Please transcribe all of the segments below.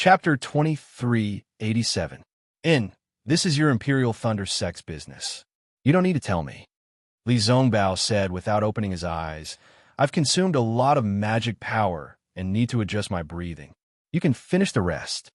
Chapter 2387. This is your Imperial Thunder sex business. You don't need to tell me. Li Zongbao said without opening his eyes. I've consumed a lot of magic power and need to adjust my breathing. You can finish the rest.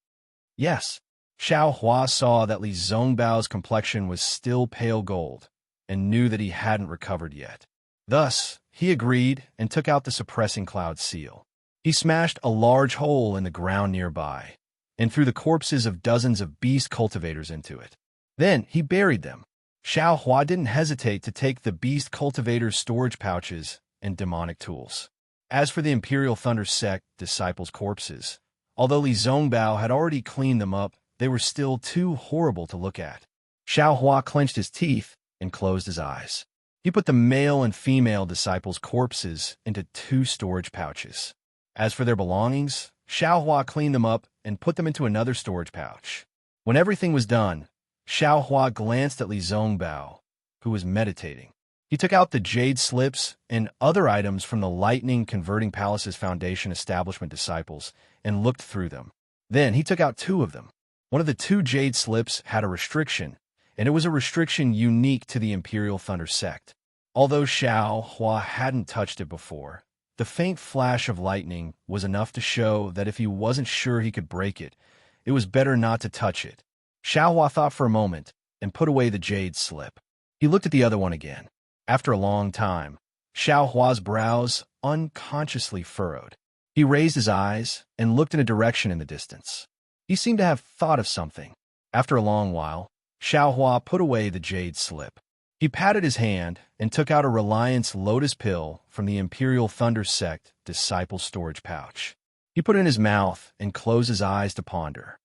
Yes. Xiao Hua saw that Li Zongbao's complexion was still pale gold and knew that he hadn't recovered yet. Thus, he agreed and took out the suppressing cloud seal. He smashed a large hole in the ground nearby and threw the corpses of dozens of beast cultivators into it. Then he buried them. Xiao Hua didn't hesitate to take the beast cultivators' storage pouches and demonic tools. As for the Imperial Thunder Sect disciples' corpses, although Li Zongbao had already cleaned them up, they were still too horrible to look at. Xiao Hua clenched his teeth and closed his eyes. He put the male and female disciples' corpses into 2 storage pouches. As for their belongings, Xiao Hua cleaned them up and put them into another storage pouch. When everything was done, Xiao Hua glanced at Li Zongbao, who was meditating. He took out the jade slips and other items from the Lightning Converting Palace's Foundation Establishment disciples and looked through them. Then he took out 2 of them. One of the 2 jade slips had a restriction, and it was a restriction unique to the Imperial Thunder Sect. Although Xiao Hua hadn't touched it before, the faint flash of lightning was enough to show that if he wasn't sure he could break it, it was better not to touch it. Xiao Hua thought for a moment and put away the jade slip. He looked at the other one again. After a long time, Xiao Hua's brows unconsciously furrowed. He raised his eyes and looked in a direction in the distance. He seemed to have thought of something. After a long while, Xiao Hua put away the jade slip. He patted his hand and took out a Reliance Lotus pill from the Imperial Thunder Sect disciple storage pouch. He put it in his mouth and closed his eyes to ponder.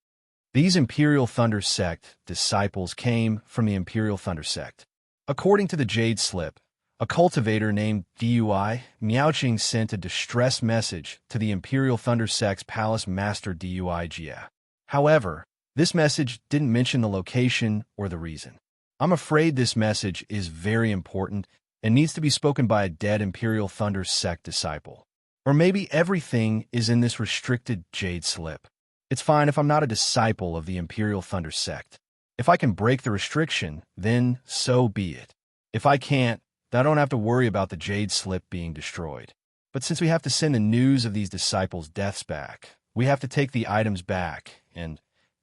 These Imperial Thunder Sect disciples came from the Imperial Thunder Sect. According to the jade slip, a cultivator named Dui Miaoqing sent a distress message to the Imperial Thunder Sect's Palace Master Dui Jia. However, this message didn't mention the location or the reason. I'm afraid this message is very important and needs to be spoken by a dead Imperial Thunder Sect disciple. Or maybe everything is in this restricted jade slip. It's fine if I'm not a disciple of the Imperial Thunder Sect. If I can break the restriction, then so be it. If I can't, then I don't have to worry about the jade slip being destroyed. But since we have to send the news of these disciples' deaths back, we have to take the items back, and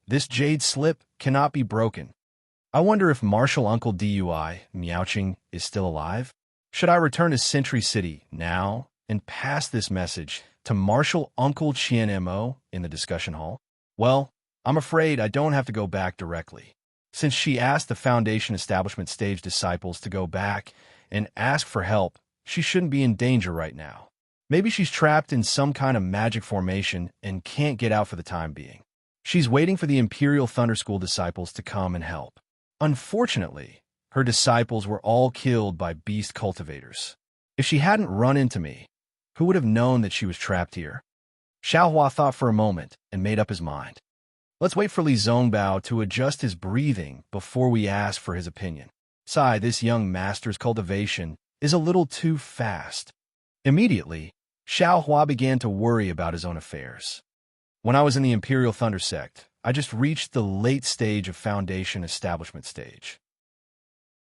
this jade slip cannot be broken. I wonder if Martial Uncle Dui Miaoqing is still alive? Should I return to Century City now and pass this message to Martial Uncle Qian Mo in the discussion hall? Well, I'm afraid I don't have to go back directly. Since she asked the Foundation Establishment Stage disciples to go back and ask for help, she shouldn't be in danger right now. Maybe she's trapped in some kind of magic formation and can't get out for the time being. She's waiting for the Imperial Thunder School disciples to come and help. Unfortunately, her disciples were all killed by beast cultivators. If she hadn't run into me, who would have known that she was trapped here? Xiao Hua thought for a moment and made up his mind. Let's wait for Li Zongbao to adjust his breathing before we ask for his opinion. Besides, this young master's cultivation is a little too fast. Immediately, Xiao Hua began to worry about his own affairs. When I was in the Imperial Thunder Sect, I just reached the late stage of Foundation Establishment Stage.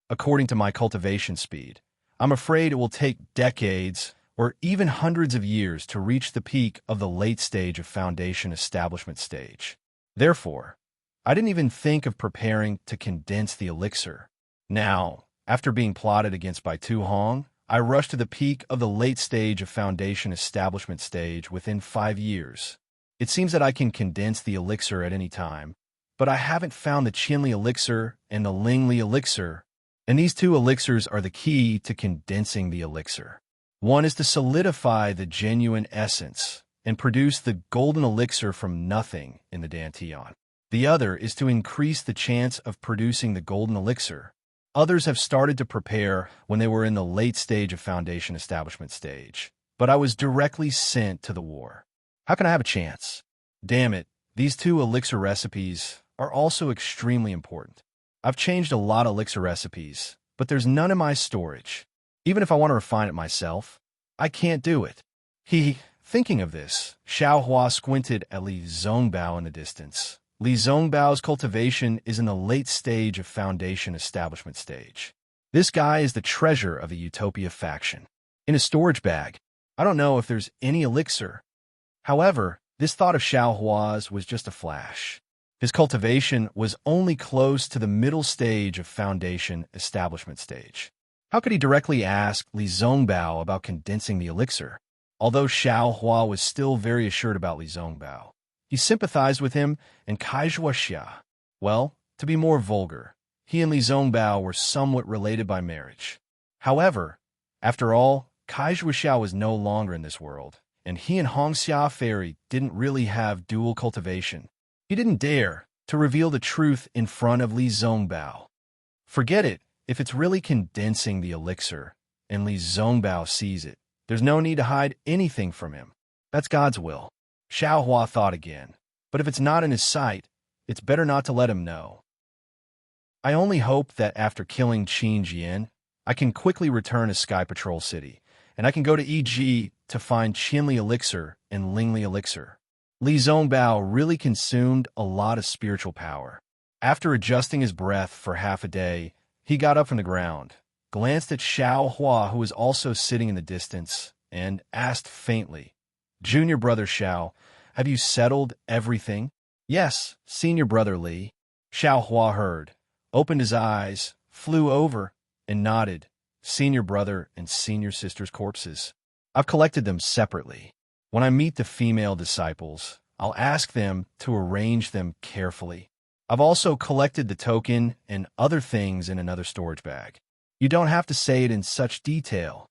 According to my cultivation speed, I'm afraid it will take decades or even hundreds of years to reach the peak of the late stage of Foundation Establishment Stage. Therefore, I didn't even think of preparing to condense the elixir. Now, after being plotted against by Tu Hong, I rushed to the peak of the late stage of Foundation Establishment Stage within 5 years. It seems that I can condense the elixir at any time, but I haven't found the Qinli elixir and the Lingli elixir, and these 2 elixirs are the key to condensing the elixir. One is to solidify the genuine essence and produce the golden elixir from nothing in the Dantian. The other is to increase the chance of producing the golden elixir. Others have started to prepare when they were in the late stage of Foundation Establishment Stage, but I was directly sent to the war. How can I have a chance? Damn it, these 2 elixir recipes are also extremely important. I've changed a lot of elixir recipes, but there's none in my storage. Even if I want to refine it myself, I can't do it. Thinking of this, Xiaohua squinted at Li Zongbao in the distance. Li Zongbao's cultivation is in the late stage of foundation establishment stage. This guy is the treasure of the Utopia faction. In a storage bag, I don't know if there's any elixir. However, this thought of Xiaohua's was just a flash. His cultivation was only close to the middle stage of foundation establishment stage. How could he directly ask Li Zongbao about condensing the elixir? Although Xiaohua was still very assured about Li Zongbao, he sympathized with him and Kaizhua Xia. Well, to be more vulgar, he and Li Zongbao were somewhat related by marriage. However, after all, Kaizhua Xia was no longer in this world, and he and Hongxia Fairy didn't really have dual cultivation. He didn't dare to reveal the truth in front of Li Zongbao. Forget it, if it's really condensing the elixir, and Li Zongbao sees it, there's no need to hide anything from him. That's God's will. Xiaohua thought again, but if it's not in his sight, it's better not to let him know. I only hope that after killing Qin Jian, I can quickly return to Sky Patrol City, and I can go to EG to find Qinli Elixir and Lingli Elixir. Li Zongbao really consumed a lot of spiritual power. After adjusting his breath for half a day, he got up from the ground, glanced at Xiaohua, who was also sitting in the distance, and asked faintly, "Junior brother Xiao, have you settled everything?" "Yes, senior brother Li." Xiaohua heard, opened his eyes, flew over, and nodded. "Senior brother and senior sister's corpses. I've collected them separately. When I meet the female disciples, I'll ask them to arrange them carefully. I've also collected the token and other things in another storage bag. You don't have to say it in such detail."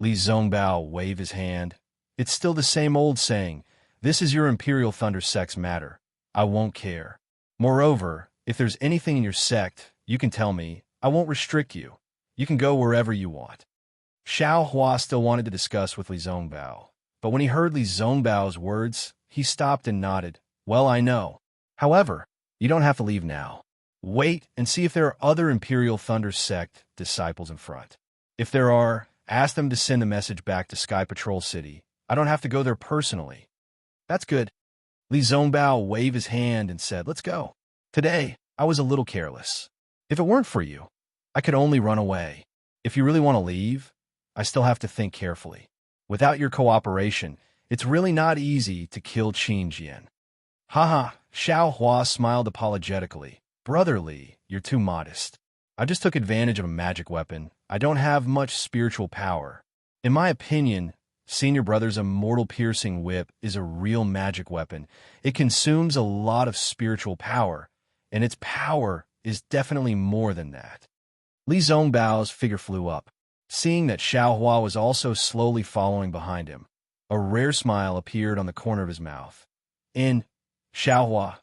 Li Zongbao waved his hand. "It's still the same old saying, this is your Imperial Thunder sect's matter. I won't care. Moreover, if there's anything in your sect, you can tell me. I won't restrict you. You can go wherever you want." Xiaohua still wanted to discuss with Li Zongbao, but when he heard Li Zongbao's words, he stopped and nodded. "Well, I know. However, you don't have to leave now. Wait and see if there are other Imperial Thunder sect disciples in front. If there are, ask them to send a message back to Sky Patrol City. I don't have to go there personally." "That's good." Li Zongbao waved his hand and said, "Let's go. Today, I was a little careless. If it weren't for you, I could only run away. If you really want to leave, I still have to think carefully. Without your cooperation, it's really not easy to kill Qin Jian." "Haha," Xiaohua smiled apologetically. "Brother Li, you're too modest. I just took advantage of a magic weapon. I don't have much spiritual power. In my opinion, Senior Brother's immortal piercing whip is a real magic weapon. It consumes a lot of spiritual power, and its power is definitely more than that." Li Zongbao's figure flew up. Seeing that Xiaohua was also slowly following behind him, a rare smile appeared on the corner of his mouth. Xiaohua,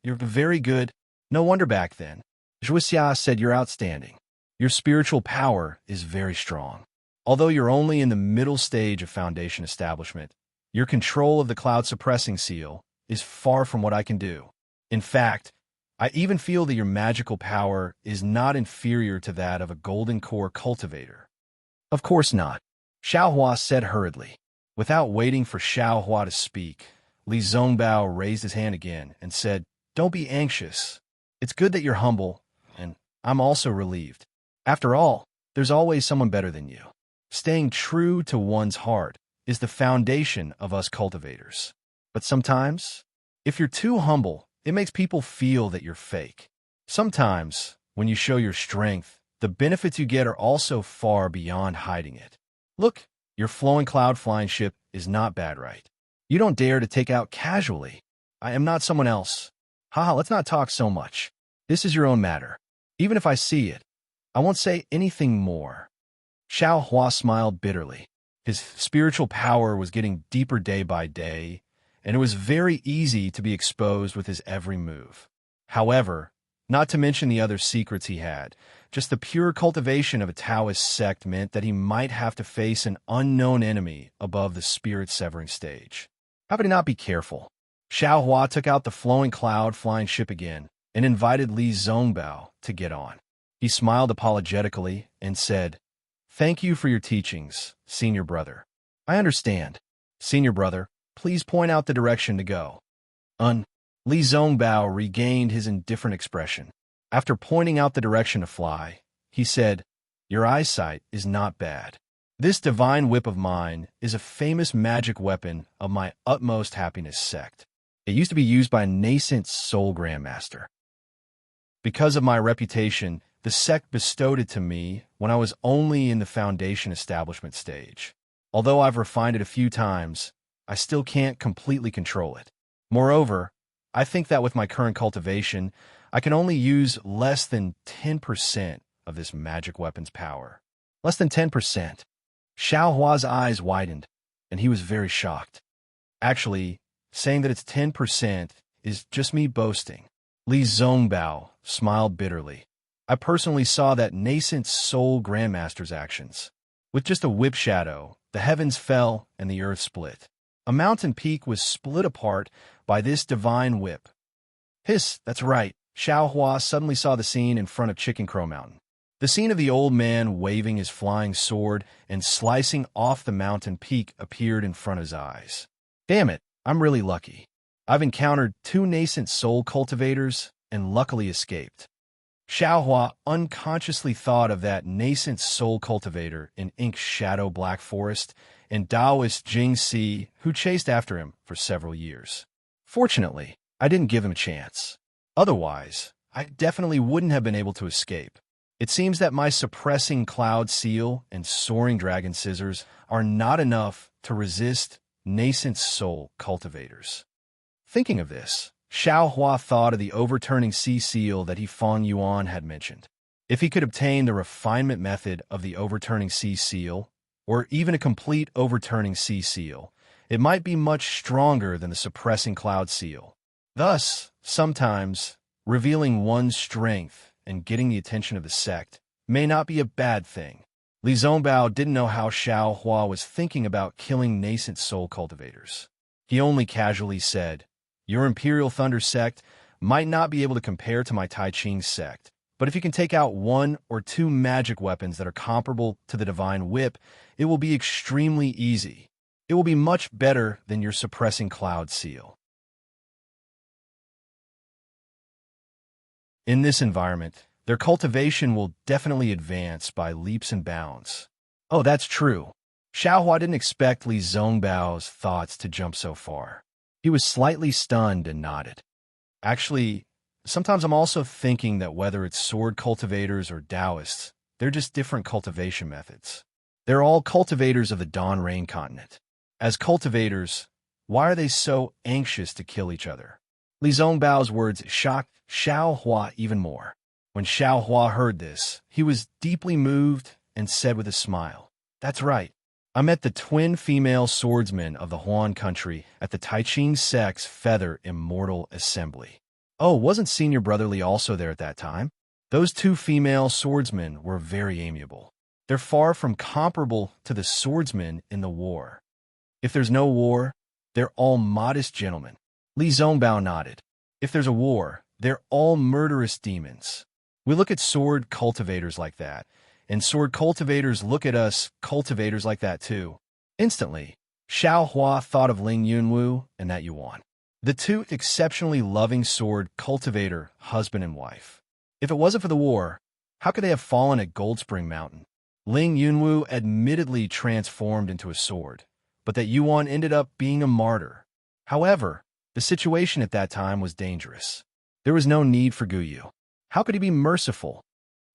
you're very good. No wonder back then. Zhuxia said you're outstanding. Your spiritual power is very strong. Although you're only in the middle stage of foundation establishment, your control of the cloud suppressing seal is far from what I can do. In fact, I even feel that your magical power is not inferior to that of a golden core cultivator. Of course not, Xiaohua said hurriedly. Without waiting for Xiaohua to speak, Li Zongbao raised his hand again and said, "Don't be anxious. It's good that you're humble, and I'm also relieved. After all, there's always someone better than you. Staying true to one's heart is the foundation of us cultivators. But sometimes, if you're too humble, it makes people feel that you're fake. Sometimes, when you show your strength, the benefits you get are also far beyond hiding it. Look, your flowing cloud flying ship is not bad, right? You don't dare to take out casually. I am not someone else. Haha, let's not talk so much. This is your own matter. Even if I see it, I won't say anything more." Xiaohua smiled bitterly. His spiritual power was getting deeper day by day, and it was very easy to be exposed with his every move. However, not to mention the other secrets he had, just the pure cultivation of a Taoist sect meant that he might have to face an unknown enemy above the spirit-severing stage. How could he not be careful? Xiaohua took out the flowing cloud flying ship again and invited Li Zongbao to get on. He smiled apologetically and said, "Thank you for your teachings, Senior Brother. I understand. Senior Brother, Please point out the direction to go. Li Zongbao regained his indifferent expression. After pointing out the direction to fly, he said, "Your eyesight is not bad. This divine whip of mine is a famous magic weapon of my utmost happiness sect. It used to be used by a nascent soul grandmaster. Because of my reputation, the sect bestowed it to me when I was only in the foundation establishment stage. Although I've refined it a few times, I still can't completely control it. Moreover, I think that with my current cultivation, I can only use less than 10% of this magic weapon's power." Less than 10%. Xiao Hua's eyes widened, and he was very shocked. Actually, saying that it's 10% is just me boasting. Li Zongbao smiled bitterly. I personally saw that nascent soul grandmaster's actions. With just a whip shadow, the heavens fell and the earth split. A mountain peak was split apart by this divine whip. Hiss, that's right. Xiao Hua suddenly saw the scene in front of Chicken Crow Mountain. The scene of the old man waving his flying sword and slicing off the mountain peak appeared in front of his eyes. Damn it, I'm really lucky. I've encountered 2 nascent soul cultivators and luckily escaped. Xiao Hua unconsciously thought of that nascent soul cultivator in Ink's Shadow Black Forest and Taoist Jing Si, who chased after him for several years. Fortunately, I didn't give him a chance. Otherwise, I definitely wouldn't have been able to escape. It seems that my suppressing cloud seal and soaring dragon scissors are not enough to resist nascent soul cultivators. Thinking of this, Xiao Hua thought of the overturning sea seal that Feng Yuan had mentioned. If he could obtain the refinement method of the overturning sea seal, or even a complete overturning sea seal, it might be much stronger than the suppressing cloud seal. Thus, sometimes, revealing one's strength and getting the attention of the sect may not be a bad thing. Li Zongbao didn't know how Xiao Hua was thinking about killing nascent soul cultivators. He only casually said, "Your Imperial Thunder sect might not be able to compare to my Tai Ching sect, but if you can take out 1 or 2 magic weapons that are comparable to the Divine Whip, it will be extremely easy. It will be much better than your suppressing cloud seal." In this environment, their cultivation will definitely advance by leaps and bounds. Oh, that's true. Xiao Hua didn't expect Li Zongbao's thoughts to jump so far. He was slightly stunned and nodded. Actually, sometimes I'm also thinking that whether it's sword cultivators or Taoists, they're just different cultivation methods. They're all cultivators of the Dawn Rain continent. As cultivators, why are they so anxious to kill each other? Li Zongbao's words shocked Xiao Hua even more. When Xiao Hua heard this, he was deeply moved and said with a smile, "That's right. I met the twin female swordsmen of the Huan country at the Tai Ching sect's Feather Immortal Assembly. Oh, wasn't Senior Brother Li also there at that time? Those 2 female swordsmen were very amiable. They're far from comparable to the swordsmen in the war. If there's no war, they're all modest gentlemen." Li Zongbao nodded. If there's a war, they're all murderous demons. We look at sword cultivators like that, and sword cultivators look at us cultivators like that too. Instantly, Xiao Hua thought of Ling Yunwu and that Yuan, the 2 exceptionally loving sword cultivator husband and wife. If it wasn't for the war, how could they have fallen at Gold Spring Mountain? Ling Yunwu admittedly transformed into a sword, but that Yuan ended up being a martyr. However, the situation at that time was dangerous. There was no need for Guyu. How could he be merciful?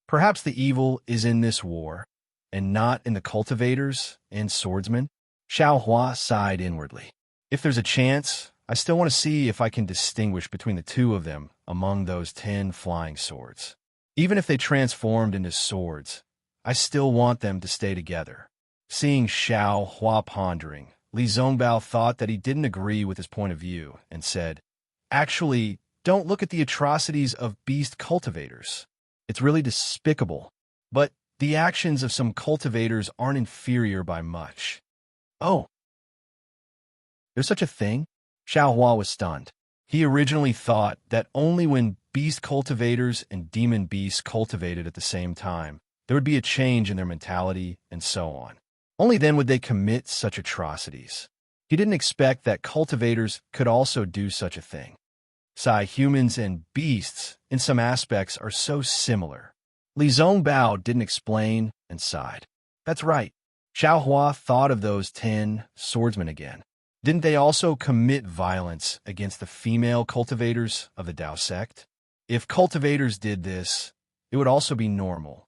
Perhaps the evil is in this war, and not in the cultivators and swordsmen? Xiao Hua sighed inwardly. If there's a chance, I still want to see if I can distinguish between the 2 of them among those 10 flying swords. Even if they transformed into swords, I still want them to stay together. Seeing Xiao Hua pondering, Li Zongbao thought that he didn't agree with his point of view and said, "Actually, don't look at the atrocities of beast cultivators. It's really despicable, but the actions of some cultivators aren't inferior by much." Oh, there's such a thing? Xiao Hua was stunned. He originally thought that only when beast cultivators and demon beasts cultivated at the same time, there would be a change in their mentality and so on. Only then would they commit such atrocities. He didn't expect that cultivators could also do such a thing. Humans and beasts, in some aspects, are so similar. Li Zongbao didn't explain and sighed. That's right. Xiaohua thought of those 10 swordsmen again. Didn't they also commit violence against the female cultivators of the Dao sect? If cultivators did this, it would also be normal.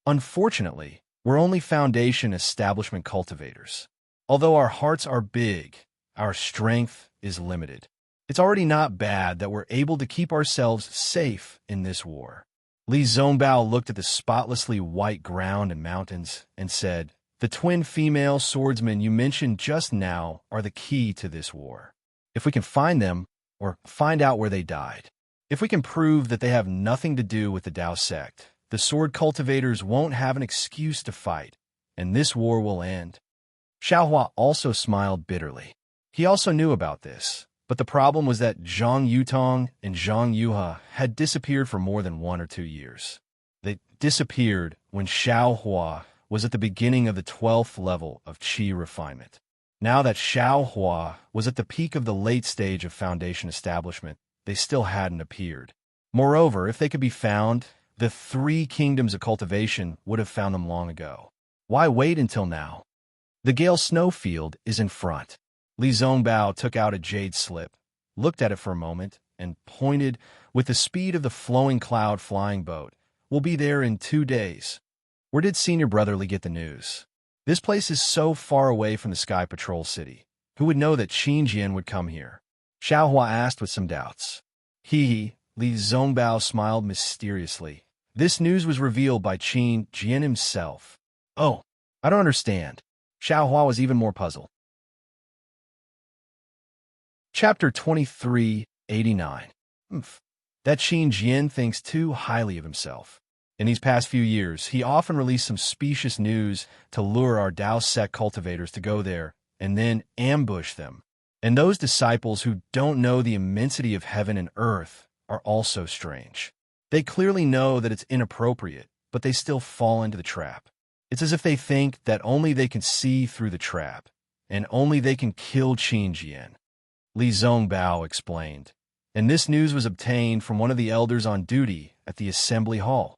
Unfortunately, we're only Foundation establishment cultivators. Although our hearts are big, our strength is limited. It's already not bad that we're able to keep ourselves safe in this war. Li Zongbao looked at the spotlessly white ground and mountains and said, "The twin female swordsmen you mentioned just now are the key to this war. If we can find them, or find out where they died, if we can prove that they have nothing to do with the Dao sect, the sword cultivators won't have an excuse to fight, and this war will end." Xiaohua also smiled bitterly. He also knew about this, but the problem was that Zhang Yutong and Zhang Yuha had disappeared for more than 1 or 2 years. They disappeared when Xiaohua was at the beginning of the 12th level of qi refinement. Now that Xiaohua was at the peak of the late stage of Foundation establishment, they still hadn't appeared. Moreover, if they could be found, the 3 kingdoms of cultivation would have found them long ago. Why wait until now? The Gale snowfield is in front. Li Zongbao took out a jade slip, looked at it for a moment, and pointed with the speed of the flowing cloud flying boat. "We'll be there in 2 days." Where did Senior Brotherly get the news? This place is so far away from the Sky Patrol City. Who would know that Qin Jian would come here? Xiaohua asked with some doubts. Li Zongbao smiled mysteriously. This news was revealed by Qin Jian himself. Oh, I don't understand. Xiaohua was even more puzzled. Chapter 2389. That Qin Jian thinks too highly of himself. In these past few years, he often released some specious news to lure our Dao sect cultivators to go there and then ambush them. And those disciples who don't know the immensity of heaven and earth are also strange. They clearly know that it's inappropriate, but they still fall into the trap. It's as if they think that only they can see through the trap, and only they can kill Qin Jian. Li Zongbao explained, and this news was obtained from one of the elders on duty at the assembly hall.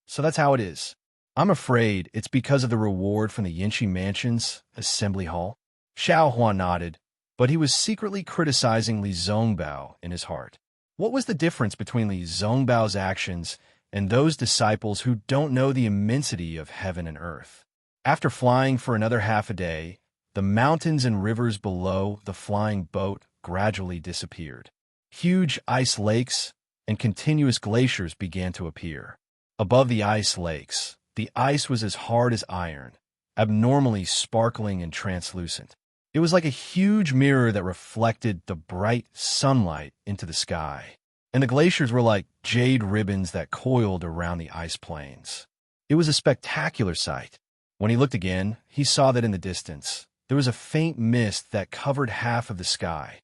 So that's how it is. I'm afraid it's because of the reward from the Yinshi Mansion's assembly hall. Xiaohua nodded, but he was secretly criticizing Li Zongbao in his heart. What was the difference between Li Zongbao's actions and those disciples who don't know the immensity of heaven and earth? After flying for another half a day, the mountains and rivers below the flying boat gradually disappeared. Huge ice lakes and continuous glaciers began to appear. Above the ice lakes, the ice was as hard as iron, abnormally sparkling and translucent. It was like a huge mirror that reflected the bright sunlight into the sky. And the glaciers were like jade ribbons that coiled around the ice plains. It was a spectacular sight. When he looked again, he saw that in the distance, there was a faint mist that covered half of the sky.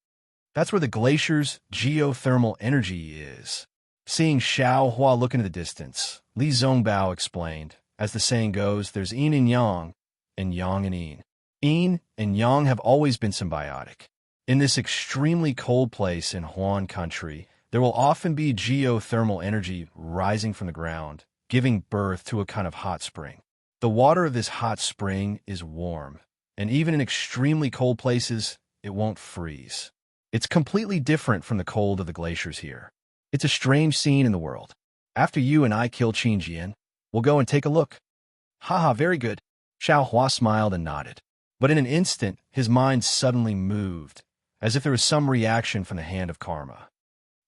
That's where the glacier's geothermal energy is. Seeing Xiaohua look into the distance, Li Zongbao explained, as the saying goes, there's yin and yang and yin. Yin and yang have always been symbiotic. In this extremely cold place in Huan country, there will often be geothermal energy rising from the ground, giving birth to a kind of hot spring. The water of this hot spring is warm, and even in extremely cold places, it won't freeze. It's completely different from the cold of the glaciers here. It's a strange scene in the world. After you and I kill Qin Jian, we'll go and take a look. Haha, very good. Xiaohua smiled and nodded. But in an instant, his mind suddenly moved, as if there was some reaction from the hand of karma.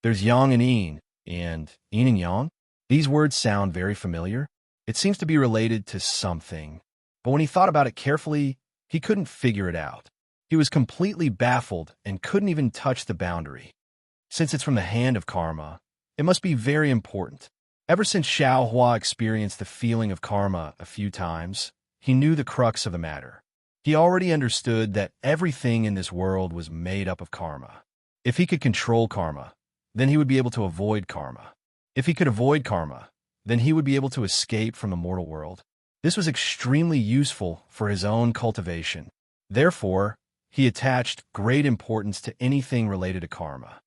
There's yang and yin and yang. These words sound very familiar. It seems to be related to something. But when he thought about it carefully, he couldn't figure it out. He was completely baffled and couldn't even touch the boundary. Since it's from the hand of karma, it must be very important. Ever since Xiaohua experienced the feeling of karma a few times, he knew the crux of the matter. He already understood that everything in this world was made up of karma. If he could control karma, then he would be able to avoid karma. If he could avoid karma, then he would be able to escape from the mortal world. This was extremely useful for his own cultivation. Therefore, he attached great importance to anything related to karma.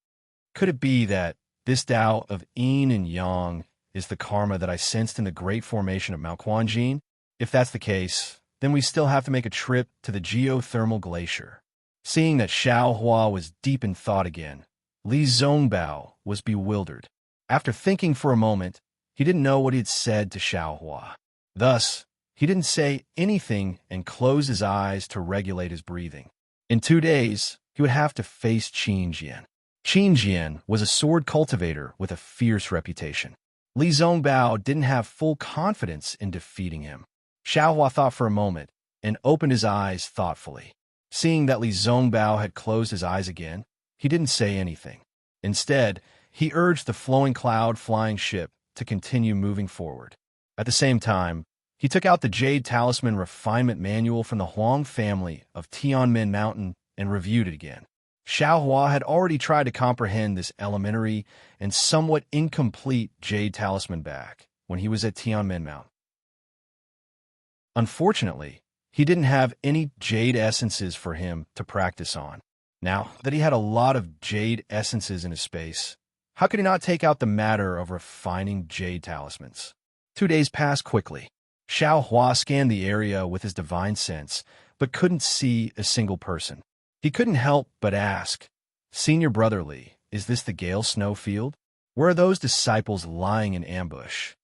Could it be that this Tao of yin and yang is the karma that I sensed in the great formation of Mount Quanjin? If that's the case, then we still have to make a trip to the geothermal glacier. Seeing that Xiao Hua was deep in thought again, Li Zongbao was bewildered. After thinking for a moment, he didn't know what he had said to Xiao Hua. Thus, he didn't say anything and closed his eyes to regulate his breathing. In 2 days, he would have to face Qin Jian. Qin Jian was a sword cultivator with a fierce reputation. Li Zongbao didn't have full confidence in defeating him. Xiao Hua thought for a moment and opened his eyes thoughtfully. Seeing that Li Zongbao had closed his eyes again, he didn't say anything. Instead, he urged the flowing cloud flying ship to continue moving forward. At the same time, he took out the Jade Talisman Refinement Manual from the Huang family of Tianmen Mountain and reviewed it again. Xiao Hua had already tried to comprehend this elementary and somewhat incomplete Jade Talisman back when he was at Tianmen Mountain. Unfortunately, he didn't have any jade essences for him to practice on. Now that he had a lot of jade essences in his space, how could he not take out the matter of refining jade talismans? 2 days passed quickly. Xiao Hua scanned the area with his divine sense, but couldn't see a single person. He couldn't help but ask, "Senior Brother Li, is this the Gale Snowfield? Where are those disciples lying in ambush?"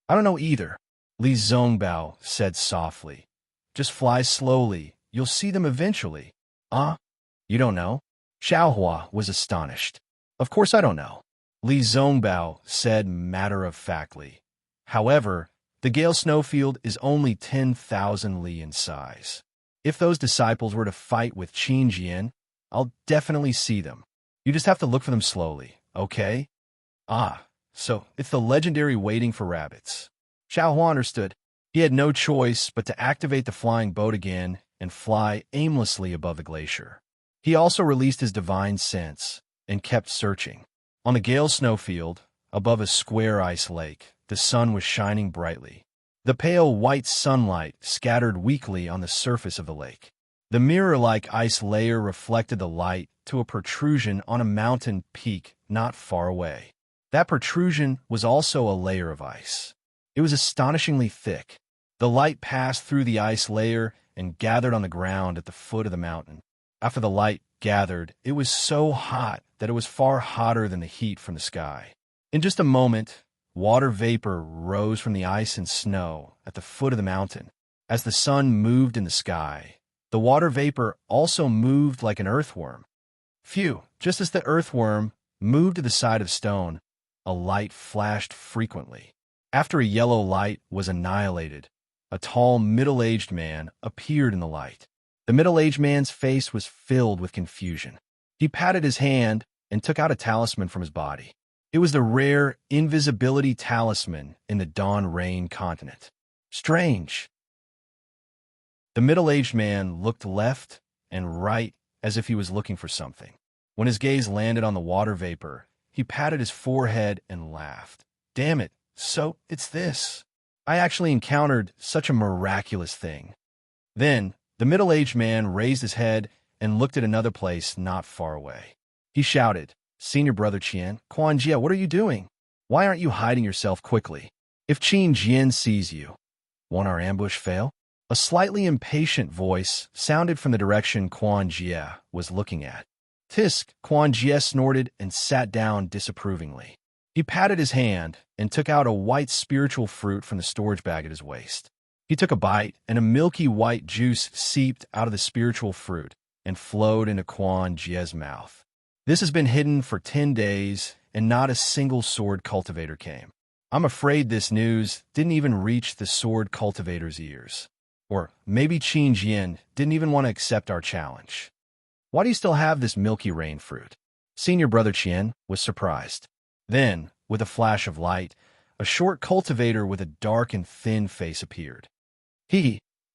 "I don't know either," Li Zongbao said softly. "Just fly slowly. You'll see them eventually." You don't know?" Xiao Hua was astonished. "Of course I don't know," Li Zongbao said matter-of-factly. "However, the Gale Snowfield is only 10,000 li in size. If those disciples were to fight with Qin Jian, I'll definitely see them. You just have to look for them slowly, okay?" So it's the legendary waiting for rabbits. Xiao Hua understood. He had no choice but to activate the flying boat again and fly aimlessly above the glacier. He also released his divine sense and kept searching. On the Gale Snowfield, above a square ice lake, the sun was shining brightly. The pale white sunlight scattered weakly on the surface of the lake. The mirror-like ice layer reflected the light to a protrusion on a mountain peak not far away. That protrusion was also a layer of ice. It was astonishingly thick. The light passed through the ice layer and gathered on the ground at the foot of the mountain. After the light gathered, it was so hot that it was far hotter than the heat from the sky. In just a moment, water vapor rose from the ice and snow at the foot of the mountain. As the sun moved in the sky, the water vapor also moved like an earthworm. Phew, just as the earthworm moved to the side of stone, a light flashed frequently. After a yellow light was annihilated, a tall, middle-aged man appeared in the light. The middle-aged man's face was filled with confusion. He patted his hand and took out a talisman from his body. It was the rare invisibility talisman in the Dawn Rain continent. Strange. The middle-aged man looked left and right as if he was looking for something. When his gaze landed on the water vapor, he patted his forehead and laughed. "Damn it, so it's this. I actually encountered such a miraculous thing." Then, the middle-aged man raised his head and looked at another place not far away. He shouted, "Senior Brother Qian, Quan Jia, what are you doing? Why aren't you hiding yourself quickly? If Qin Jian sees you, won't our ambush fail?" A slightly impatient voice sounded from the direction Quan Jia was looking at. "Tisk," Quan Jia snorted and sat down disapprovingly. He patted his hand and took out a white spiritual fruit from the storage bag at his waist. He took a bite, and a milky white juice seeped out of the spiritual fruit and flowed into Quan Jia's mouth. "This has been hidden for 10 days, and not a single sword cultivator came. I'm afraid this news didn't even reach the sword cultivator's ears. Or maybe Qin Jian didn't even want to accept our challenge. Why do you still have this milky rain fruit?" Senior Brother Qian was surprised. Then, with a flash of light, a short cultivator with a dark and thin face appeared.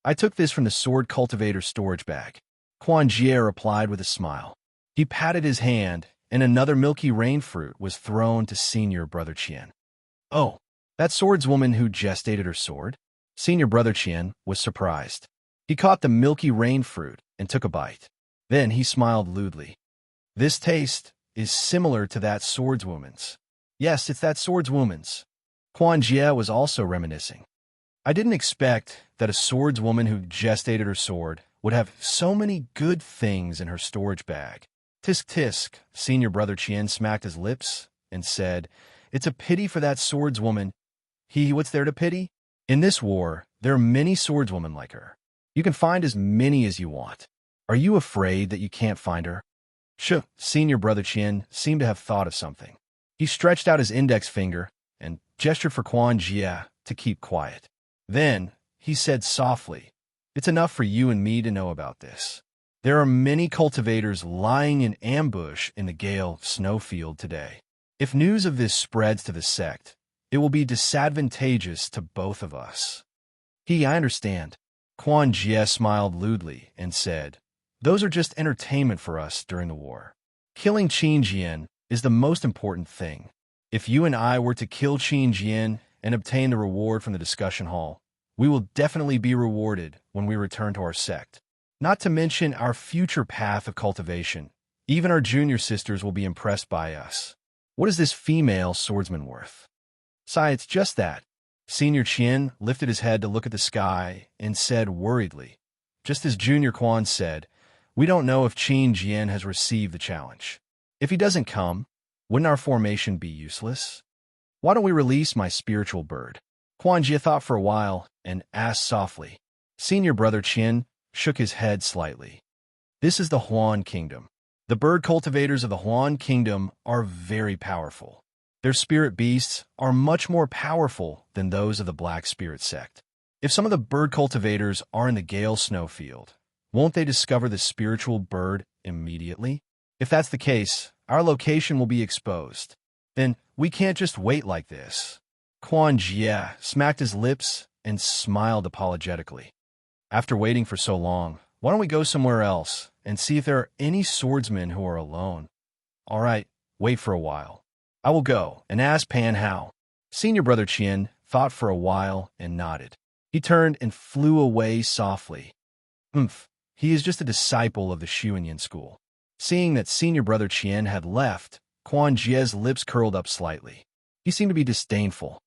I took this from the sword cultivator's storage bag," Quan Jia replied with a smile. He patted his hand, and another milky rain fruit was thrown to Senior Brother Qian. "Oh, that swordswoman who gestated her sword?" Senior Brother Qian was surprised. He caught the milky rain fruit and took a bite. Then he smiled lewdly. This taste is similar to that swordswoman's. Yes, it's that swordswoman's. Quan Jie was also reminiscing. I didn't expect that a swordswoman who gestated her sword would have so many good things in her storage bag. Tisk tisk, senior brother Chien smacked his lips and said, It's a pity for that swordswoman. What's there to pity? In this war, there are many swordswomen like her. You can find as many as you want. Are you afraid that you can't find her? Senior brother Chien seemed to have thought of something. He stretched out his index finger and gestured for Quan Jie to keep quiet. Then he said softly, It's enough for you and me to know about this. There are many cultivators lying in ambush in the Gale snowfield today. If news of this spreads to the sect, it will be disadvantageous to both of us. I understand. Quan Jie smiled lewdly and said, Those are just entertainment for us during the war. Killing Qin Jian is the most important thing. If you and I were to kill Qin Jian and obtain the reward from the discussion hall, we will definitely be rewarded when we return to our sect. Not to mention our future path of cultivation. Even our junior sisters will be impressed by us. What is this female swordsman worth? It's just that. Senior Qian lifted his head to look at the sky and said worriedly, just as Junior Quan said, We don't know if Qin Jian has received the challenge. If he doesn't come, wouldn't our formation be useless? Why don't we release my spiritual bird? Quan Jie thought for a while and asked softly. Senior brother Qian shook his head slightly. This is the Huan Kingdom. The bird cultivators of the Huan Kingdom are very powerful. Their spirit beasts are much more powerful than those of the Black Spirit sect. If some of the bird cultivators are in the Gale snowfield, won't they discover the spiritual bird immediately? If that's the case, our location will be exposed. Then we can't just wait like this. Quan Jie smacked his lips and smiled apologetically. After waiting for so long, why don't we go somewhere else and see if there are any swordsmen who are alone? All right, wait for a while. I will go and ask Pan how. Senior brother Qian thought for a while and nodded. He turned and flew away softly. He is just a disciple of the Xuanyan school. Seeing that senior brother Qian had left, Quan Jie's lips curled up slightly. He seemed to be disdainful.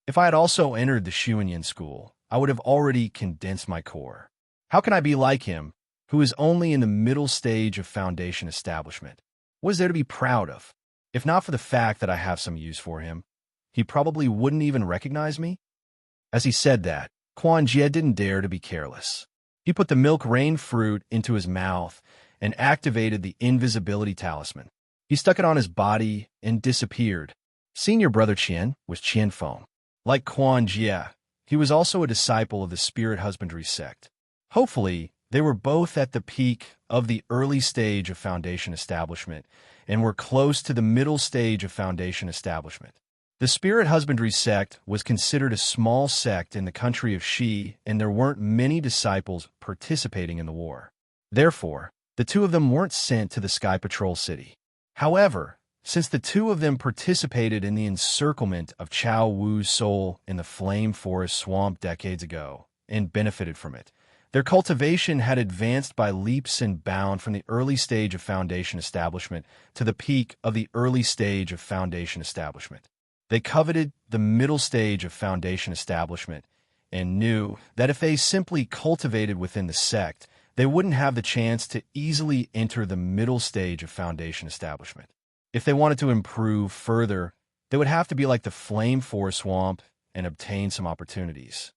If I had also entered the Xuanyan school, I would have already condensed my core. How can I be like him, who is only in the middle stage of foundation establishment? What is there to be proud of? If not for the fact that I have some use for him, he probably wouldn't even recognize me. As he said that, Quan Jie didn't dare to be careless. He put the milk rain fruit into his mouth and activated the invisibility talisman. He stuck it on his body and disappeared. Senior brother Qian was Qianfeng. Like Quan Jie, he was also a disciple of the spirit husbandry sect. Hopefully, they were both at the peak of the early stage of foundation establishment and were close to the middle stage of foundation establishment. The spirit husbandry sect was considered a small sect in the country of Xi, and there weren't many disciples participating in the war. Therefore, the two of them weren't sent to the Sky Patrol City. However, since the two of them participated in the encirclement of Chao Wu's soul in the Flame Forest Swamp decades ago and benefited from it, their cultivation had advanced by leaps and bounds from the early stage of foundation establishment to the peak of the early stage of foundation establishment. They coveted the middle stage of foundation establishment and knew that if they simply cultivated within the sect, they wouldn't have the chance to easily enter the middle stage of foundation establishment. If they wanted to improve further, they would have to be like the Flame Forest Swamp and obtain some opportunities.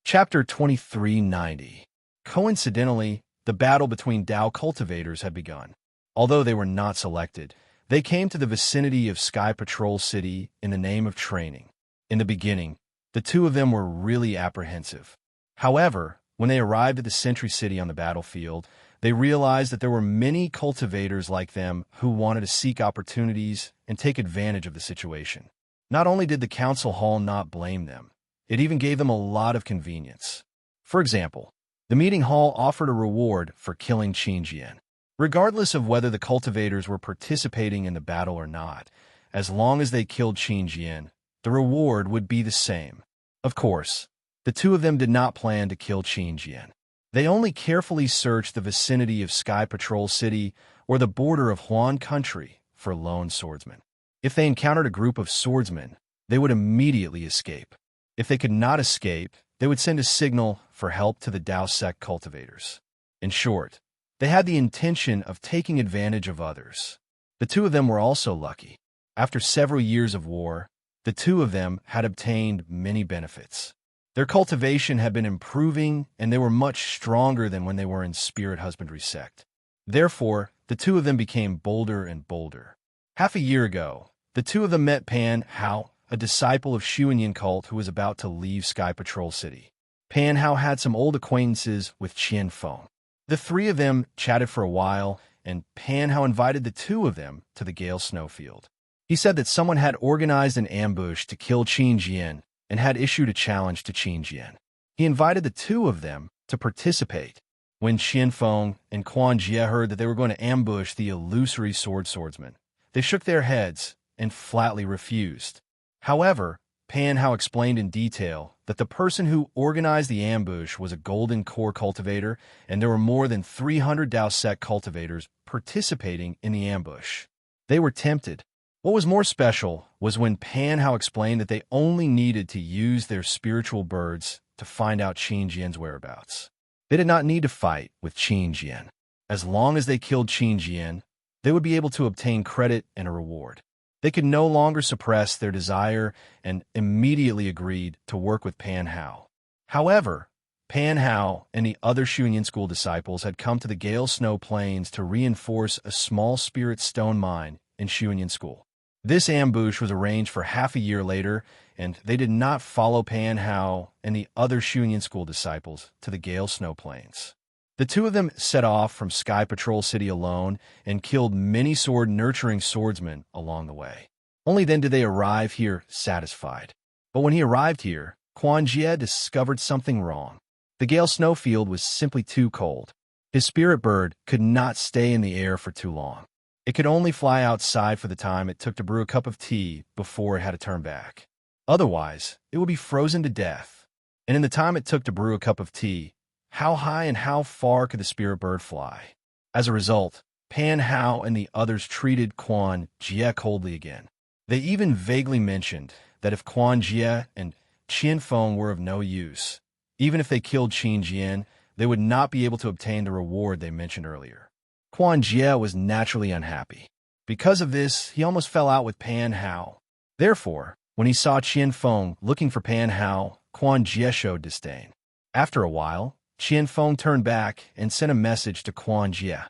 Chapter 2390. Coincidentally, the battle between Dao cultivators had begun. Although they were not selected, they came to the vicinity of Sky Patrol City in the name of training. In the beginning, the two of them were really apprehensive. However, when they arrived at the Sentry City on the battlefield, they realized that there were many cultivators like them who wanted to seek opportunities and take advantage of the situation. Not only did the council hall not blame them, it even gave them a lot of convenience. For example, the meeting hall offered a reward for killing Qin Jian. Regardless of whether the cultivators were participating in the battle or not, as long as they killed Qin Jian, the reward would be the same. Of course, The two of them did not plan to kill Qin Jian. They only carefully searched the vicinity of Sky Patrol City or the border of Huan Country for lone swordsmen. If they encountered a group of swordsmen, they would immediately escape. If they could not escape, they would send a signal for help to the Dao sect cultivators. In short, they had the intention of taking advantage of others. The two of them were also lucky. After several years of war, the two of them had obtained many benefits. Their cultivation had been improving, and they were much stronger than when they were in Spirit Husbandry sect. Therefore, the two of them became bolder and bolder. Half a year ago, the two of them met Pan Hao, a disciple of Xuanyin cult who was about to leave Sky Patrol City. Pan Hao had some old acquaintances with Qian Feng. The three of them chatted for a while, and Pan Hao invited the two of them to the Gale Snowfield. He said that someone had organized an ambush to kill Qin Jian and had issued a challenge to Qin Jian. He invited the two of them to participate. When Qian Feng and Quan Jie heard that they were going to ambush the illusory swordsman, they shook their heads and flatly refused. However, Pan Hao explained in detail that the person who organized the ambush was a golden core cultivator, and there were more than 300 Dao sect cultivators participating in the ambush. They were tempted. What was more special was when Pan Hao explained that they only needed to use their spiritual birds to find out Qin Jian's whereabouts. They did not need to fight with Qin Jian. As long as they killed Qin Jian, they would be able to obtain credit and a reward. They could no longer suppress their desire and immediately agreed to work with Pan Hao. However, Pan Hao and the other Xuanyin school disciples had come to the Gale Snow Plains to reinforce a small spirit stone mine in Xuanyin school. This ambush was arranged for half a year later, and they did not follow Pan Hao and the other Xuanyin school disciples to the Gale Snow Plains. The two of them set off from Sky Patrol City alone and killed many sword-nurturing swordsmen along the way. Only then did they arrive here satisfied. But when he arrived here, Quan Jie discovered something wrong. The Gale Snowfield was simply too cold. His spirit bird could not stay in the air for too long. It could only fly outside for the time it took to brew a cup of tea before it had to turn back. Otherwise, it would be frozen to death. And in the time it took to brew a cup of tea, how high and how far could the spirit bird fly? As a result, Pan Hao and the others treated Quan Jie coldly again. They even vaguely mentioned that if Quan Jie and Qian Feng were of no use, even if they killed Qin Jian, they would not be able to obtain the reward they mentioned earlier. Quan Jie was naturally unhappy. Because of this, he almost fell out with Pan Hao. Therefore, when he saw Qian Feng looking for Pan Hao, Quan Jie showed disdain. After a while, Qian Feng turned back and sent a message to Quan Jie,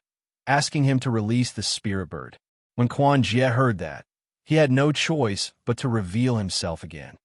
asking him to release the spirit bird. When Quan Jie heard that, he had no choice but to reveal himself again.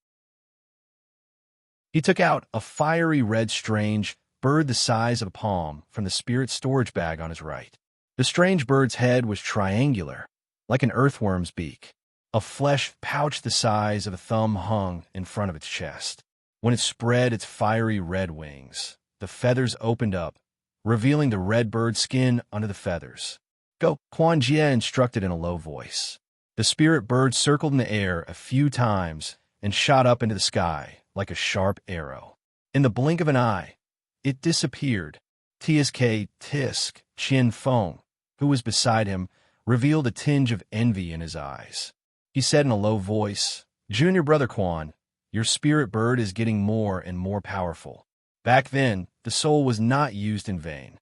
He took out a fiery red strange bird the size of a palm from the spirit storage bag on his right. The strange bird's head was triangular, like an earthworm's beak. A flesh pouch the size of a thumb hung in front of its chest. When it spread its fiery red wings, the feathers opened up, revealing the red bird skin under the feathers. Go, Quan Jie instructed in a low voice. The spirit bird circled in the air a few times and shot up into the sky like a sharp arrow. In the blink of an eye, it disappeared. Tisk Qian Feng, who was beside him, revealed a tinge of envy in his eyes. He said in a low voice, "Junior brother Quan, your spirit bird is getting more and more powerful. Back then, the soul was not used in vain.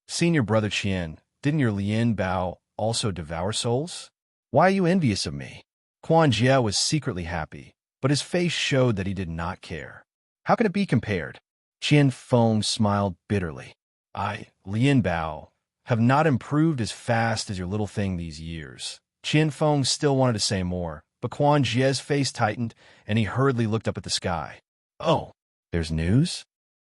Senior brother Qian, didn't your Lien Bao also devour souls? Why are you envious of me?" Quan Jie was secretly happy, but his face showed that he did not care. How can it be compared? Qian Feng smiled bitterly. I, Lien Bao, have not improved as fast as your little thing these years. Qian Feng still wanted to say more, but Quan Jie's face tightened, and he hurriedly looked up at the sky. Oh, there's news?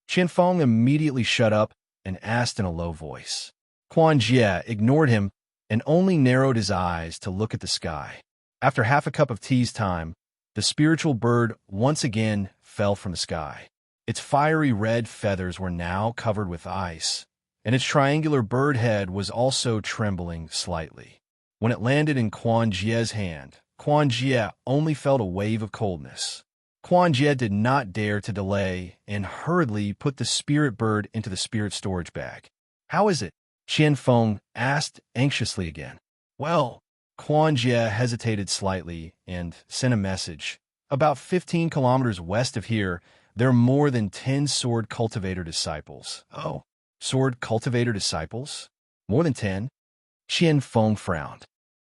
Qian Feng immediately shut up and asked in a low voice. Quan Jie ignored him and only narrowed his eyes to look at the sky. After half a cup of tea's time, the spiritual bird once again fell from the sky. Its fiery red feathers were now covered with ice, and its triangular bird head was also trembling slightly. When it landed in Quan Jie's hand, Quan Jie only felt a wave of coldness. Quan Jie did not dare to delay and hurriedly put the spirit bird into the spirit storage bag. "How is it?" Qian Feng asked anxiously again. "Well," Quan Jie hesitated slightly and sent a message. "About 15 kilometers west of here, there are more than 10 sword cultivator disciples." "Oh, sword cultivator disciples? More than 10? Qian Feng frowned.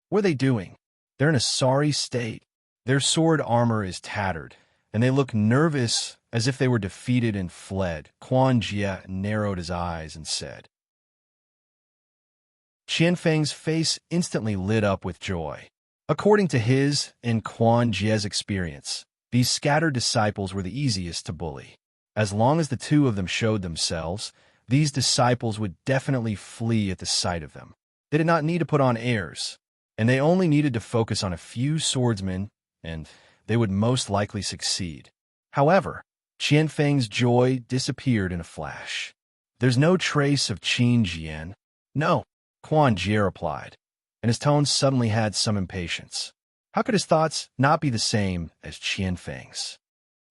"What are they doing?" "They're in a sorry state. Their sword armor is tattered, and they look nervous as if they were defeated and fled." Quan Jie narrowed his eyes and said. Qian Feng's face instantly lit up with joy. According to his and Quan Jie's experience, these scattered disciples were the easiest to bully. As long as the two of them showed themselves, these disciples would definitely flee at the sight of them. They did not need to put on airs, and they only needed to focus on a few swordsmen, and they would most likely succeed. However, Qian Feng's joy disappeared in a flash. "There's no trace of Qin Jian." "No," Quan Jie replied, and his tone suddenly had some impatience. How could his thoughts not be the same as Qian Feng's?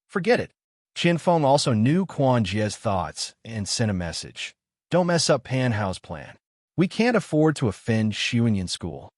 "Forget it." Qian Feng also knew Quan Jie's thoughts and sent a message. "Don't mess up Pan Hao's plan. We can't afford to offend Xuanyan School."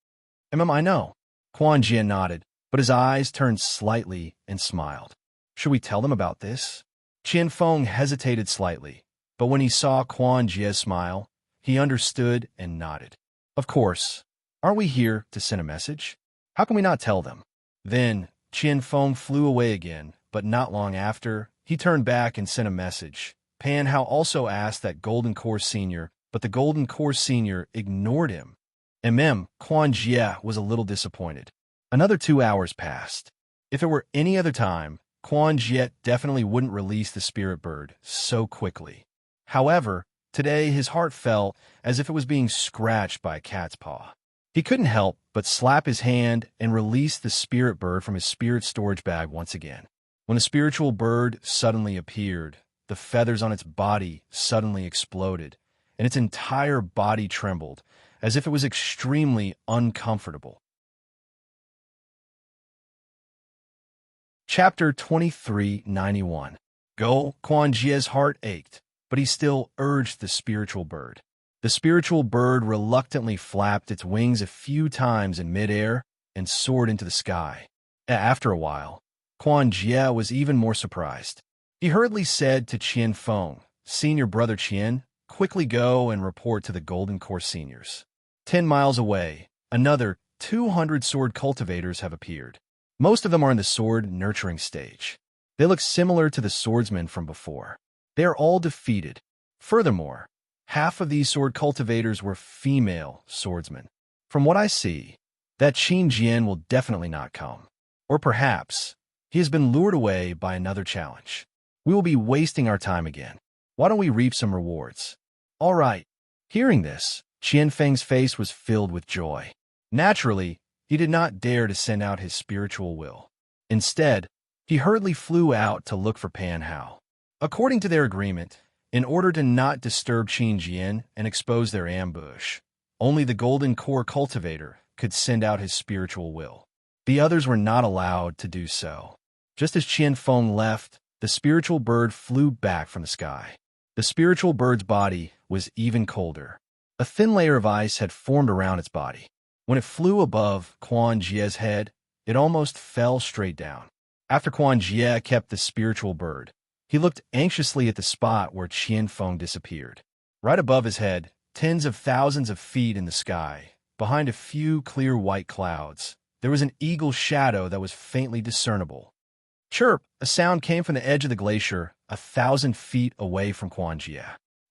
I know." Quan Jie nodded, but his eyes turned slightly and smiled. "Should we tell them about this?" Qian Feng hesitated slightly, but when he saw Quan Jie's smile, he understood and nodded. "Of course. Aren't we here to send a message? How can we not tell them?" Then Qian Feng flew away again, but not long after, he turned back and sent a message. Pan Hao also asked that Golden Core Senior, but the Golden Core Senior ignored him. Quan Jie was a little disappointed. Another 2 hours passed. If it were any other time, Quan Jie definitely wouldn't release the spirit bird so quickly. However, today his heart felt as if it was being scratched by a cat's paw. He couldn't help but slap his hand and release the spirit bird from his spirit storage bag once again. When the spiritual bird suddenly appeared, the feathers on its body suddenly exploded, and its entire body trembled, as if it was extremely uncomfortable. Chapter 2391. Go. Quan Jie's heart ached, but he still urged the spiritual bird. The spiritual bird reluctantly flapped its wings a few times in midair and soared into the sky. After a while, Quan Jie was even more surprised. He hurriedly said to Qian Feng, "Senior brother Qian, quickly go and report to the Golden Core Seniors. 10 miles away, another 200 sword cultivators have appeared. Most of them are in the sword nurturing stage. They look similar to the swordsmen from before. They are all defeated. Furthermore, half of these sword cultivators were female swordsmen. From what I see, that Qin Jian will definitely not come. Or perhaps he has been lured away by another challenge. We will be wasting our time again. Why don't we reap some rewards?" "All right." Hearing this, Qian Feng's face was filled with joy. Naturally, he did not dare to send out his spiritual will. Instead, he hurriedly flew out to look for Pan Hao. According to their agreement, in order to not disturb Qin Jian and expose their ambush, only the Golden Core Cultivator could send out his spiritual will. The others were not allowed to do so. Just as Qian Feng left, the spiritual bird flew back from the sky. The spiritual bird's body was even colder. A thin layer of ice had formed around its body. When it flew above Quan Jie's head, it almost fell straight down. After Quan Jie kept the spiritual bird, he looked anxiously at the spot where Qian Feng disappeared. Right above his head, tens of thousands of feet in the sky, behind a few clear white clouds, there was an eagle's shadow that was faintly discernible. Chirp! A sound came from the edge of the glacier, 1,000 feet away from Quan Jie.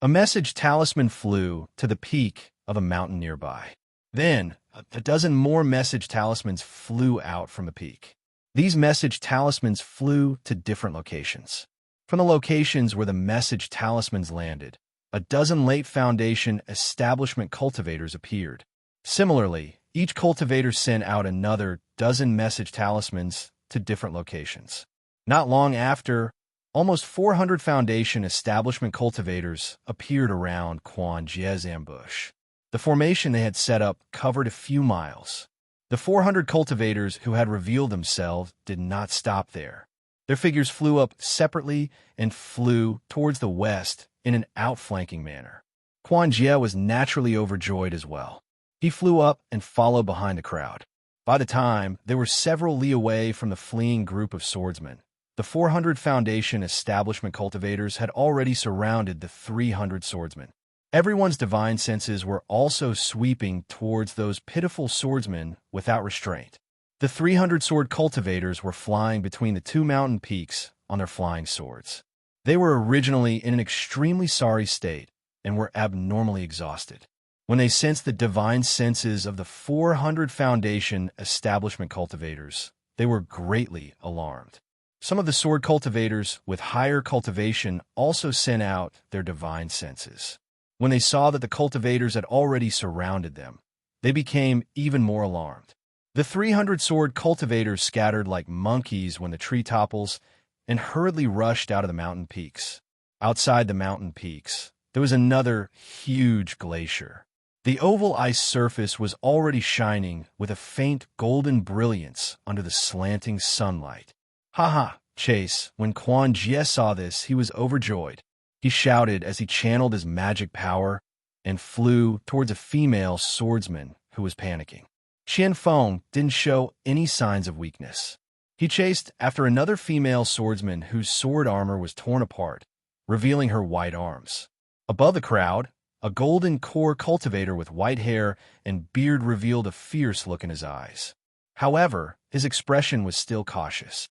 A message talisman flew to the peak of a mountain nearby. Then, a dozen more message talismans flew out from the peak. These message talismans flew to different locations. From the locations where the message talismans landed, a dozen late Foundation establishment cultivators appeared. Similarly, each cultivator sent out another dozen message talismans to different locations. Not long after, almost 400 Foundation establishment cultivators appeared around Quan Jie's ambush. The formation they had set up covered a few miles. The 400 cultivators who had revealed themselves did not stop there. Their figures flew up separately and flew towards the west in an outflanking manner. Quan Jie was naturally overjoyed as well. He flew up and followed behind the crowd. By the time they were several li away from the fleeing group of swordsmen, the 400 Foundation establishment cultivators had already surrounded the 300 swordsmen. Everyone's divine senses were also sweeping towards those pitiful swordsmen without restraint. The 300 sword cultivators were flying between the two mountain peaks on their flying swords. They were originally in an extremely sorry state and were abnormally exhausted. When they sensed the divine senses of the 400 Foundation establishment cultivators, they were greatly alarmed. Some of the sword cultivators with higher cultivation also sent out their divine senses. When they saw that the cultivators had already surrounded them, they became even more alarmed. The 300 sword cultivators scattered like monkeys when the tree topples and hurriedly rushed out of the mountain peaks. Outside the mountain peaks, there was another huge glacier. The oval ice surface was already shining with a faint golden brilliance under the slanting sunlight. "Ha ha, Chase!" When Quan Jie saw this, he was overjoyed. He shouted as he channeled his magic power and flew towards a female swordsman who was panicking. Qian Feng didn't show any signs of weakness. He chased after another female swordsman whose sword armor was torn apart, revealing her white arms. Above the crowd, a golden core cultivator with white hair and beard revealed a fierce look in his eyes. However, his expression was still cautious.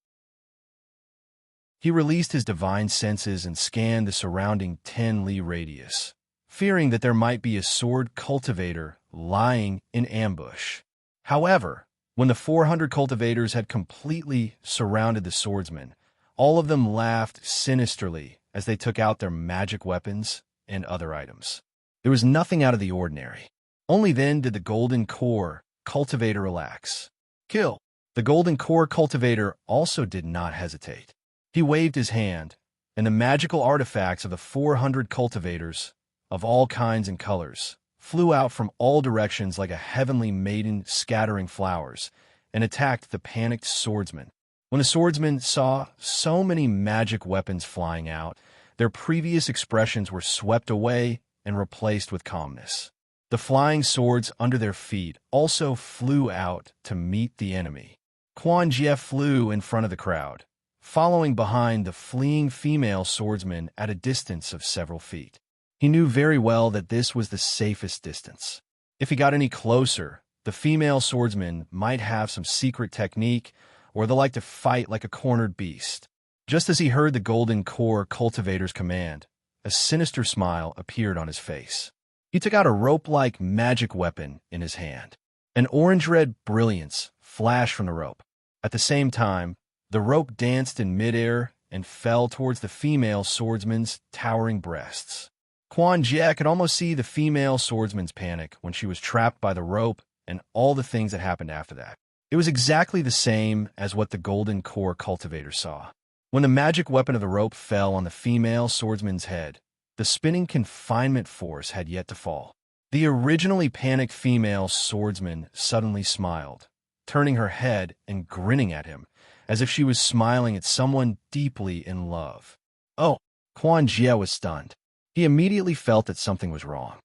He released his divine senses and scanned the surrounding 10 li radius, fearing that there might be a sword cultivator lying in ambush. However, when the 400 cultivators had completely surrounded the swordsmen, all of them laughed sinisterly as they took out their magic weapons and other items. There was nothing out of the ordinary. Only then did the golden core cultivator relax. "Kill!" The golden core cultivator also did not hesitate. He waved his hand, and the magical artifacts of the 400 cultivators, of all kinds and colors, flew out from all directions like a heavenly maiden scattering flowers, and attacked the panicked swordsmen. When the swordsmen saw so many magic weapons flying out, their previous expressions were swept away and replaced with calmness. The flying swords under their feet also flew out to meet the enemy. Quan Jie flew in front of the crowd, following behind the fleeing female swordsman at a distance of several feet. He knew very well that this was the safest distance. If he got any closer, the female swordsman might have some secret technique, or they like to fight like a cornered beast. Just as he heard the golden core cultivator's command, a sinister smile appeared on his face. He took out a rope-like magic weapon in his hand. An orange-red brilliance flashed from the rope. At the same time, the rope danced in midair and fell towards the female swordsman's towering breasts. Quan Jie could almost see the female swordsman's panic when she was trapped by the rope and all the things that happened after that. It was exactly the same as what the golden core cultivator saw. When the magic weapon of the rope fell on the female swordsman's head, the spinning confinement force had yet to fall. The originally panicked female swordsman suddenly smiled, turning her head and grinning at him, as if she was smiling at someone deeply in love. "Oh!" Quan Jie was stunned. He immediately felt that something was wrong.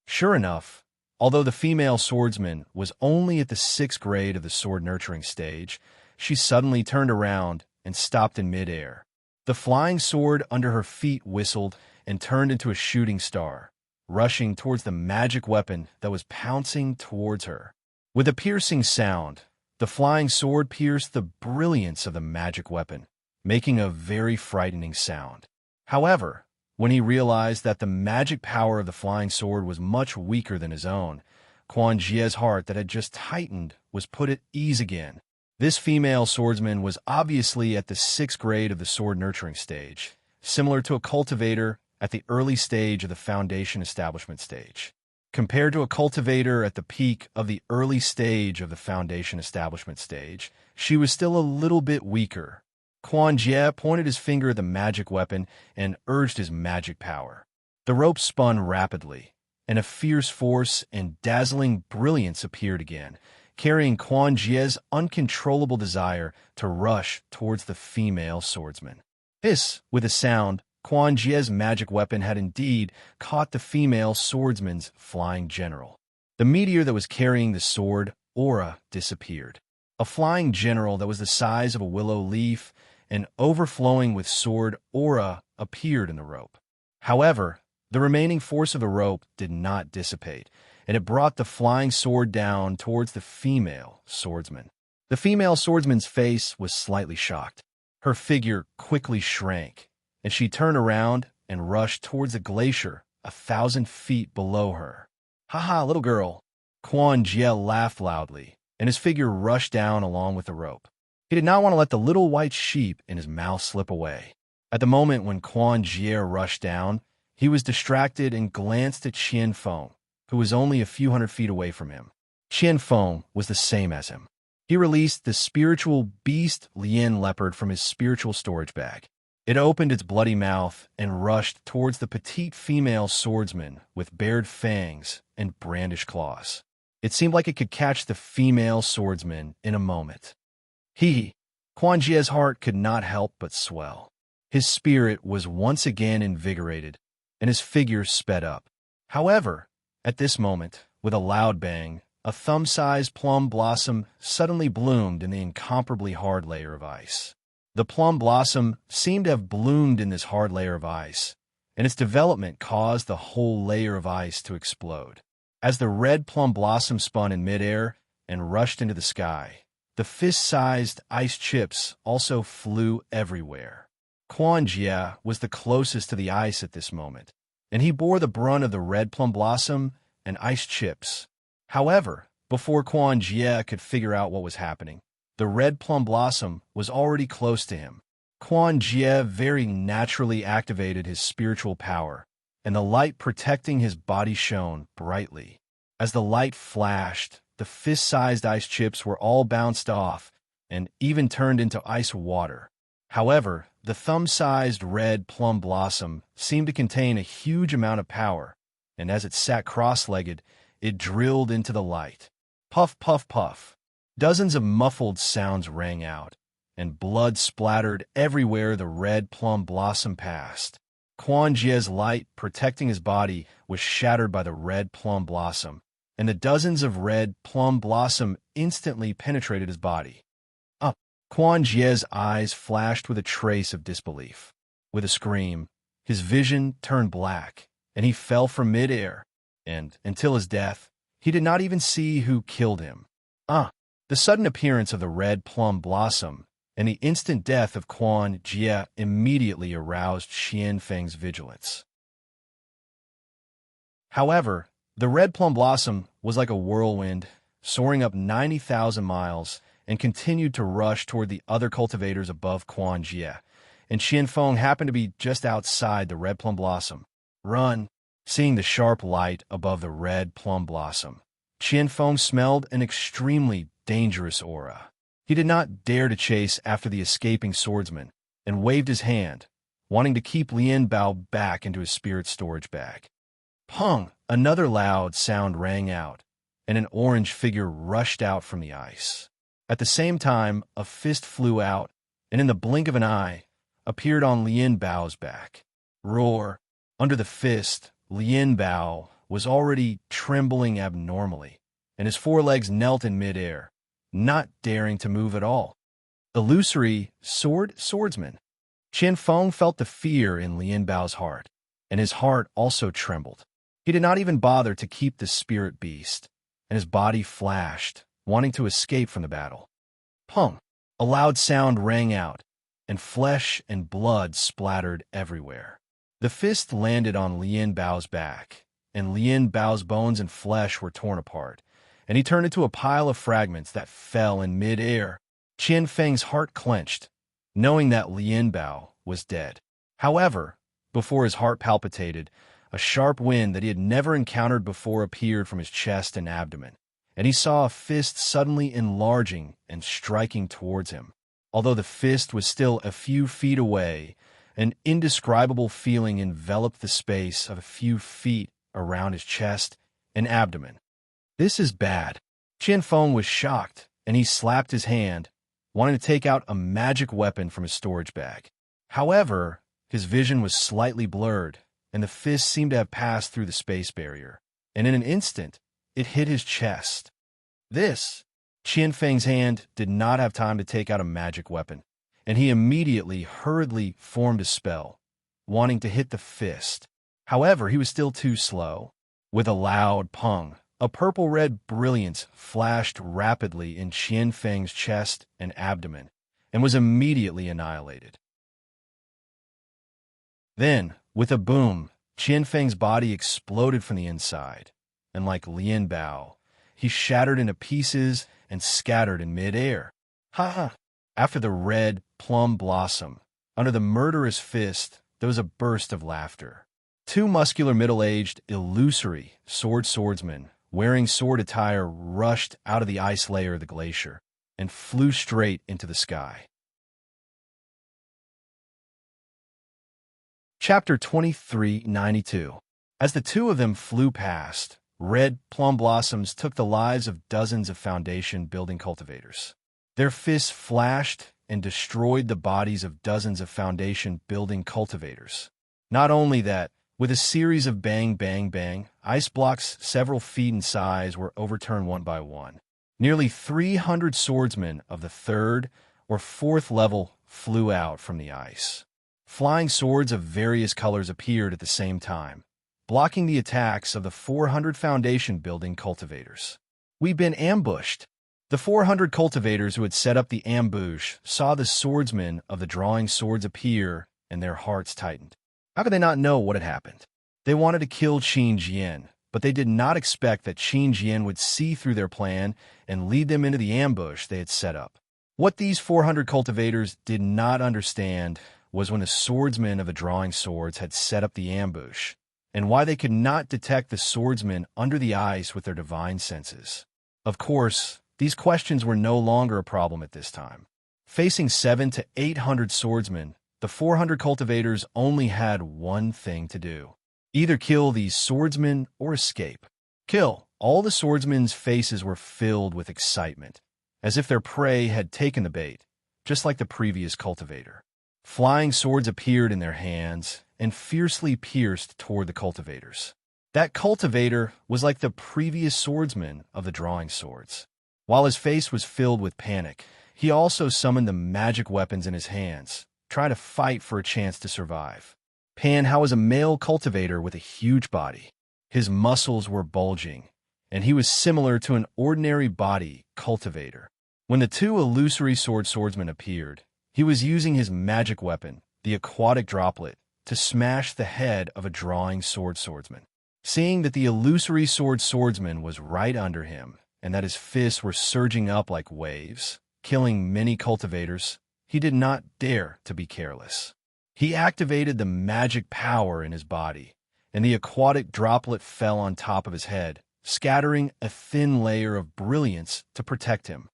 Sure enough, although the female swordsman was only at the 6th grade of the sword nurturing stage, she suddenly turned around and stopped in midair. The flying sword under her feet whistled and turned into a shooting star, rushing towards the magic weapon that was pouncing towards her. With a piercing sound, the flying sword pierced the brilliance of the magic weapon, making a very frightening sound. However, when he realized that the magic power of the flying sword was much weaker than his own, Quan Jie's heart that had just tightened was put at ease again. This female swordsman was obviously at the 6th grade of the sword nurturing stage, similar to a cultivator at the early stage of the foundation establishment stage. Compared to a cultivator at the peak of the early stage of the foundation establishment stage, she was still a little bit weaker. Quan Jie pointed his finger at the magic weapon and urged his magic power. The rope spun rapidly, and a fierce force and dazzling brilliance appeared again, carrying Quan Jie's uncontrollable desire to rush towards the female swordsman. This, with a sound, Quan Jie's magic weapon had indeed caught the female swordsman's flying general. The meteor that was carrying the sword aura disappeared. A flying general that was the size of a willow leaf and overflowing with sword aura appeared in the rope. However, the remaining force of the rope did not dissipate, and it brought the flying sword down towards the female swordsman. The female swordsman's face was slightly shocked. Her figure quickly shrank, and she turned around and rushed towards the glacier 1,000 feet below her. "Ha-ha, little girl!" Quan Jie laughed loudly, and his figure rushed down along with the rope. He did not want to let the little white sheep in his mouth slip away. At the moment when Quan Jie rushed down, he was distracted and glanced at Qian Feng, who was only a few hundred feet away from him. Qian Feng was the same as him. He released the spiritual beast Lien leopard from his spiritual storage bag. It opened its bloody mouth and rushed towards the petite female swordsman with bared fangs and brandished claws. It seemed like it could catch the female swordsman in a moment. Quan Jie's heart could not help but swell. His spirit was once again invigorated, and his figure sped up. However, at this moment, with a loud bang, a thumb-sized plum blossom suddenly bloomed in the incomparably hard layer of ice. The plum blossom seemed to have bloomed in this hard layer of ice, and its development caused the whole layer of ice to explode. As the red plum blossom spun in midair and rushed into the sky, the fist-sized ice chips also flew everywhere. Quan Jie was the closest to the ice at this moment, and he bore the brunt of the red plum blossom and ice chips. However, before Quan Jie could figure out what was happening, the red plum blossom was already close to him. Quan Jie very naturally activated his spiritual power, and the light protecting his body shone brightly. As the light flashed, the fist-sized ice chips were all bounced off and even turned into ice water. However, the thumb-sized red plum blossom seemed to contain a huge amount of power, and as it sat cross-legged, it drilled into the light. Puff, puff, puff. Dozens of muffled sounds rang out, and blood splattered everywhere the red plum blossom passed. Quan Jie's light protecting his body was shattered by the red plum blossom, and the dozens of red plum blossom instantly penetrated his body. Quan Jie's eyes flashed with a trace of disbelief. With a scream, his vision turned black, and he fell from midair, and, until his death, he did not even see who killed him. The sudden appearance of the red plum blossom and the instant death of Quan Jie immediately aroused Qian Feng's vigilance. However, the red plum blossom was like a whirlwind, soaring up 90,000 miles, and continued to rush toward the other cultivators above Quan Jie, and Qian Feng happened to be just outside the red plum blossom. "Run!" Seeing the sharp light above the red plum blossom, Qian Feng smelled an extremely dangerous aura. He did not dare to chase after the escaping swordsman, and waved his hand, wanting to keep Lien Bao back into his spirit storage bag. Pong! Another loud sound rang out, and an orange figure rushed out from the ice. At the same time, a fist flew out, and in the blink of an eye, appeared on Lien Bao's back. Roar! Under the fist, Lien Bao was already trembling abnormally, and his forelegs knelt in midair, not daring to move at all. Illusory swordsman. Qian Feng felt the fear in Lien Bao's heart, and his heart also trembled. He did not even bother to keep the spirit beast, and his body flashed, wanting to escape from the battle. Pong! A loud sound rang out, and flesh and blood splattered everywhere. The fist landed on Lien Bao's back, and Lien Bao's bones and flesh were torn apart, and he turned into a pile of fragments that fell in mid-air. Qian Feng's heart clenched, knowing that Lien Bao was dead. However, before his heart palpitated, a sharp wind that he had never encountered before appeared from his chest and abdomen, and he saw a fist suddenly enlarging and striking towards him. Although the fist was still a few feet away, an indescribable feeling enveloped the space of a few feet around his chest and abdomen. "This is bad." Qian Feng was shocked, and he slapped his hand, wanting to take out a magic weapon from his storage bag. However, his vision was slightly blurred, and the fist seemed to have passed through the space barrier, and in an instant, it hit his chest. Qian Feng's hand did not have time to take out a magic weapon, and he immediately hurriedly formed a spell, wanting to hit the fist. However, he was still too slow. With a loud pung, a purple-red brilliance flashed rapidly in Qian Feng's chest and abdomen, and was immediately annihilated. Then, with a boom, Qian Feng's body exploded from the inside, and like Lian Bao, he shattered into pieces and scattered in mid-air. Ha ha! After the red plum blossom, under the murderous fist, there was a burst of laughter. Two muscular middle-aged, illusory swordsmen, wearing sword attire, rushed out of the ice layer of the glacier and flew straight into the sky. Chapter 2392. As the two of them flew past, red plum blossoms took the lives of dozens of foundation building cultivators. Their fists flashed and destroyed the bodies of dozens of foundation building cultivators. Not only that, with a series of bang, bang, bang, ice blocks several feet in size were overturned one by one. Nearly 300 swordsmen of the 3rd or 4th level flew out from the ice. Flying swords of various colors appeared at the same time, blocking the attacks of the 400 foundation building cultivators. "We've been ambushed." The 400 cultivators who had set up the ambush saw the swordsmen of the drawing swords appear, and their hearts tightened. How could they not know what had happened? They wanted to kill Qin Jian, but they did not expect that Qin Jian would see through their plan and lead them into the ambush they had set up. What these 400 cultivators did not understand was when the swordsmen of the drawing swords had set up the ambush, and why they could not detect the swordsmen under the ice with their divine senses. Of course, these questions were no longer a problem at this time. Facing 700 to 800 swordsmen, the 400 cultivators only had one thing to do: either kill these swordsmen or escape. Kill. All the swordsmen's faces were filled with excitement, as if their prey had taken the bait, just like the previous cultivator. Flying swords appeared in their hands and fiercely pierced toward the cultivators. That cultivator was like the previous swordsman of the drawing swords. While his face was filled with panic, he also summoned the magic weapons in his hands, trying to fight for a chance to survive. Pan Hao was a male cultivator with a huge body. His muscles were bulging, and he was similar to an ordinary body cultivator. When the two illusory swordsmen appeared, he was using his magic weapon, the aquatic droplet, to smash the head of a drawing swordsman. Seeing that the illusory swordsman was right under him, and that his fists were surging up like waves, killing many cultivators, he did not dare to be careless. He activated the magic power in his body, and the aquatic droplet fell on top of his head, scattering a thin layer of brilliance to protect him.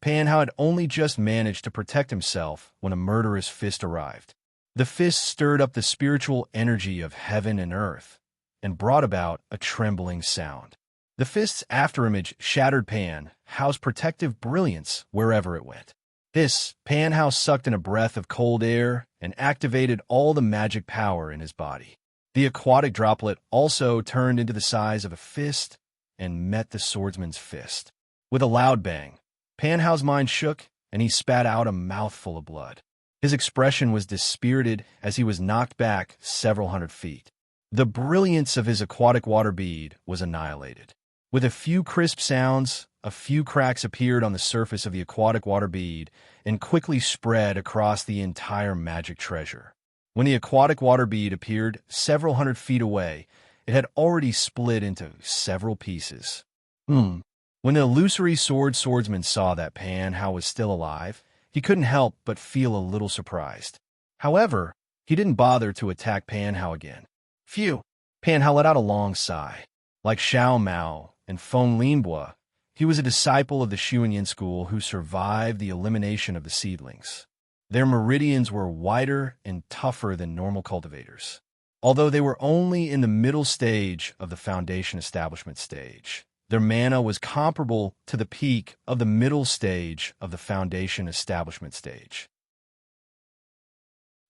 Pan Hao had only just managed to protect himself when a murderous fist arrived. The fist stirred up the spiritual energy of heaven and earth, and brought about a trembling sound. The fist's afterimage shattered Pan Hao's protective brilliance wherever it went. Pan Hao sucked in a breath of cold air and activated all the magic power in his body. The aquatic droplet also turned into the size of a fist and met the swordsman's fist. With a loud bang, Pan Hao's mind shook, and he spat out a mouthful of blood. His expression was dispirited as he was knocked back several hundred feet. The brilliance of his aquatic water bead was annihilated. With a few crisp sounds, a few cracks appeared on the surface of the aquatic water bead and quickly spread across the entire magic treasure. When the aquatic water bead appeared several hundred feet away, it had already split into several pieces. When the illusory swordsman saw that Pan Hao was still alive, he couldn't help but feel a little surprised. However, he didn't bother to attack Pan Hao again. Phew! Pan Hao let out a long sigh. Like Xiao Mao and Feng Linbua, he was a disciple of the Xuanyin school who survived the elimination of the seedlings. Their meridians were wider and tougher than normal cultivators. Although they were only in the middle stage of the foundation establishment stage, Their mana was comparable to the peak of the middle stage of the Foundation establishment stage.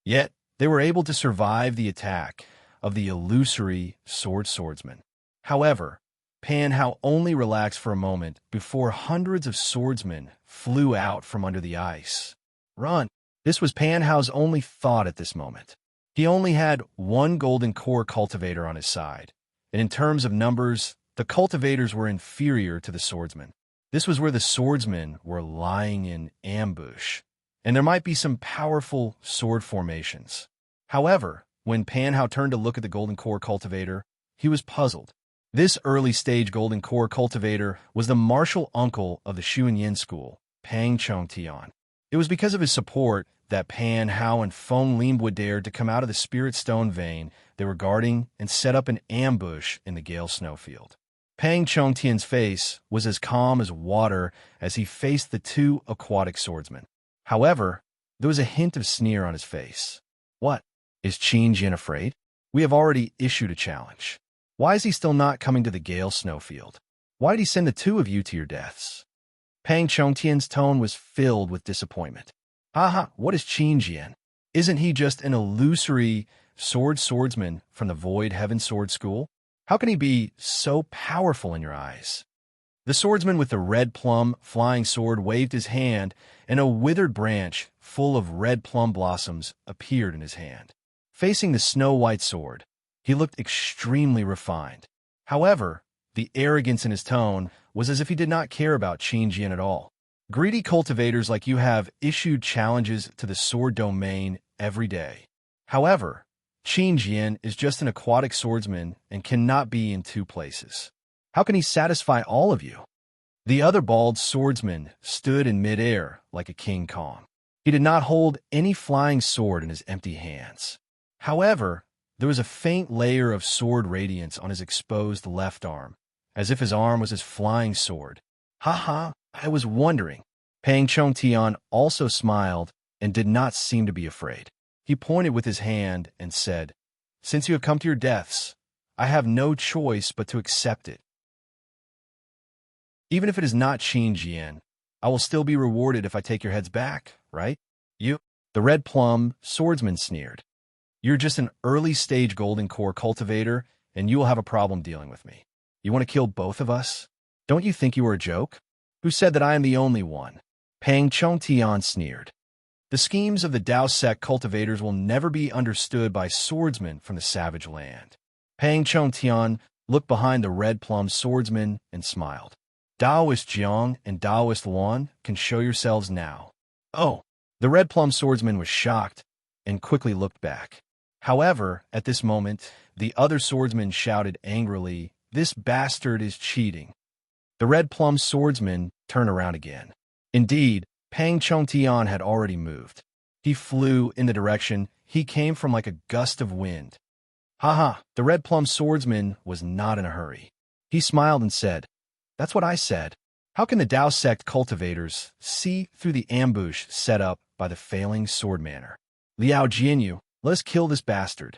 Yet, they were able to survive the attack of the illusory swordsman. However, Pan Hao only relaxed for a moment before hundreds of swordsmen flew out from under the ice. Run! This was Pan Hao's only thought at this moment. He only had one golden core cultivator on his side, and in terms of numbers, the cultivators were inferior to the swordsmen. This was where the swordsmen were lying in ambush, and there might be some powerful sword formations. However, when Pan Hao turned to look at the golden core cultivator, he was puzzled. This early-stage golden core cultivator was the martial uncle of the Xuanyin school, Pang Chongtian. It was because of his support that Pan Hao and Feng Linbo dared to come out of the Spirit Stone vein they were guarding and set up an ambush in the Gale Snowfield. Pang Chongtian's face was as calm as water as he faced the two aquatic swordsmen. However, there was a hint of sneer on his face. What? Is Qin Jin afraid? We have already issued a challenge. Why is he still not coming to the Gale Snowfield? Why did he send the two of you to your deaths? Pang Chongtian's tone was filled with disappointment. Haha, what is Qin Jin? Isn't he just an illusory swordsman from the Void Heaven Sword School? How can he be so powerful in your eyes? The swordsman with the red plum flying sword waved his hand, and a withered branch full of red plum blossoms appeared in his hand. Facing the snow-white sword, he looked extremely refined. However, the arrogance in his tone was as if he did not care about Qin Jin at all. Greedy cultivators like you have issued challenges to the sword domain every day. However, Qin Jin is just an aquatic swordsman and cannot be in two places. How can he satisfy all of you? The other bald swordsman stood in midair like a King Kong. He did not hold any flying sword in his empty hands. However, there was a faint layer of sword radiance on his exposed left arm, as if his arm was his flying sword. Haha, I was wondering. Pang Chongtian also smiled and did not seem to be afraid. He pointed with his hand and said, "Since you have come to your deaths, I have no choice but to accept it. Even if it is not Qin Jin, I will still be rewarded if I take your heads back, right? You?" The red plum swordsman sneered. "You're just an early-stage golden core cultivator, and you will have a problem dealing with me. You want to kill both of us? Don't you think you are a joke? Who said that I am the only one?" Pang Chongtian sneered. The schemes of the Dao sect cultivators will never be understood by swordsmen from the savage land. Pang Chongtian looked behind the red plum swordsman and smiled. "Daoist Jiang and Daoist Luan can show yourselves now." Oh, the red plum swordsman was shocked and quickly looked back. However, at this moment, the other swordsman shouted angrily, "This bastard is cheating." The red plum swordsman turned around again. Indeed, Pang Chongtian had already moved. He flew in the direction he came from like a gust of wind. Haha, the red plum swordsman was not in a hurry. He smiled and said, "That's what I said. How can the Dao sect cultivators see through the ambush set up by the failing swordmanner? Liao Jianyu, let us kill this bastard.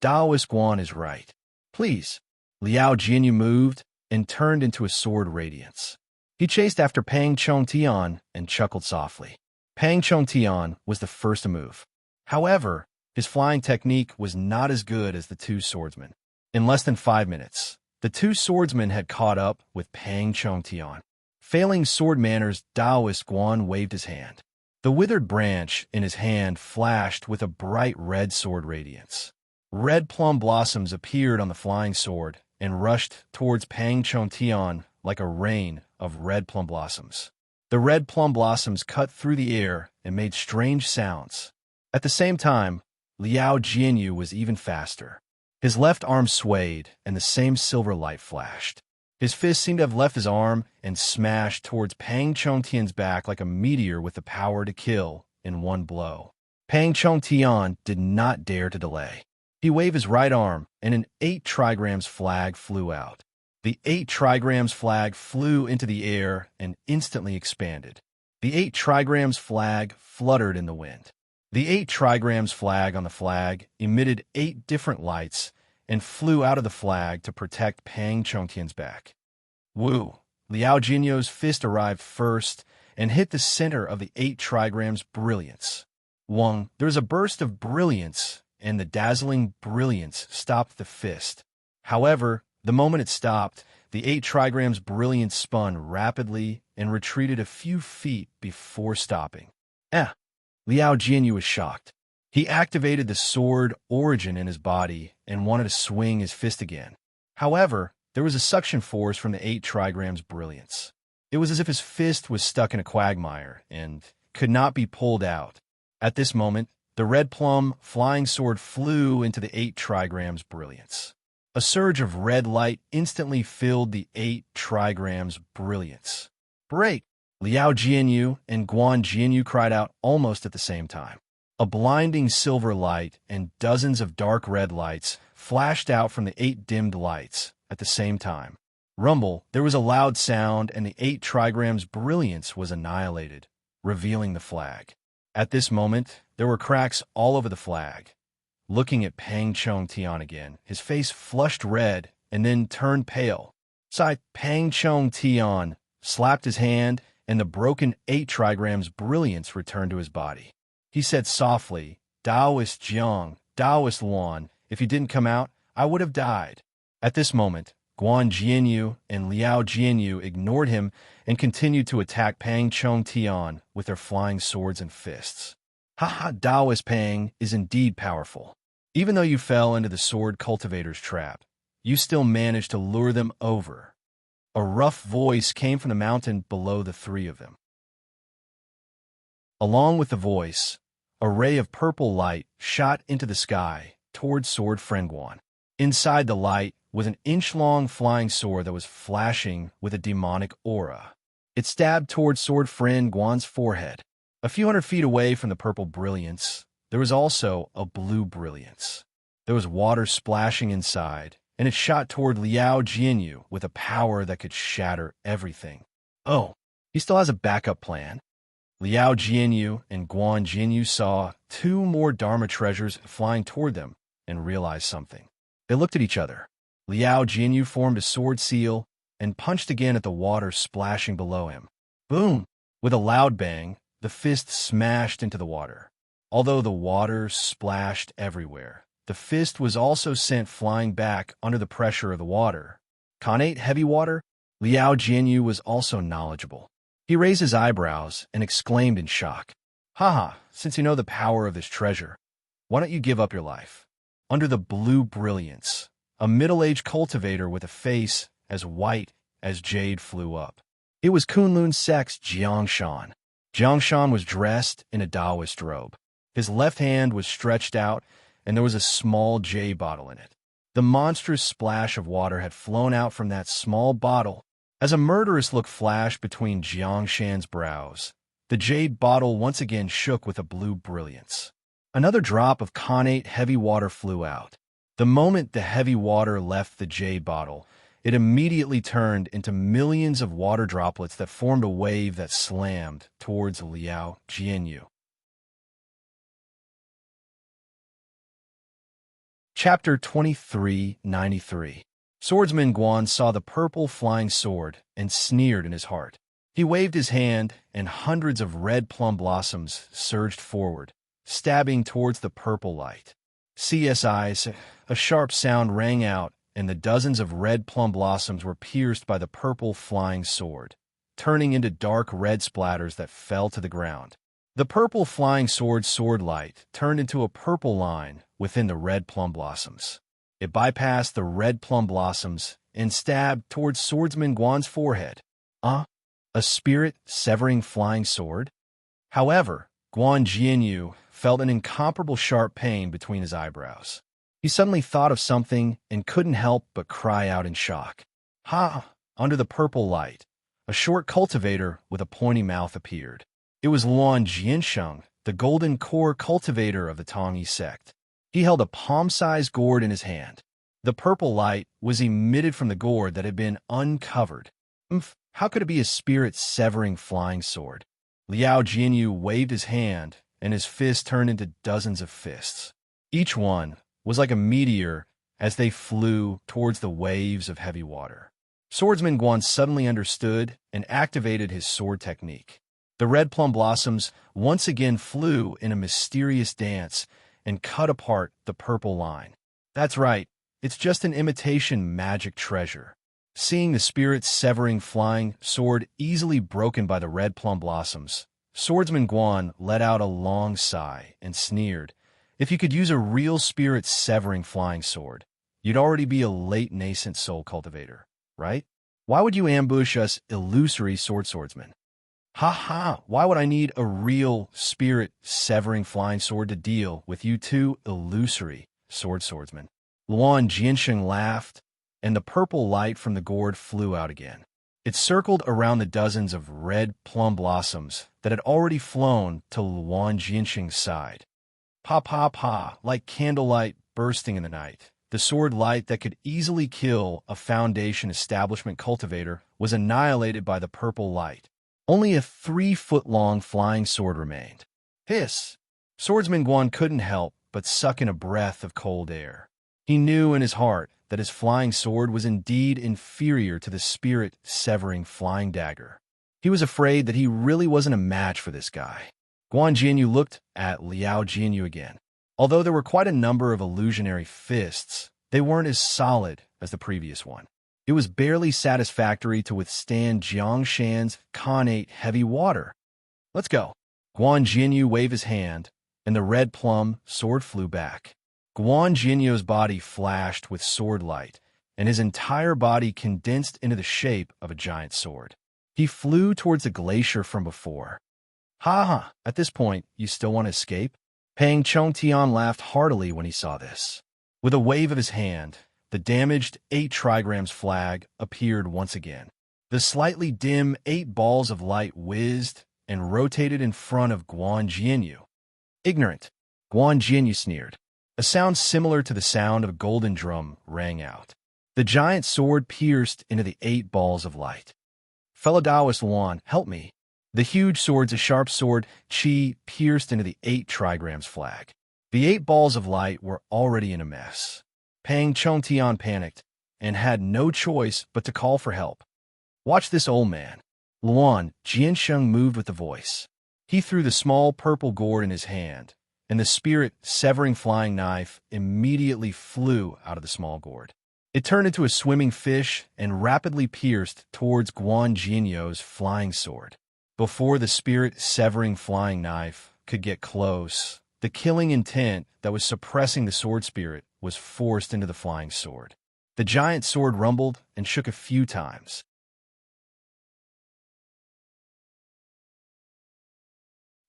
Daoist Guan is right. Please." Liao Jianyu moved and turned into a sword radiance. He chased after Pang Chongtian and chuckled softly. Pang Chongtian was the first to move. However, his flying technique was not as good as the two swordsmen. In less than 5 minutes, the two swordsmen had caught up with Pang Chongtian. Failing sword manners, Daoist Guan waved his hand. The withered branch in his hand flashed with a bright red sword radiance. Red plum blossoms appeared on the flying sword and rushed towards Pang Chongtian like a rain of red plum blossoms. The red plum blossoms cut through the air and made strange sounds. At the same time, Liao Jianyu was even faster. His left arm swayed, and the same silver light flashed. His fist seemed to have left his arm and smashed towards Pang Chongtian's back like a meteor with the power to kill in one blow. Pang Chongtian did not dare to delay. He waved his right arm, and an 8 trigrams flag flew out. The 8 trigrams flag flew into the air and instantly expanded. The 8 trigrams flag fluttered in the wind. The 8 trigrams flag on the flag emitted 8 different lights and flew out of the flag to protect Pang Chongtian's back. Woo! Liao Jinyo's fist arrived first and hit the center of the 8 trigrams brilliance. Wong, there was a burst of brilliance, and the dazzling brilliance stopped the fist. However, the moment it stopped, the 8 trigrams brilliance spun rapidly and retreated a few feet before stopping. Liao Jinyu was shocked. He activated the sword origin in his body and wanted to swing his fist again. However, there was a suction force from the 8 trigrams brilliance. It was as if his fist was stuck in a quagmire and could not be pulled out. At this moment, the red plum flying sword flew into the 8 trigrams brilliance. A surge of red light instantly filled the 8 trigrams brilliance. Break! Liao Jianyu and Guan Jianyu cried out almost at the same time. A blinding silver light and dozens of dark red lights flashed out from the 8 dimmed lights at the same time. Rumble, there was a loud sound, and the 8 trigrams brilliance was annihilated, revealing the flag. At this moment, there were cracks all over the flag. Looking at Pang Chong Tian again, his face flushed red and then turned pale. Pang Chong Tian slapped his hand, and the broken 8 trigrams brilliance returned to his body. He said softly, "Daoist Jiang, Daoist Luan, if you didn't come out, I would have died." At this moment, Guan Jianyu and Liao Jianyu ignored him and continued to attack Pang Chong Tian with their flying swords and fists. Daoist Pang is indeed powerful. Even though you fell into the sword cultivator's trap, you still managed to lure them over. A rough voice came from the mountain below the 3 of them. Along with the voice, a ray of purple light shot into the sky towards Sword Friend Guan. Inside the light was an inch-long flying sword that was flashing with a demonic aura. It stabbed towards Sword Friend Guan's forehead. A few hundred feet away from the purple brilliance, there was also a blue brilliance. There was water splashing inside, and it shot toward Liao Jianyu with a power that could shatter everything. Oh, he still has a backup plan. Liao Jianyu and Guan Jianyu saw 2 more Dharma treasures flying toward them and realized something. They looked at each other. Liao Jianyu formed a sword seal and punched again at the water splashing below him. Boom! With a loud bang, the fist smashed into the water. Although the water splashed everywhere, the fist was also sent flying back under the pressure of the water. Connate heavy water? Liao Jianyu was also knowledgeable. He raised his eyebrows and exclaimed in shock. Since you know the power of this treasure, why don't you give up your life? Under the blue brilliance, a middle-aged cultivator with a face as white as jade flew up. It was Kunlun Sek's Jiangshan. Jiangshan was dressed in a Taoist robe. His left hand was stretched out, and there was a small jade bottle in it. The monstrous splash of water had flown out from that small bottle. As a murderous look flashed between Jiangshan's brows, the jade bottle once again shook with a blue brilliance. Another drop of connate heavy water flew out. The moment the heavy water left the jade bottle, it immediately turned into millions of water droplets that formed a wave that slammed towards Liao Jianyu. Chapter 2393. Swordsman Guan saw the purple flying sword and sneered in his heart. He waved his hand, and hundreds of red plum blossoms surged forward, stabbing towards the purple light. CSI, a sharp sound rang out, and the dozens of red plum blossoms were pierced by the purple flying sword, turning into dark red splatters that fell to the ground. The purple flying sword's sword light turned into a purple line within the red plum blossoms. It bypassed the red plum blossoms and stabbed towards Swordsman Guan's forehead. A spirit-severing flying sword? However, Guan Jianyu felt an incomparable sharp pain between his eyebrows. He suddenly thought of something and couldn't help but cry out in shock. Under the purple light, a short cultivator with a pointy mouth appeared. It was Luan Jiansheng, the golden core cultivator of the Tongyi sect. He held a palm-sized gourd in his hand. The purple light was emitted from the gourd that had been uncovered. How could it be a spirit-severing flying sword? Liao Jianyu waved his hand, and his fist turned into dozens of fists. Each one was like a meteor as they flew towards the waves of heavy water. Swordsman Guan suddenly understood and activated his sword technique. The red plum blossoms once again flew in a mysterious dance and cut apart the purple line. That's right, it's just an imitation magic treasure. Seeing the spirit's severing flying sword easily broken by the red plum blossoms, Swordsman Guan let out a long sigh and sneered. If you could use a real spirit's severing flying sword, you'd already be a late nascent soul cultivator, right? Why would you ambush us illusory swordsmen? Ha ha, why would I need a real spirit severing flying sword to deal with you two illusory swordsmen? Luan Jiansheng laughed, and the purple light from the gourd flew out again. It circled around the dozens of red plum blossoms that had already flown to Luan Jiansheng's side. Pa pa pa, like candlelight bursting in the night. The sword light that could easily kill a Foundation establishment cultivator was annihilated by the purple light. Only a 3-foot-long flying sword remained. Hiss! Swordsman Guan couldn't help but suck in a breath of cold air. He knew in his heart that his flying sword was indeed inferior to the spirit-severing flying dagger. He was afraid that he really wasn't a match for this guy. Guan Jianyu looked at Liao Jianyu again. Although there were quite a number of illusionary fists, they weren't as solid as the previous one. It was barely satisfactory to withstand Jiang Shan's Khanate heavy water. Let's go. Guan Jianyu waved his hand, and the red plum sword flew back. Guan Jianyu's body flashed with sword light, and his entire body condensed into the shape of a giant sword. He flew towards the glacier from before. Ha ha, at this point, you still want to escape? Pang Chongtian laughed heartily when he saw this. With a wave of his hand, the damaged 8 trigrams flag appeared once again. The slightly dim 8 balls of light whizzed and rotated in front of Guan Jianyu. Ignorant, Guan Jianyu sneered. A sound similar to the sound of a golden drum rang out. The giant sword pierced into the 8 balls of light. Fellow Taoist Luan, help me. The huge sword's a sharp sword, Qi, pierced into the 8 trigrams flag. The 8 balls of light were already in a mess. Pang Chongtian panicked and had no choice but to call for help. Watch this old man. Luan Jiansheng moved with the voice. He threw the small purple gourd in his hand, and the spirit-severing flying knife immediately flew out of the small gourd. It turned into a swimming fish and rapidly pierced towards Guan Jianyu's flying sword. Before the spirit-severing flying knife could get close, the killing intent that was suppressing the sword spirit was forced into the flying sword. The giant sword rumbled and shook a few times.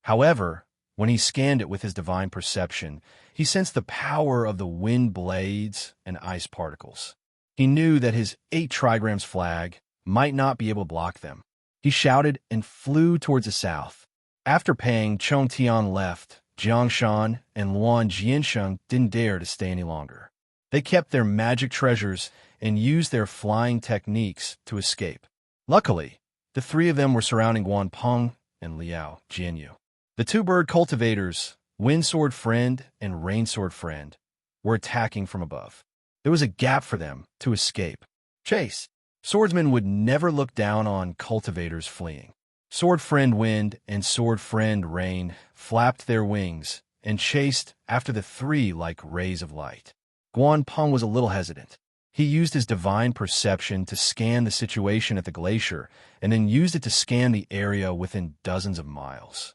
However, when he scanned it with his divine perception, he sensed the power of the wind blades and ice particles. He knew that his 8 trigrams flag might not be able to block them. He shouted and flew towards the south. After Pang Chongtian left, Jiang Shan and Luan Jiansheng didn't dare to stay any longer. They kept their magic treasures and used their flying techniques to escape. Luckily, the 3 of them were surrounding Guan Peng and Liao Jianyu. The 2 bird cultivators, Wind Sword Friend and Rain Sword Friend, were attacking from above. There was a gap for them to escape. Chase! Swordsmen would never look down on cultivators fleeing. Sword Friend Wind and Sword Friend Rain flapped their wings and chased after the 3 like rays of light. Guan Peng was a little hesitant. He used his divine perception to scan the situation at the glacier and then used it to scan the area within dozens of miles.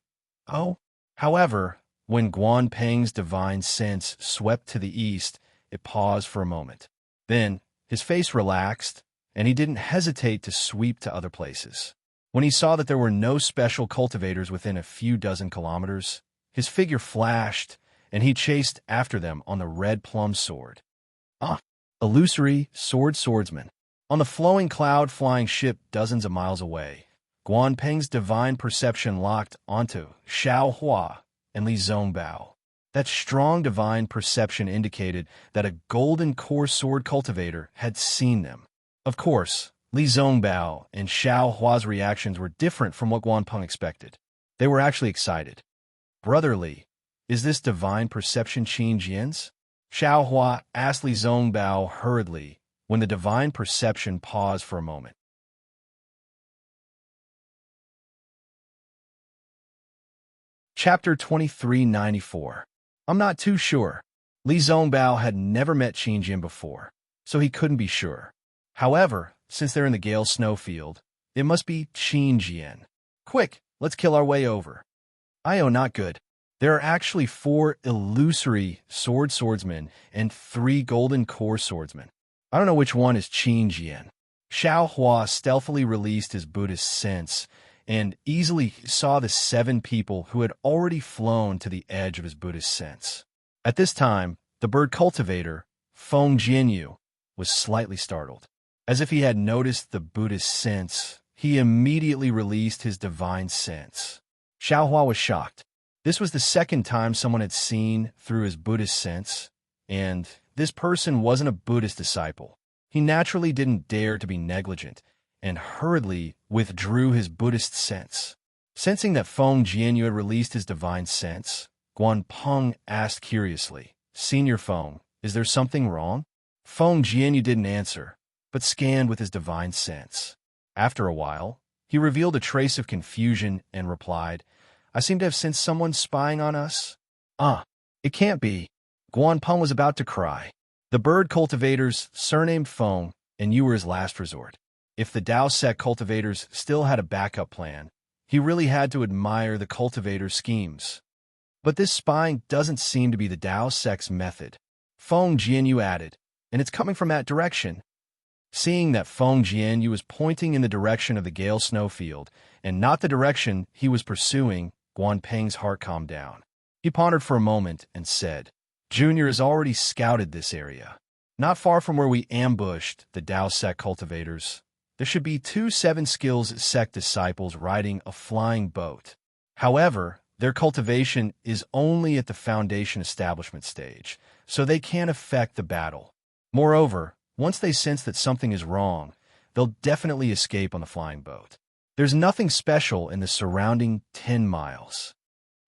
However, when Guan Peng's divine sense swept to the east, it paused for a moment. Then, his face relaxed, and he didn't hesitate to sweep to other places. When he saw that there were no special cultivators within a few dozen kilometers, his figure flashed, and he chased after them on the red plum sword. Illusory swordsman. On the flowing cloud-flying ship dozens of miles away, Guan Peng's divine perception locked onto Xiao Hua and Li Zongbao. That strong divine perception indicated that a golden core sword cultivator had seen them. Of course, Li Zongbao and Xiao Hua's reactions were different from what Guan Peng expected. They were actually excited. Brother Li, is this divine perception Qin Jian's? Xiao Hua asked Li Zongbao hurriedly when the divine perception paused for a moment. Chapter 2394. I'm not too sure. Li Zongbao had never met Qin Jin before, so he couldn't be sure. However, since they're in the Gale Snowfield, it must be Qin Jin. Quick, let's kill our way over. Not good. There are actually 4 illusory swordsmen and 3 golden core swordsmen. I don't know which one is Qin Jin. Xiao Hua stealthily released his Buddhist sense and easily saw the 7 people who had already flown to the edge of his Buddhist sense. At this time, the bird cultivator, Feng Jianyu, was slightly startled. As if he had noticed the Buddhist sense, he immediately released his divine sense. Xiao Hua was shocked. This was the second time someone had seen through his Buddhist sense, and this person wasn't a Buddhist disciple. He naturally didn't dare to be negligent, and hurriedly withdrew his Buddhist sense. Sensing that Feng Jianyu had released his divine sense, Guan Peng asked curiously, "Senior Feng, is there something wrong?" Feng Jianyu didn't answer, but scanned with his divine sense. After a while, he revealed a trace of confusion and replied, "I seem to have sensed someone spying on us." It can't be." Guan Peng was about to cry. The bird cultivators, surnamed Feng, and you were his last resort. If the Dao sect cultivators still had a backup plan, he really had to admire the cultivators' schemes. But this spying doesn't seem to be the Dao sect's method. Feng Jianyu added, "And it's coming from that direction." Seeing that Feng Jianyu was pointing in the direction of the Gale Snowfield, and not the direction he was pursuing, Guan Peng's heart calmed down. He pondered for a moment and said, "Junior has already scouted this area. Not far from where we ambushed the Dao sect cultivators, there should be 2 7 skills sect disciples riding a flying boat. However, their cultivation is only at the foundation establishment stage, so they can't affect the battle. Moreover, once they sense that something is wrong, they'll definitely escape on the flying boat. There's nothing special in the surrounding 10 miles.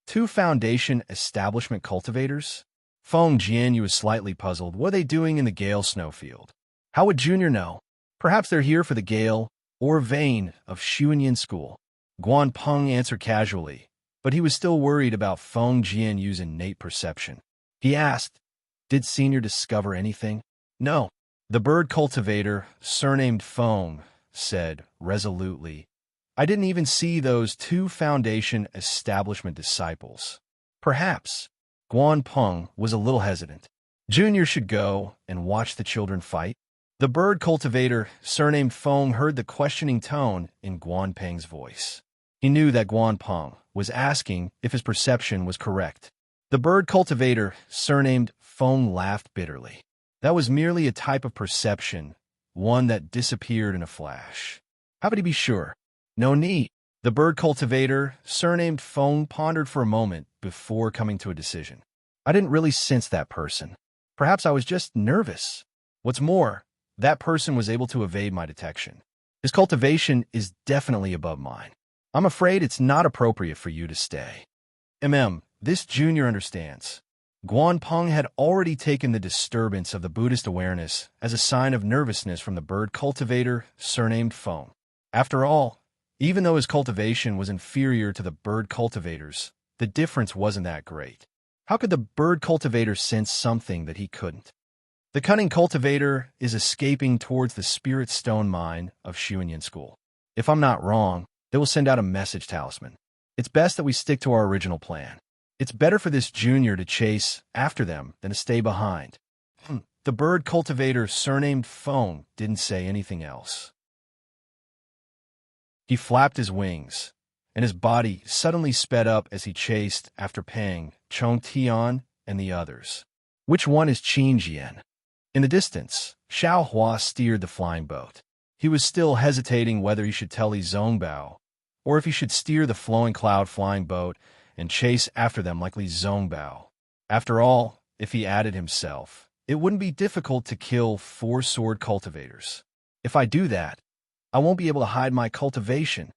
2 foundation establishment cultivators?" Feng Jianyu was slightly puzzled. What are they doing in the Gale Snowfield? How would Junior know? Perhaps they're here for the Gale or vein of Xuanyan School. Guan Peng answered casually, but he was still worried about Feng Jianyu's innate perception. He asked, "Did Senior discover anything?" "No." The bird cultivator, surnamed Feng, said resolutely, "I didn't even see those 2 foundation establishment disciples." Perhaps. Guan Peng was a little hesitant. Junior should go and watch the children fight. The bird cultivator, surnamed Feng, heard the questioning tone in Guan Peng's voice. He knew that Guan Peng was asking if his perception was correct. The bird cultivator, surnamed Feng, laughed bitterly. That was merely a type of perception, one that disappeared in a flash. How could he be sure? No need. The bird cultivator, surnamed Feng, pondered for a moment before coming to a decision. I didn't really sense that person. Perhaps I was just nervous. What's more, that person was able to evade my detection. His cultivation is definitely above mine. I'm afraid it's not appropriate for you to stay. This Junior understands. Guan Peng had already taken the disturbance of the Buddhist awareness as a sign of nervousness from the bird cultivator, surnamed Feng. After all, even though his cultivation was inferior to the bird cultivators, the difference wasn't that great. How could the bird cultivator sense something that he couldn't? The cunning cultivator is escaping towards the spirit stone mine of Xuanyan School. If I'm not wrong, they will send out a message talisman. It's best that we stick to our original plan. It's better for this Junior to chase after them than to stay behind. The bird cultivator, surnamed Feng, didn't say anything else. He flapped his wings, and his body suddenly sped up as he chased after Peng, Chong Tian, and the others. Which one is Qin Jian? In the distance, Xiao Hua steered the flying boat. He was still hesitating whether he should tell Li Zongbao, or if he should steer the flowing cloud flying boat and chase after them like Li Zongbao. After all, if he added himself, it wouldn't be difficult to kill 4 sword cultivators. If I do that, I won't be able to hide my cultivation.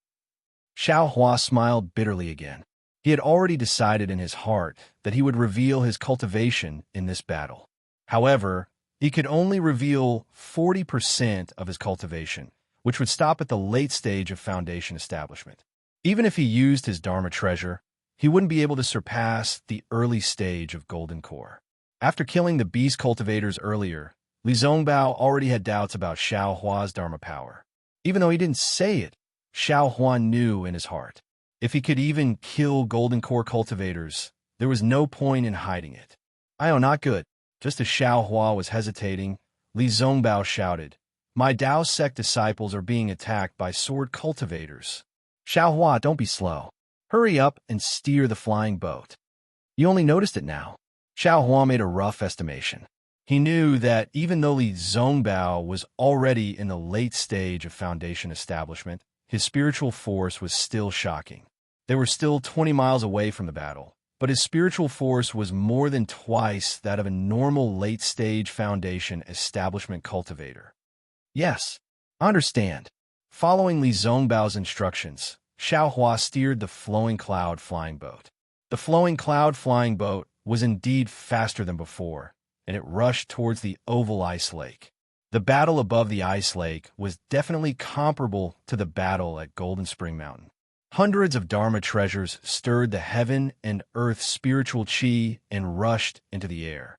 Xiao Hua smiled bitterly again. He had already decided in his heart that he would reveal his cultivation in this battle. However, He could only reveal 40% of his cultivation, which would stop at the late stage of foundation establishment. Even if he used his Dharma treasure, he wouldn't be able to surpass the early stage of golden core. After killing the beast cultivators earlier, Li Zongbao already had doubts about Xiao Hua's Dharma power. Even though he didn't say it, Xiao Hua knew in his heart. If he could even kill golden core cultivators, there was no point in hiding it. Not good. Just as Xiao Hua was hesitating, Li Zongbao shouted, "My Dao sect disciples are being attacked by sword cultivators. Xiao Hua, don't be slow. Hurry up and steer the flying boat." You only noticed it now. Xiao Hua made a rough estimation. He knew that even though Li Zongbao was already in the late stage of foundation establishment, his spiritual force was still shocking. They were still 20 miles away from the battle, but his spiritual force was more than twice that of a normal late-stage foundation establishment cultivator. Yes, I understand. Following Li Zongbao's instructions, Xiao Hua steered the flowing cloud flying boat. The flowing cloud flying boat was indeed faster than before, and it rushed towards the oval ice lake. The battle above the ice lake was definitely comparable to the battle at Golden Spring Mountain. Hundreds of Dharma treasures stirred the heaven and earth spiritual chi and rushed into the air.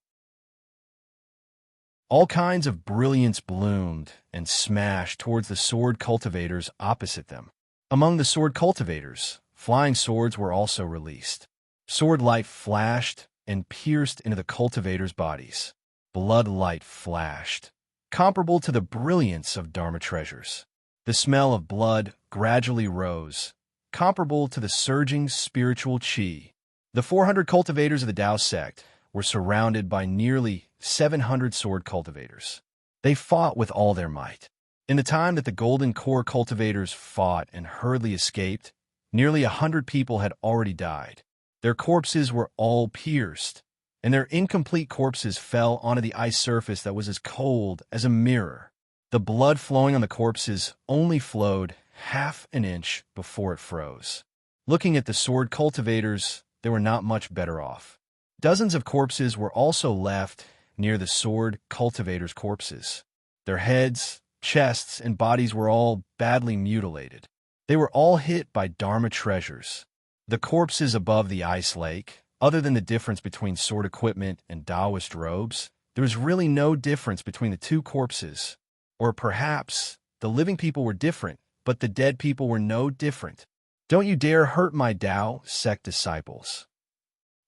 All kinds of brilliance bloomed and smashed towards the sword cultivators opposite them. Among the sword cultivators, flying swords were also released. Sword light flashed and pierced into the cultivators' bodies. Blood light flashed, comparable to the brilliance of Dharma treasures. The smell of blood gradually rose, comparable to the surging spiritual chi. The 400 cultivators of the Tao sect were surrounded by nearly 700 sword cultivators. They fought with all their might. In the time that the golden core cultivators fought and hurriedly escaped, nearly 100 people had already died. Their corpses were all pierced, and their incomplete corpses fell onto the ice surface that was as cold as a mirror. The blood flowing on the corpses only flowed half an inch before it froze. Looking at the sword cultivators, they were not much better off. Dozens of corpses were also left near the sword cultivators' corpses. Their heads, chests, and bodies were all badly mutilated. They were all hit by Dharma treasures. The corpses above the ice lake, other than the difference between sword equipment and Taoist robes, there was really no difference between the two corpses. Or perhaps the living people were different, but the dead people were no different. "Don't you dare hurt my Tao sect disciples."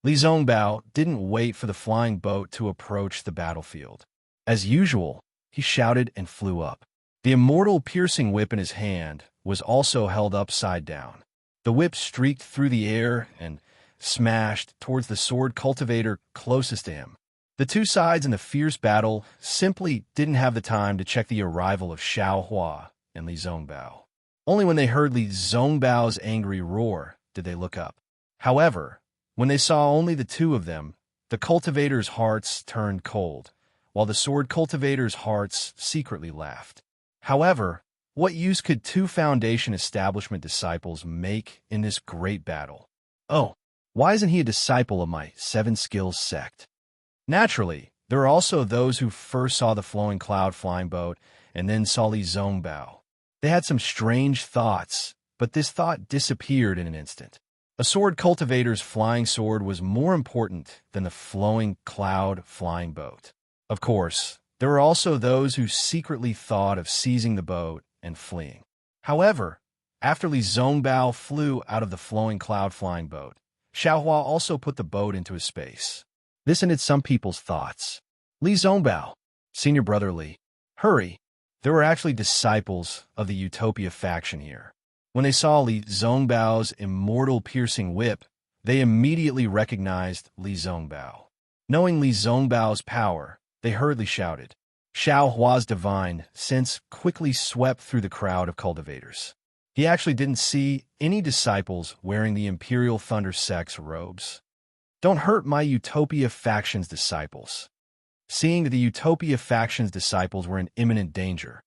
Li Zongbao didn't wait for the flying boat to approach the battlefield. As usual, he shouted and flew up. The immortal piercing whip in his hand was also held upside down. The whip streaked through the air and smashed towards the sword cultivator closest to him. The two sides in the fierce battle simply didn't have the time to check the arrival of Xiao Hua and Li Zongbao. Only when they heard Li Zongbao's angry roar did they look up. However, when they saw only the two of them, the cultivators' hearts turned cold, while the sword cultivators' hearts secretly laughed. However, what use could two foundation establishment disciples make in this great battle? Oh, why isn't he a disciple of my Seven Skills sect? Naturally, there are also those who first saw the flowing cloud flying boat and then saw Li Zongbao. They had some strange thoughts, but this thought disappeared in an instant. A sword cultivator's flying sword was more important than the flowing cloud flying boat. Of course, there were also those who secretly thought of seizing the boat and fleeing. However, after Li Zongbao flew out of the flowing cloud flying boat, Xiao Hua also put the boat into his space. This ended some people's thoughts. Li Zongbao, senior brother Li, hurry. There were actually disciples of the Utopia faction here. When they saw Li Zongbao's immortal piercing whip, they immediately recognized Li Zongbao. Knowing Li Zongbao's power, they hurriedly shouted. Xiao Hua's divine sense quickly swept through the crowd of cultivators. He actually didn't see any disciples wearing the Imperial Thunder sect's robes. "Don't hurt my Utopia faction's disciples." Seeing that the Utopia faction's disciples were in imminent danger,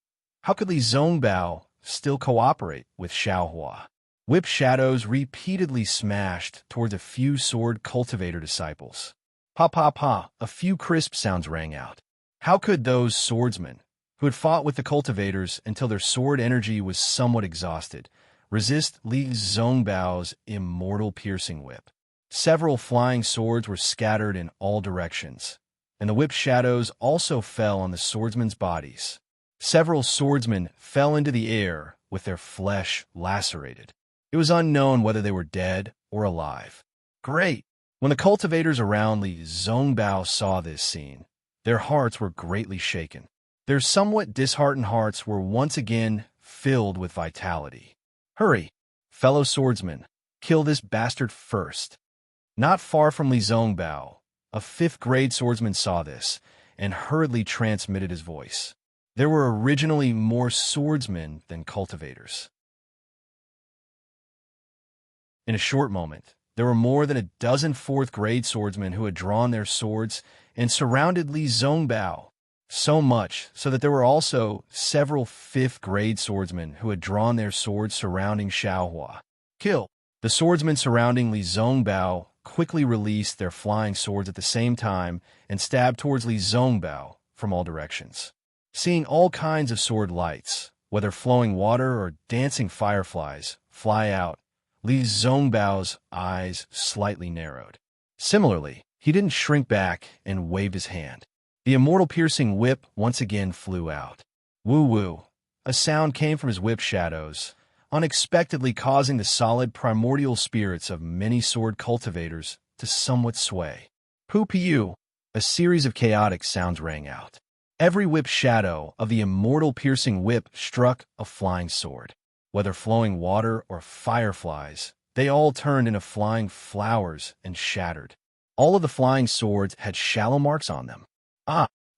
how could Li Zongbao still cooperate with Xiao Hua? Whip shadows repeatedly smashed towards a few sword cultivator disciples. Pa pa pa, a few crisp sounds rang out. How could those swordsmen, who had fought with the cultivators until their sword energy was somewhat exhausted, resist Li Zhongbao's immortal piercing whip? Several flying swords were scattered in all directions, and the whip's shadows also fell on the swordsmen's bodies. Several swordsmen fell into the air with their flesh lacerated. It was unknown whether they were dead or alive. Great! When the cultivators around Li Zhongbao saw this scene, their hearts were greatly shaken. Their somewhat disheartened hearts were once again filled with vitality. Hurry, fellow swordsmen, kill this bastard first. Not far from Li Zhongbao, a fifth-grade swordsman saw this and hurriedly transmitted his voice. There were originally more swordsmen than cultivators. In a short moment, there were more than a dozen fourth-grade swordsmen who had drawn their swords and surrounded Li Zhongbao. So much so that there were also several fifth-grade swordsmen who had drawn their swords surrounding Xiaohua. Kill! The swordsmen surrounding Li Zhongbao quickly released their flying swords at the same time and stabbed towards Li Zhongbao from all directions. Seeing all kinds of sword lights, whether flowing water or dancing fireflies, fly out, Li Zhongbao's eyes slightly narrowed. Similarly, he didn't shrink back and waved his hand. The immortal piercing whip once again flew out. Woo-woo! A sound came from his whip shadows, unexpectedly causing the solid primordial spirits of many sword cultivators to somewhat sway. Poo-pee-you! A series of chaotic sounds rang out. Every whip shadow of the immortal piercing whip struck a flying sword. Whether flowing water or fireflies, they all turned into flying flowers and shattered. All of the flying swords had shallow marks on them.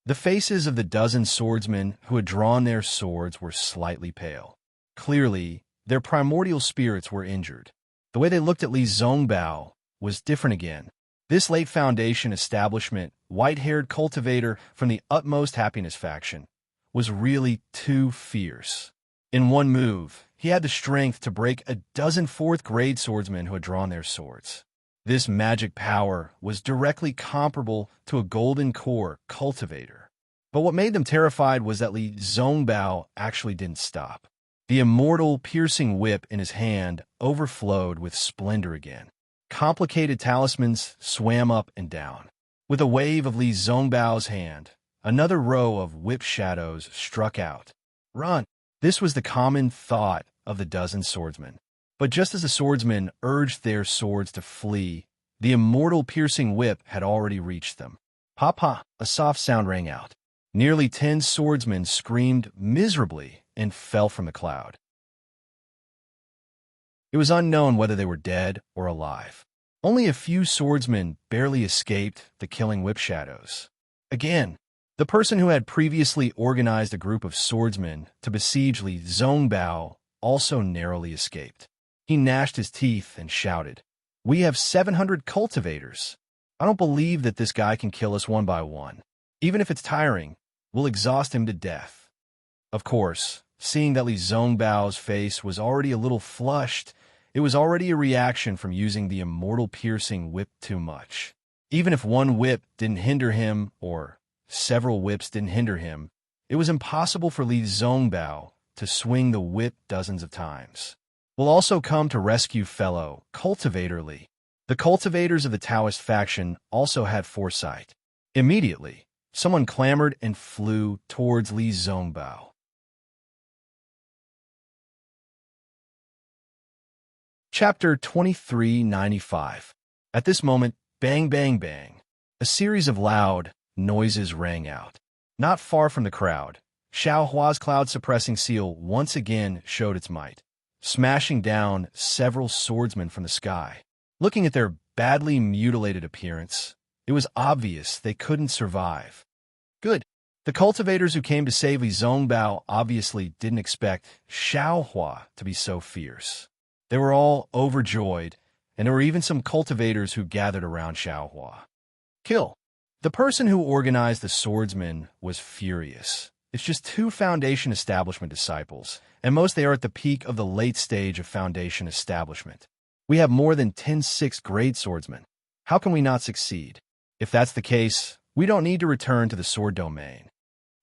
The faces of the dozen swordsmen who had drawn their swords were slightly pale. Clearly, their primordial spirits were injured. The way they looked at Li Zhongbao was different again. This late Foundation establishment, white-haired cultivator from the Utmost Happiness faction, was really too fierce. In one move, he had the strength to break a dozen fourth-grade swordsmen who had drawn their swords. This magic power was directly comparable to a golden core cultivator. But what made them terrified was that Li Zhongbao actually didn't stop. The immortal piercing whip in his hand overflowed with splendor again. Complicated talismans swam up and down. With a wave of Li Zhongbao's hand, another row of whip shadows struck out. Run! This was the common thought of the dozen swordsmen. But just as the swordsmen urged their swords to flee, the immortal piercing whip had already reached them. Papa! A soft sound rang out. Nearly 10 swordsmen screamed miserably and fell from the cloud. It was unknown whether they were dead or alive. Only a few swordsmen barely escaped the killing whip shadows. Again, the person who had previously organized a group of swordsmen to besiege Li Zhongbao also narrowly escaped. He gnashed his teeth and shouted, "We have 700 cultivators. I don't believe that this guy can kill us one by one. Even if it's tiring, we'll exhaust him to death." Of course, seeing that Li Zhongbao's face was already a little flushed, it was already a reaction from using the immortal piercing whip too much. Even if one whip didn't hinder him, or several whips didn't hinder him, it was impossible for Li Zhongbao to swing the whip dozens of times. We'll also come to rescue fellow cultivator Li. The cultivators of the Taoist faction also had foresight. Immediately, someone clamored and flew towards Li Zhongbao. Chapter 2395. At this moment, bang, bang, bang, a series of loud noises rang out. Not far from the crowd, Xiaohua's cloud-suppressing seal once again showed its might, smashing down several swordsmen from the sky. Looking at their badly mutilated appearance, it was obvious they couldn't survive. Good. The cultivators who came to save Li Zhongbao obviously didn't expect Xiaohua to be so fierce. They were all overjoyed, and there were even some cultivators who gathered around Xiaohua. Kill. The person who organized the swordsmen was furious. It's just 2 Foundation establishment disciples, and most they are at the peak of the late stage of Foundation establishment. We have more than 10 6th-grade swordsmen. How can we not succeed? If that's the case, we don't need to return to the sword domain.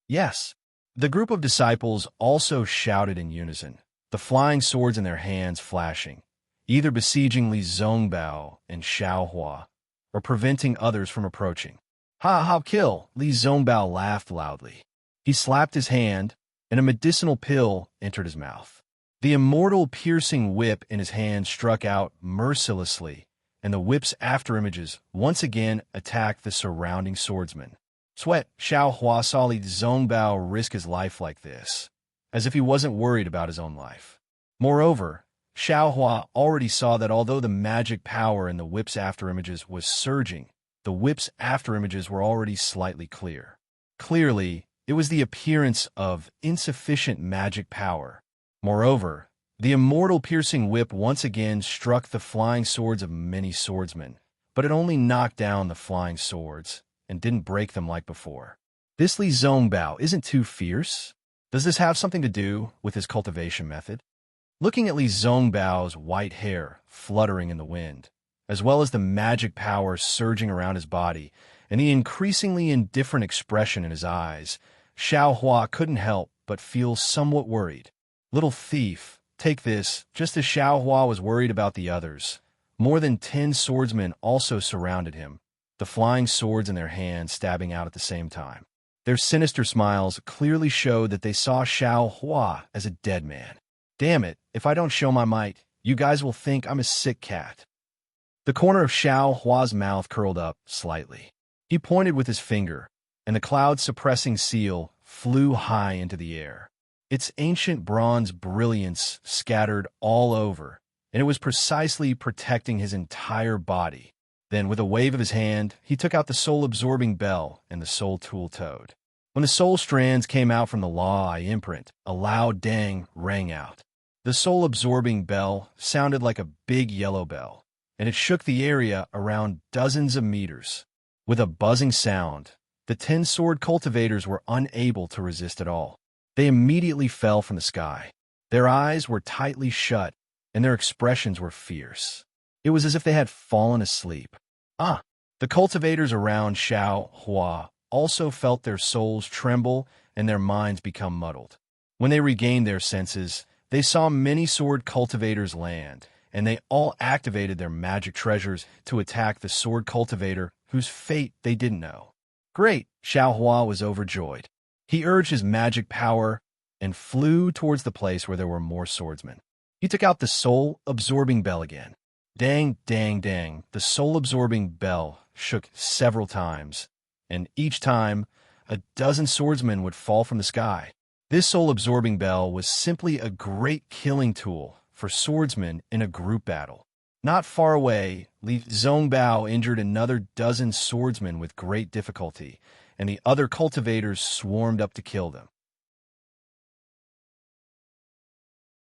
Yes. The group of disciples also shouted in unison, the flying swords in their hands flashing, either besieging Li Zongbao and Xiaohua, or preventing others from approaching. Ha ha, kill! Li Zongbao laughed loudly. He slapped his hand, and a medicinal pill entered his mouth. The immortal piercing whip in his hand struck out mercilessly, and the whip's afterimages once again attacked the surrounding swordsmen. Sweat, Xiaohua saw Li Zongbao risk his life like this, as if he wasn't worried about his own life. Moreover, Xiaohua already saw that although the magic power in the whip's afterimages was surging, the whip's afterimages were already slightly clear. Clearly, it was the appearance of insufficient magic power. Moreover, the immortal piercing whip once again struck the flying swords of many swordsmen, but it only knocked down the flying swords and didn't break them like before. This Li Zongbao isn't too fierce? Does this have something to do with his cultivation method? Looking at Li Zongbao's white hair fluttering in the wind, as well as the magic power surging around his body and the increasingly indifferent expression in his eyes, Xiaohua couldn't help but feel somewhat worried. Little thief, take this. Just as Xiaohua was worried about the others, more than 10 swordsmen also surrounded him, the flying swords in their hands stabbing out at the same time. Their sinister smiles clearly showed that they saw Xiaohua as a dead man. Damn it, if I don't show my might, you guys will think I'm a sick cat. The corner of Xiaohua's mouth curled up slightly. He pointed with his finger, and the cloud-suppressing seal flew high into the air. Its ancient bronze brilliance scattered all over, and it was precisely protecting his entire body. Then, with a wave of his hand, he took out the soul-absorbing bell and the soul tool toad. When the soul strands came out from the law eye imprint, a loud dang rang out. The soul-absorbing bell sounded like a big yellow bell, and it shook the area around dozens of meters. With a buzzing sound, the 10 sword cultivators were unable to resist at all. They immediately fell from the sky. Their eyes were tightly shut, and their expressions were fierce. It was as if they had fallen asleep. The cultivators around Xiaohua also felt their souls tremble and their minds become muddled. When they regained their senses, they saw many sword cultivators land, and they all activated their magic treasures to attack the sword cultivator whose fate they didn't know. Great! Xiaohua was overjoyed. He urged his magic power and flew towards the place where there were more swordsmen. He took out the soul-absorbing bell again. Dang, dang, dang, the soul-absorbing bell shook several times, and each time, a dozen swordsmen would fall from the sky. This soul-absorbing bell was simply a great killing tool for swordsmen in a group battle. Not far away, Li Zongbao injured another dozen swordsmen with great difficulty, and the other cultivators swarmed up to kill them.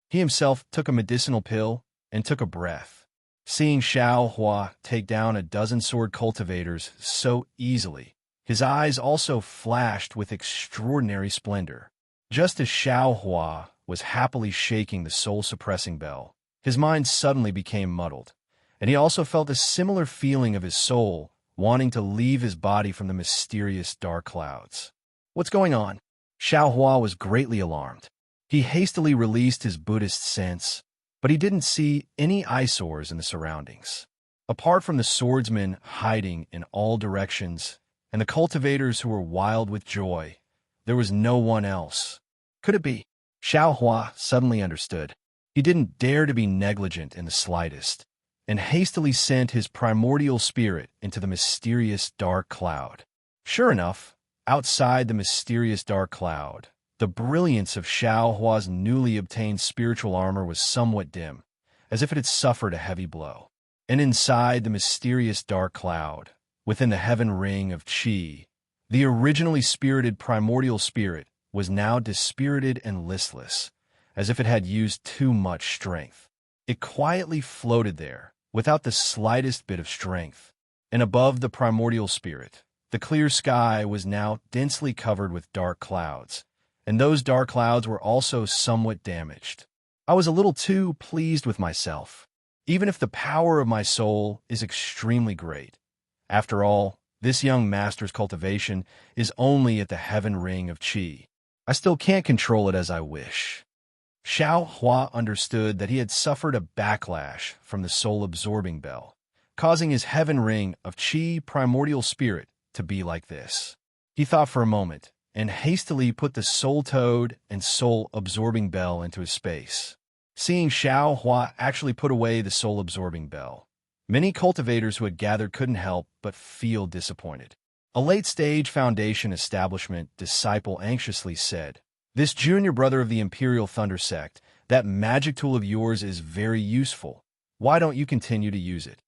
He himself took a medicinal pill and took a breath. Seeing Xiaohua take down a dozen sword cultivators so easily, his eyes also flashed with extraordinary splendor. Just as Xiaohua was happily shaking the soul-suppressing bell, his mind suddenly became muddled, and he also felt a similar feeling of his soul wanting to leave his body from the mysterious dark clouds. What's going on? Xiaohua was greatly alarmed. He hastily released his Buddhist sense, but he didn't see any eyesores in the surroundings. Apart from the swordsmen hiding in all directions and the cultivators who were wild with joy, there was no one else. Could it be? Xiaohua suddenly understood. He didn't dare to be negligent in the slightest, and hastily sent his primordial spirit into the mysterious dark cloud. Sure enough, outside the mysterious dark cloud, the brilliance of Xiaohua's newly obtained spiritual armor was somewhat dim, as if it had suffered a heavy blow. And inside the mysterious dark cloud, within the heaven ring of Qi, the originally spirited primordial spirit was now dispirited and listless, as if it had used too much strength. It quietly floated there, without the slightest bit of strength. And above the primordial spirit, the clear sky was now densely covered with dark clouds, and those dark clouds were also somewhat damaged. I was a little too pleased with myself. Even if the power of my soul is extremely great, after all, This young master's cultivation is only at the heaven ring of qi. I still can't control it as I wish. Xiao Hua understood that he had suffered a backlash from the soul-absorbing bell, causing his heaven ring of qi primordial spirit to be like this. He thought for a moment, and hastily put the soul toad and soul-absorbing bell into his space. Seeing Xiao Hua actually put away the soul-absorbing bell, many cultivators who had gathered couldn't help but feel disappointed. A late-stage Foundation establishment disciple anxiously said, "This junior brother of the Imperial Thunder Sect, that magic tool of yours is very useful. Why don't you continue to use it?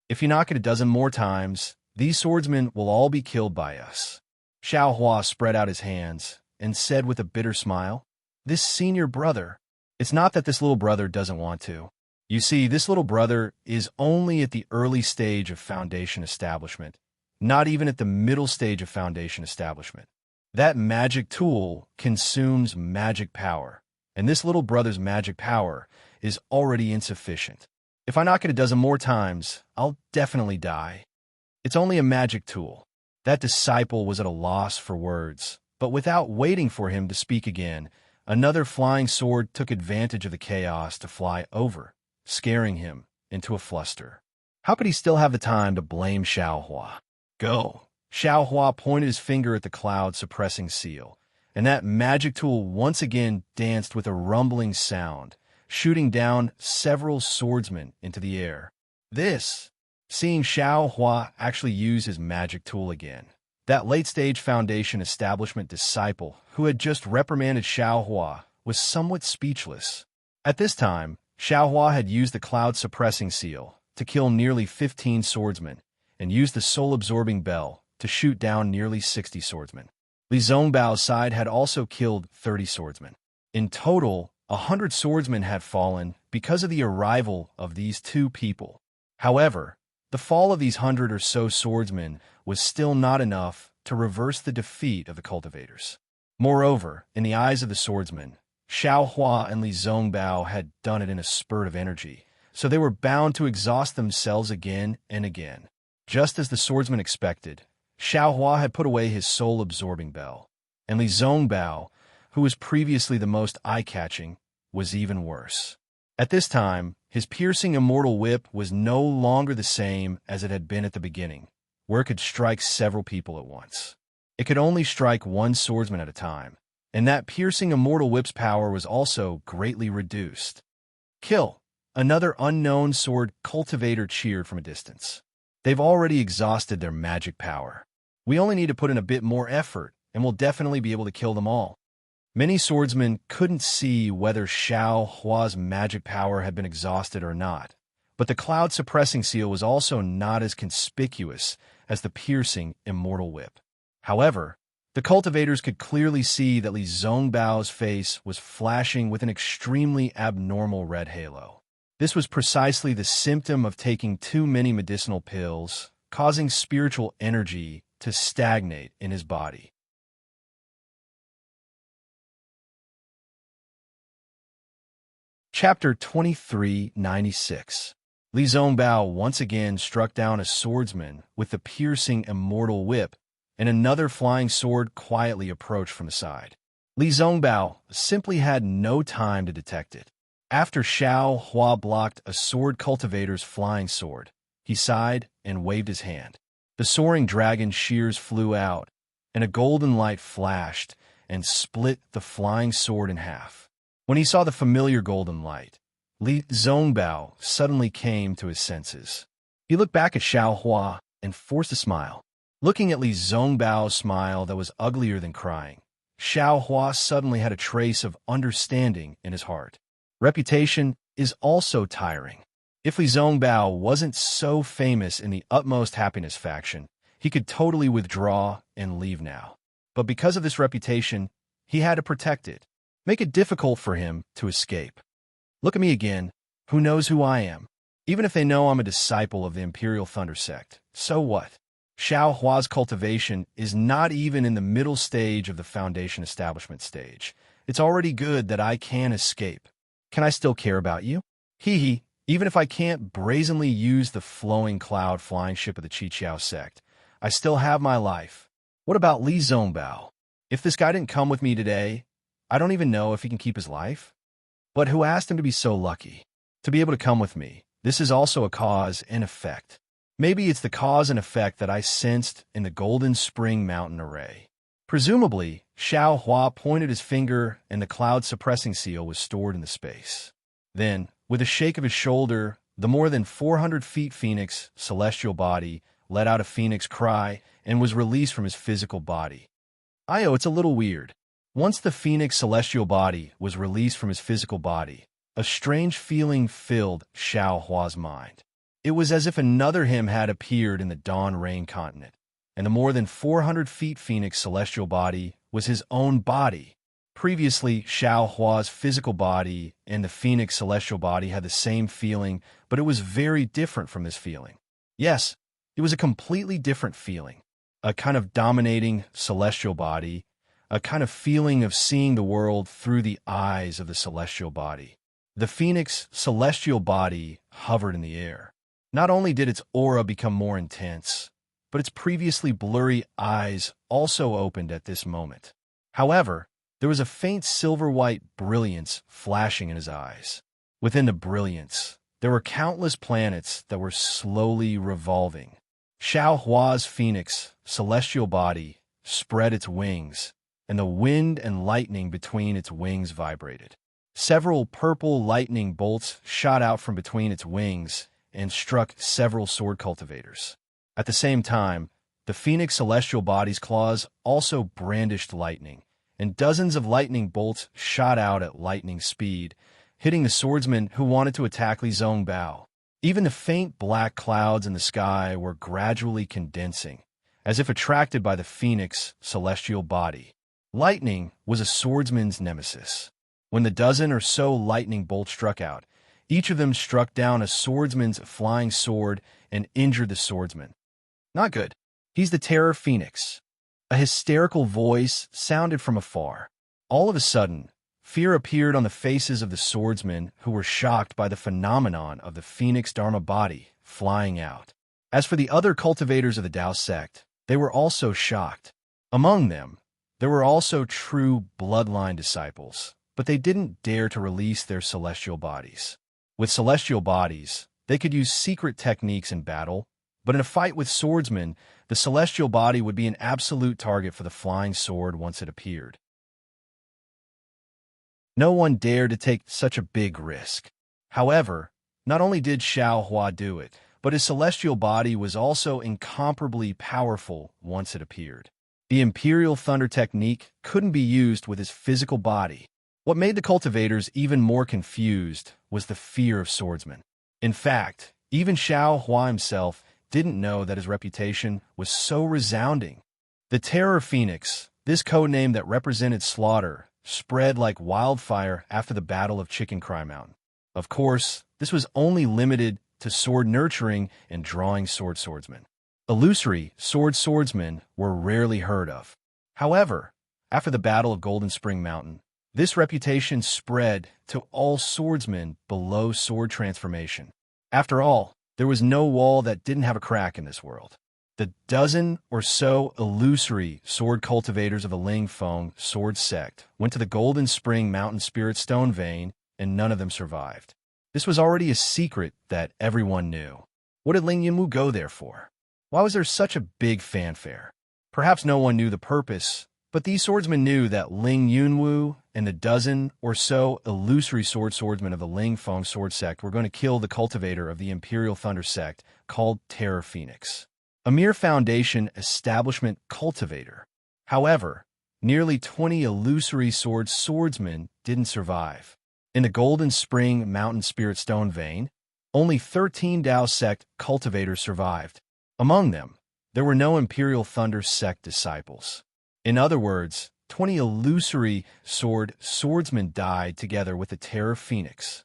If you knock it a dozen more times, these swordsmen will all be killed by us." Xiao Hua spread out his hands and said with a bitter smile, "This senior brother, it's not that this little brother doesn't want to. You see, this little brother is only at the early stage of Foundation establishment, not even at the middle stage of Foundation establishment. That magic tool consumes magic power, and this little brother's magic power is already insufficient. If I knock it a dozen more times, I'll definitely die. It's only a magic tool." That disciple was at a loss for words, but without waiting for him to speak again, another flying sword took advantage of the chaos to fly over, scaring him into a fluster. How could he still have the time to blame Xiao Hua? "Go!" Xiao Hua pointed his finger at the cloud-suppressing seal, and that magic tool once again danced with a rumbling sound, shooting down several swordsmen into the air. Seeing Xiao Hua actually use his magic tool again, that late-stage Foundation establishment disciple who had just reprimanded Xiao Hua was somewhat speechless. At this time, Xiao Hua had used the cloud-suppressing seal to kill nearly 15 swordsmen and used the soul-absorbing bell to shoot down nearly 60 swordsmen. Li Zongbao's side had also killed 30 swordsmen. In total, 100 swordsmen had fallen because of the arrival of these two people. However, the fall of these 100 or so swordsmen was still not enough to reverse the defeat of the cultivators. Moreover, in the eyes of the swordsmen, Xiao Hua and Li Zongbao had done it in a spurt of energy, so they were bound to exhaust themselves again and again. Just as the swordsman expected, Xiao Hua had put away his soul-absorbing bell, and Li Zongbao, who was previously the most eye-catching, was even worse. At this time, his piercing immortal whip was no longer the same as it had been at the beginning, where it could strike several people at once. It could only strike one swordsman at a time, and that piercing immortal whip's power was also greatly reduced. "Kill!" Another unknown sword cultivator cheered from a distance. "They've already exhausted their magic power. We only need to put in a bit more effort, and we'll definitely be able to kill them all." Many swordsmen couldn't see whether Xiao Hua's magic power had been exhausted or not, but the cloud-suppressing seal was also not as conspicuous as the piercing immortal whip. However, the cultivators could clearly see that Li Zongbao's face was flashing with an extremely abnormal red halo. This was precisely the symptom of taking too many medicinal pills, causing spiritual energy to stagnate in his body. Chapter 2396. Li Zongbao once again struck down a swordsman with the piercing immortal whip, and another flying sword quietly approached from the side. Li Zongbao simply had no time to detect it. After Xiao Hua blocked a sword cultivator's flying sword, he sighed and waved his hand. The soaring dragon shears flew out, and a golden light flashed and split the flying sword in half. When he saw the familiar golden light, Li Zongbao suddenly came to his senses. He looked back at Xiao Hua and forced a smile. Looking at Li Zongbao's smile that was uglier than crying, Xiao Hua suddenly had a trace of understanding in his heart. Reputation is also tiring. If Li Zongbao wasn't so famous in the utmost happiness faction, he could totally withdraw and leave now. But because of this reputation, he had to protect it, make it difficult for him to escape. Look at me again. Who knows who I am? Even if they know I'm a disciple of the Imperial Thunder Sect, so what? Xiao Hua's cultivation is not even in the middle stage of the Foundation establishment stage. It's already good that I can escape. Can I still care about you? Hee hee, Even if I can't brazenly use the flowing cloud flying ship of the Qiqiao sect, I still have my life. What about Li Zongbao? If this guy didn't come with me today, I don't even know if he can keep his life. But who asked him to be so lucky? To be able to come with me. This is also a cause and effect. Maybe it's the cause and effect that I sensed in the Golden Spring Mountain array. Presumably, Xiao Hua pointed his finger and the cloud-suppressing seal was stored in the space. Then, with a shake of his shoulder, the more than 400 feet Phoenix celestial body let out a phoenix cry and was released from his physical body. It's a little weird. Once the phoenix celestial body was released from his physical body, a strange feeling filled Xiao Hua's mind. It was as if another him had appeared in the Dawn Rain continent, and the more than 400 feet phoenix celestial body was his own body. Previously, Xiao Hua's physical body and the phoenix celestial body had the same feeling, but it was very different from this feeling. Yes, it was a completely different feeling. A kind of dominating celestial body, a kind of feeling of seeing the world through the eyes of the celestial body. The phoenix celestial body hovered in the air. Not only did its aura become more intense, but its previously blurry eyes also opened at this moment. However, there was a faint silver-white brilliance flashing in his eyes. Within the brilliance, there were countless planets that were slowly revolving. Xiao Hua's phoenix celestial body spread its wings, and the wind and lightning between its wings vibrated. Several purple lightning bolts shot out from between its wings and struck several sword cultivators. At the same time, the phoenix celestial body's claws also brandished lightning, and dozens of lightning bolts shot out at lightning speed, hitting the swordsmen who wanted to attack Li Zongbao. Even the faint black clouds in the sky were gradually condensing, as if attracted by the phoenix celestial body. Lightning was a swordsman's nemesis. When the dozen or so lightning bolts struck out, each of them struck down a swordsman's flying sword and injured the swordsman. Not good. He's the Terror Phoenix. A hysterical voice sounded from afar. All of a sudden, fear appeared on the faces of the swordsmen who were shocked by the phenomenon of the Phoenix Dharma body flying out. As for the other cultivators of the Tao sect, they were also shocked. Among them, there were also true bloodline disciples, but they didn't dare to release their celestial bodies. With celestial bodies, they could use secret techniques in battle, but in a fight with swordsmen, the celestial body would be an absolute target for the flying sword once it appeared. No one dared to take such a big risk. However, not only did Xiao Hua do it, but his celestial body was also incomparably powerful once it appeared. The Imperial Thunder technique couldn't be used with his physical body. What made the cultivators even more confused was the fear of swordsmen. In fact, even Xiao Hua himself didn't know that his reputation was so resounding. The Terror Phoenix, this codename that represented slaughter, spread like wildfire after the Battle of Chicken Cry Mountain. Of course, this was only limited to sword nurturing and drawing swordsmen. Illusory swordsmen were rarely heard of. However, after the Battle of Golden Spring Mountain, this reputation spread to all swordsmen below sword transformation. After all, there was no wall that didn't have a crack in this world. The dozen or so illusory sword cultivators of the Ling Feng sword sect went to the Golden Spring Mountain Spirit Stone Vein, and none of them survived. This was already a secret that everyone knew. What did Ling Yunwu go there for? Why was there such a big fanfare? Perhaps no one knew the purpose, but these swordsmen knew that Ling Yunwu and the dozen or so illusory swordsmen of the Ling Feng sword sect were going to kill the cultivator of the Imperial Thunder sect called Terror Phoenix. A mere foundation establishment cultivator. However, nearly 20 illusory swordsmen didn't survive. In the Golden Spring Mountain Spirit Stone Vein, only 13 Tao sect cultivators survived. Among them, there were no Imperial Thunder sect disciples. In other words, 20 illusory swordsmen died together with the Terror Phoenix.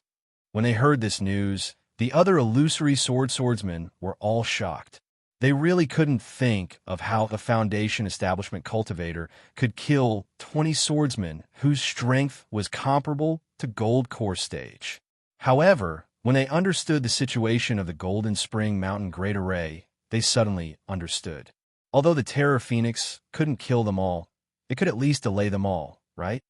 When they heard this news, the other illusory swordsmen were all shocked. They really couldn't think of how the Foundation Establishment Cultivator could kill 20 swordsmen whose strength was comparable to Gold Core Stage. However, When they understood the situation of the Golden Spring Mountain Great Array, they suddenly understood. Although the Terror Phoenix couldn't kill them all, it could at least delay them all, right?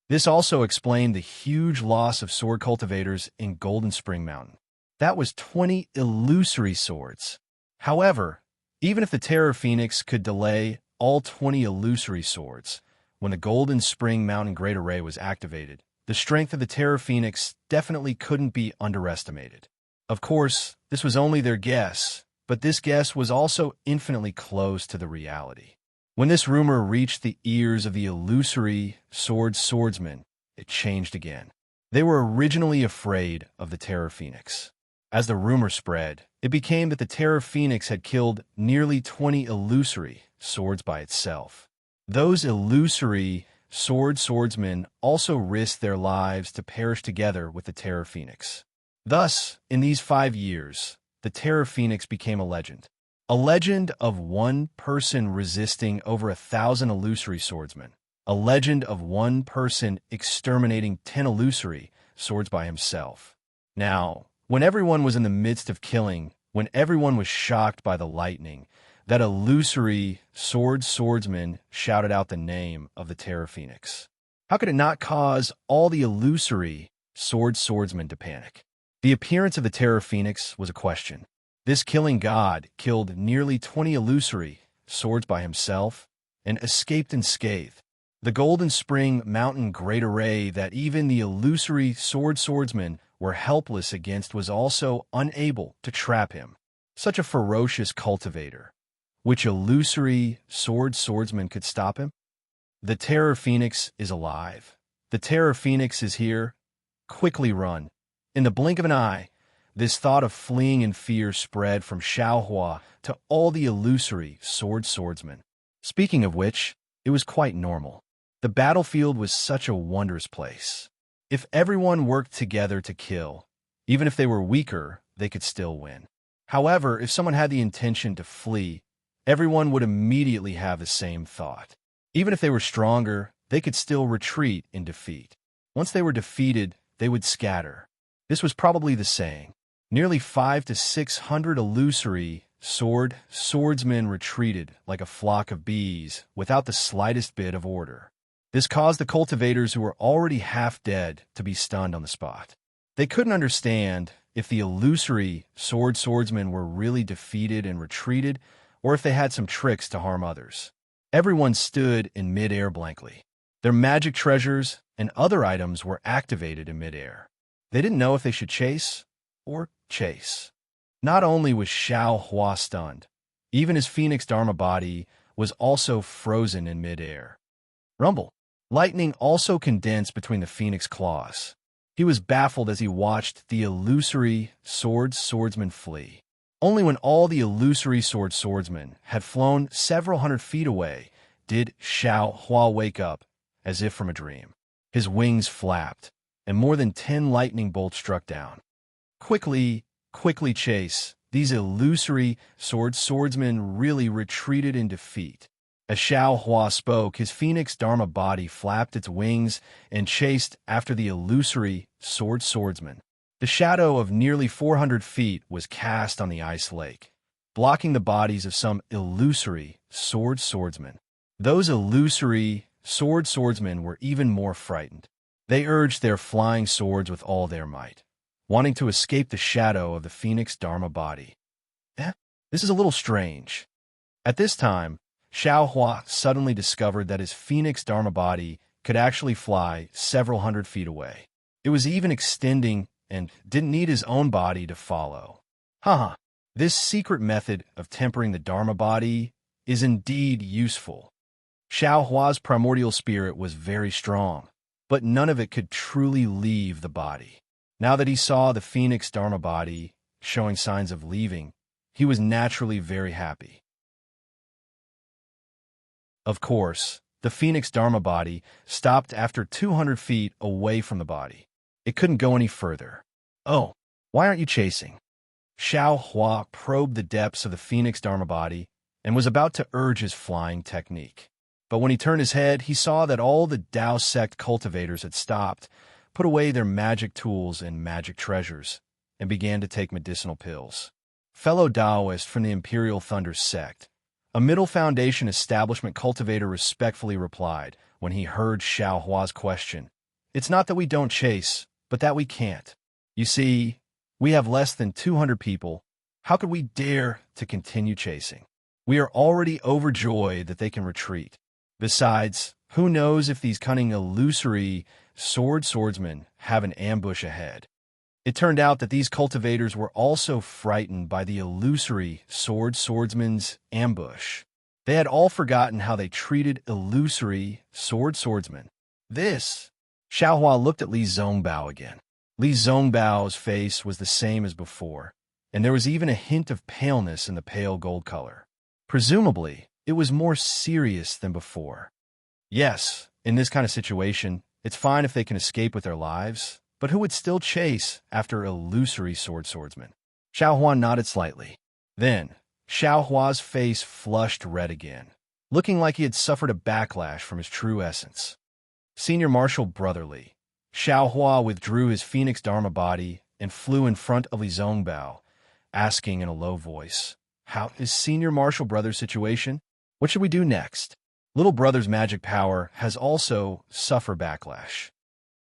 This also explained the huge loss of sword cultivators in Golden Spring Mountain. That was 20 illusory swords. However, even if the Terror Phoenix could delay all 20 illusory swords, when the Golden Spring Mountain Great Array was activated, the strength of the Terror Phoenix definitely couldn't be underestimated. Of course, this was only their guess, but this guess was also infinitely close to the reality. When this rumor reached the ears of the illusory swordsmen, it changed again. They were originally afraid of the Terror Phoenix. As the rumor spread, it became that the Terror Phoenix had killed nearly 20 illusory swords by itself. Those illusory swordsmen also risked their lives to perish together with the Terror Phoenix. Thus, in these 5 years, the Terror Phoenix became a legend. A legend of one person resisting over 1,000 illusory swordsmen. A legend of one person exterminating 10 illusory swords by himself. Now, when everyone was in the midst of killing, when everyone was shocked by the lightning, that illusory swordsman shouted out the name of the Terror Phoenix. How could it not cause all the illusory swordsmen to panic? The appearance of the Terror Phoenix was a question. This killing god killed nearly 20 illusory swords by himself and escaped unscathed. The Golden Spring Mountain Great Array that even the illusory swordsmen were helpless against was also unable to trap him. Such a ferocious cultivator. Which illusory swordsman could stop him? The Terror Phoenix is alive. The Terror Phoenix is here. Quickly run. In the blink of an eye, this thought of fleeing in fear spread from Xiaohua to all the illusory swordsmen. Speaking of which, it was quite normal. The battlefield was such a wondrous place. If everyone worked together to kill, even if they were weaker, they could still win. However, if someone had the intention to flee, everyone would immediately have the same thought. Even if they were stronger, they could still retreat in defeat. Once they were defeated, they would scatter. This was probably the saying. Nearly 500 to 600 illusory swordsmen retreated like a flock of bees without the slightest bit of order. This caused the cultivators who were already half dead to be stunned on the spot. They couldn't understand if the illusory swordsmen were really defeated and retreated, or if they had some tricks to harm others. Everyone stood in midair blankly. Their magic treasures and other items were activated in midair. They didn't know if they should chase or chase. Not only was Xiaohua stunned, even his Phoenix Dharma body was also frozen in midair. Rumble. Lightning also condensed between the Phoenix claws. He was baffled as he watched the illusory swordsman flee. Only when all the illusory swordsmen had flown several hundred feet away did Xiaohua wake up, as if from a dream. His wings flapped, and more than 10 lightning bolts struck down. Quickly chase. These illusory swordsmen really retreated in defeat. As Xiaohua spoke, his Phoenix Dharma body flapped its wings and chased after the illusory swordsman. The shadow of nearly 400 feet was cast on the ice lake, blocking the bodies of some illusory swordsmen. Those illusory swordsmen were even more frightened. They urged their flying swords with all their might, wanting to escape the shadow of the Phoenix Dharma body. This is a little strange. At this time, Xiaohua suddenly discovered that his Phoenix Dharma body could actually fly several hundred feet away. It was even extending and didn't need his own body to follow. This secret method of tempering the Dharma body is indeed useful. Xiaohua's primordial spirit was very strong, but none of it could truly leave the body. Now that he saw the Phoenix Dharma body showing signs of leaving, he was naturally very happy. Of course, the Phoenix Dharma body stopped after 200 feet away from the body. It couldn't go any further. Oh, why aren't you chasing? Xiaohua probed the depths of the Phoenix Dharma body and was about to urge his flying technique. But when he turned his head, he saw that all the Tao sect cultivators had stopped, put away their magic tools and magic treasures, and began to take medicinal pills. Fellow Taoist from the Imperial Thunder sect, a Middle Foundation establishment cultivator respectfully replied when he heard Xiao Hua's question. It's not that we don't chase, but that we can't. You see, we have less than 200 people. How could we dare to continue chasing? We are already overjoyed that they can retreat. Besides, who knows if these cunning illusory swordsmen have an ambush ahead? It turned out that these cultivators were also frightened by the illusory swordsman's ambush. They had all forgotten how they treated illusory swordsmen. This. Xiao Hua looked at Li Zongbao again. Li Zongbao's face was the same as before, and there was even a hint of paleness in the pale gold color. Presumably, it was more serious than before. Yes, in this kind of situation, it's fine if they can escape with their lives, but who would still chase after illusory swordsmen? Xiao Hua nodded slightly. Then, Xiao Hua's face flushed red again, looking like he had suffered a backlash from his true essence. Senior Marshal Brotherly, Xiao Hua withdrew his Phoenix Dharma body and flew in front of Li Zongbao, asking in a low voice, "How is Senior Marshal Brother's situation? What should we do next?" Little Brother's magic power has also suffered backlash.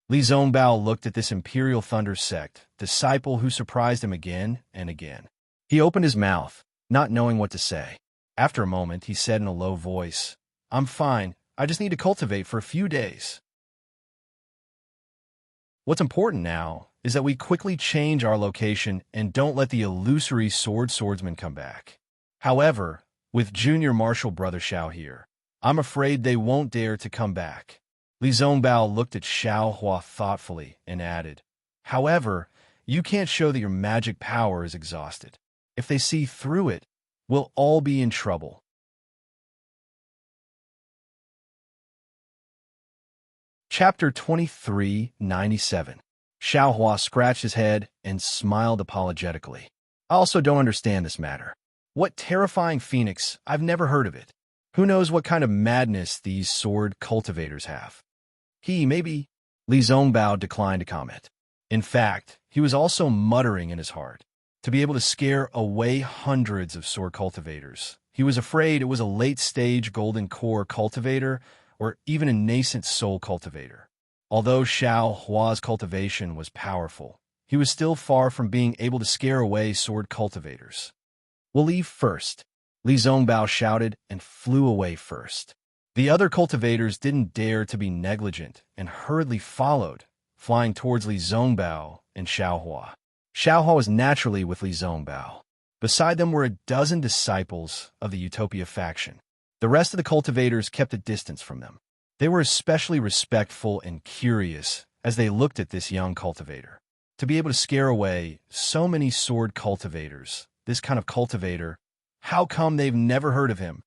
Li Zongbao looked at this Imperial Thunder sect, disciple who surprised him again and again. He opened his mouth, not knowing what to say. After a moment, he said in a low voice, "I'm fine. I just need to cultivate for a few days. What's important now is that we quickly change our location and don't let the illusory swordsmen come back. However, with Junior Marshal Brother Xiao here, I'm afraid they won't dare to come back." Li Zongbao looked at Xiao Hua thoughtfully and added, "However, you can't show that your magic power is exhausted. If they see through it, we'll all be in trouble." Chapter 2397. Xiao Hua scratched his head and smiled apologetically. "I also don't understand this matter. What terrifying phoenix? I've never heard of it. Who knows what kind of madness these sword cultivators have?" Maybe. Li Zongbao declined to comment. In fact, he was also muttering in his heart. To be able to scare away hundreds of sword cultivators, he was afraid it was a late-stage golden core cultivator or even a nascent soul cultivator. Although Xiao Hua's cultivation was powerful, he was still far from being able to scare away sword cultivators. "We'll leave first," Li Zongbao shouted and flew away first. The other cultivators didn't dare to be negligent and hurriedly followed, flying towards Li Zongbao and Xiao Hua. Xiao Hua was naturally with Li Zongbao. Beside them were a dozen disciples of the Utopia faction. The rest of the cultivators kept a distance from them. They were especially respectful and curious as they looked at this young cultivator. To be able to scare away so many sword cultivators, this kind of cultivator, how come they've never heard of him?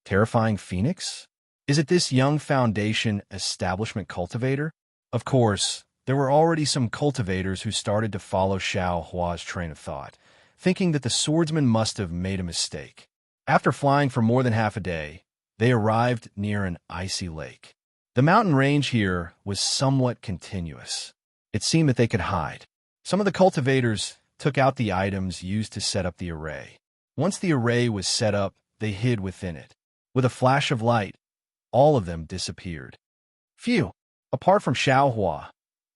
Terrifying Phoenix? Is it this young Foundation establishment cultivator? Of course, there were already some cultivators who started to follow Xiao Hua's train of thought, thinking that the swordsman must have made a mistake. After flying for more than half a day, they arrived near an icy lake. The mountain range here was somewhat continuous. It seemed that they could hide. Some of the cultivators took out the items used to set up the array. Once the array was set up, they hid within it. With a flash of light, all of them disappeared. Phew! Apart from Xiao Hua,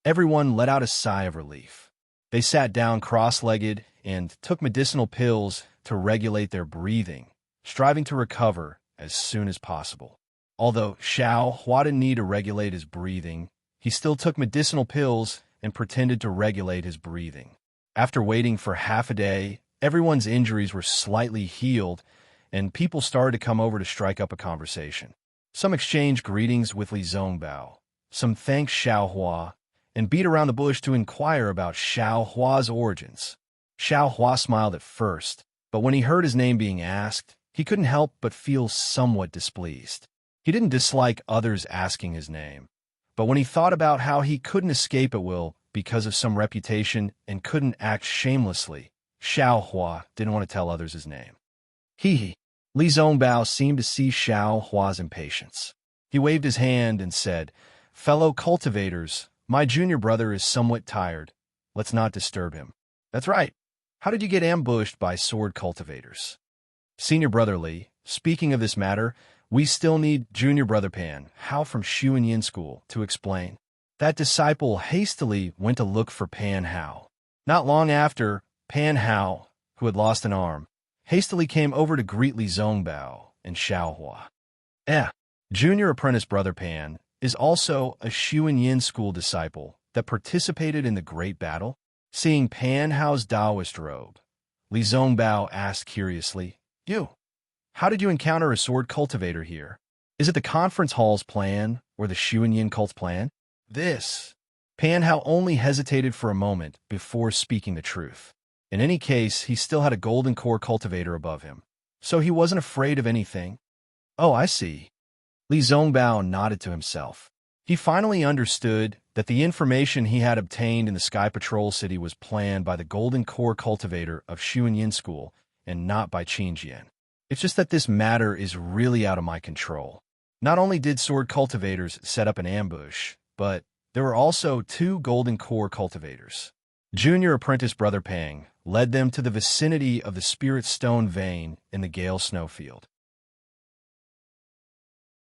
everyone let out a sigh of relief. They sat down cross-legged and took medicinal pills to regulate their breathing, striving to recover as soon as possible. Although Xiao Hua didn't need to regulate his breathing, he still took medicinal pills and pretended to regulate his breathing. After waiting for half a day, everyone's injuries were slightly healed, and people started to come over to strike up a conversation. Some exchanged greetings with Li Zongbao, some thanked Xiao Hua, and beat around the bush to inquire about Xiao Hua's origins. Xiao Hua smiled at first, but when he heard his name being asked, he couldn't help but feel somewhat displeased. He didn't dislike others asking his name, but when he thought about how he couldn't escape at will because of some reputation and couldn't act shamelessly, Xiao Hua didn't want to tell others his name. Li Zongbao seemed to see Xiao Hua's impatience. He waved his hand and said, "Fellow cultivators, My junior brother is somewhat tired. Let's not disturb him. That's right. How did you get ambushed by sword cultivators? Senior brother Lee, speaking of this matter, we still need junior brother Pan, Hao from Shuan Yin School, to explain. That disciple hastily went to look for Pan Hao. Not long after, Pan Hao, who had lost an arm, hastily came over to greet Li Zongbao and Xiaohua. Junior apprentice brother Pan is also a Shuan Yin School disciple that participated in the Great Battle. Seeing Pan Hao's Taoist robe, Li Zongbao asked curiously, how did you encounter a sword cultivator here? Is it the conference hall's plan or the Shuan Yin cult's plan? Pan Hao only hesitated for a moment before speaking the truth. In any case, he still had a golden core cultivator above him, so he wasn't afraid of anything. Oh, I see. Li Zongbao nodded to himself. He finally understood that the information he had obtained in the Sky Patrol City was planned by the golden core cultivator of Shuan Yin School and not by Qin Jian. It's just that this matter is really out of my control. Not only did sword cultivators set up an ambush, but there were also 2 golden core cultivators. Junior apprentice brother Pang led them to the vicinity of the Spirit Stone vein in the Gale Snowfield.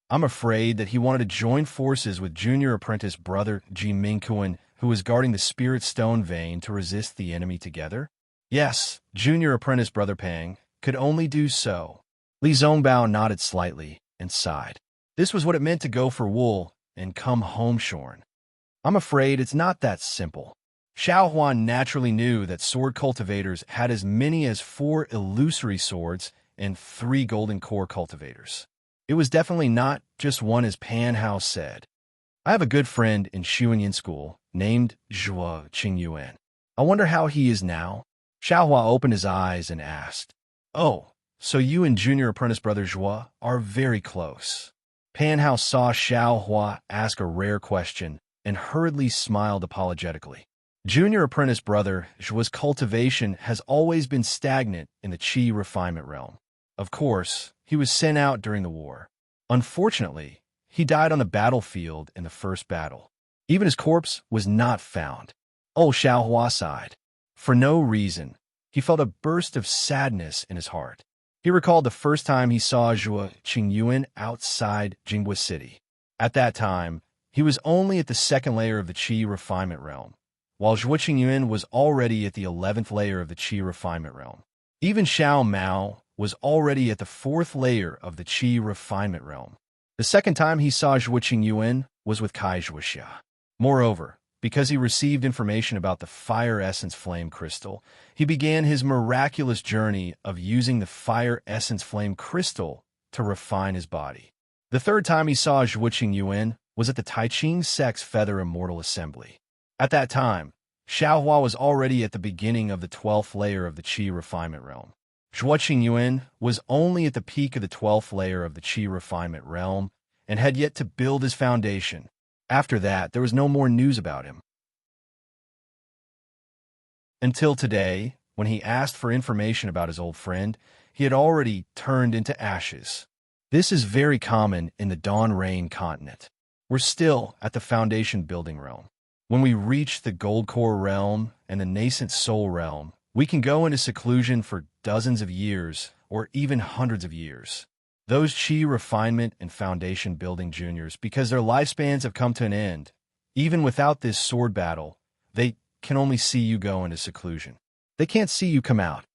I'm afraid that he wanted to join forces with junior apprentice brother Ji Mingkuan, who was guarding the Spirit Stone vein, to resist the enemy together. Yes, junior apprentice brother Pang could only do so. Li Zongbao nodded slightly and sighed. This was what it meant to go for wool and come home shorn. I'm afraid it's not that simple. Xiaohua naturally knew that sword cultivators had as many as 4 illusory swords and 3 golden core cultivators. It was definitely not just one, as Pan Hao said. I have a good friend in Shuan Yin School named Zhuo Qingyuan. I wonder how he is now. Xiaohua opened his eyes and asked, Oh, so you and junior apprentice brother Zhuo are very close. Pan Hao saw Xiaohua ask a rare question and hurriedly smiled apologetically. Junior apprentice brother Zhuo's cultivation has always been stagnant in the Qi refinement realm. Of course, he was sent out during the war. Unfortunately, he died on the battlefield in the first battle. Even his corpse was not found. Oh, Xiaohua sighed. For no reason, he felt a burst of sadness in his heart. He recalled the first time he saw Zhuo Qingyuan outside Jinghua City. At that time, he was only at the 2nd layer of the Qi refinement realm, while Zhuo Qingyuan was already at the 11th layer of the Qi refinement realm. Even Xiao Mao was already at the 4th layer of the Qi refinement realm. The second time he saw Zhuo Qingyuan was with Kai Zhuoxia. Moreover, because he received information about the Fire Essence Flame Crystal, he began his miraculous journey of using the Fire Essence Flame Crystal to refine his body. The third time he saw Zhuo Qingyuan was at the Taiqing Sex Feather Immortal Assembly. At that time, Xiaohua was already at the beginning of the 12th layer of the Qi refinement realm. Zhuo Qingyuan was only at the peak of the 12th layer of the Qi refinement realm and had yet to build his foundation. After that, there was no more news about him. Until today, when he asked for information about his old friend, he had already turned into ashes. This is very common in the Dawn Rain continent. We're still at the foundation building realm. When we reach the Gold Core realm and the Nascent Soul realm, we can go into seclusion for dozens of years or even hundreds of years. Those Qi refinement and foundation building juniors, because their lifespans have come to an end, even without this sword battle, they can only see you go into seclusion. They can't see you come out.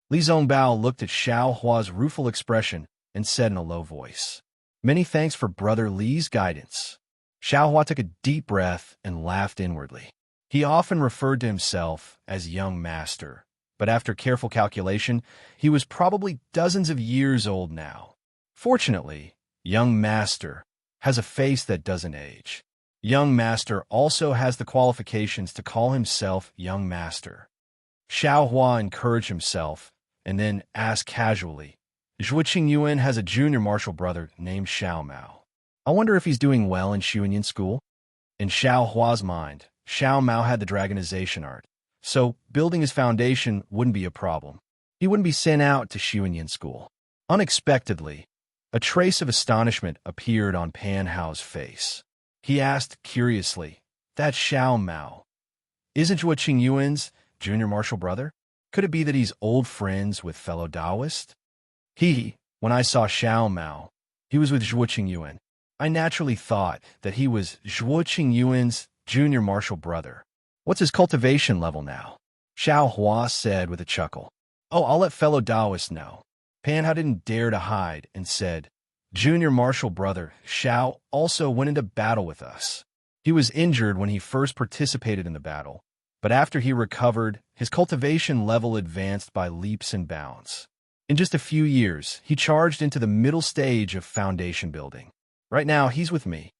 Li Zongbao looked at Xiaohua's rueful expression and said in a low voice, Many thanks for Brother Li's guidance. Xiaohua took a deep breath and laughed inwardly. He often referred to himself as young master, but after careful calculation, he was probably dozens of years old now. Fortunately, young master has a face that doesn't age. Young master also has the qualifications to call himself young master. Xiaohua encouraged himself and then asked casually, Zhuo Qingyuan has a junior martial brother named Xiao Mao. I wonder if he's doing well in Shuan Yin School? In Xiaohua's mind, Xiao Mao had the dragonization art, so building his foundation wouldn't be a problem. He wouldn't be sent out to Shuan Yin School. Unexpectedly, a trace of astonishment appeared on Pan Hao's face. He asked curiously, That's Xiao Mao. Isn't Zhuo Qingyuan's junior martial brother? Could it be that he's old friends with fellow Taoist? When I saw Xiao Mao, he was with Zhuo Qingyuan. I naturally thought that he was Zhuo Qingyuan's junior martial brother. What's his cultivation level now? Xiao Hua said with a chuckle. Oh, I'll let fellow Taoists know. Pan Hao didn't dare to hide and said, Junior martial brother Xiao also went into battle with us. He was injured when he first participated in the battle, but after he recovered, his cultivation level advanced by leaps and bounds. In just a few years, he charged into the middle stage of foundation building. Right now, he's with me.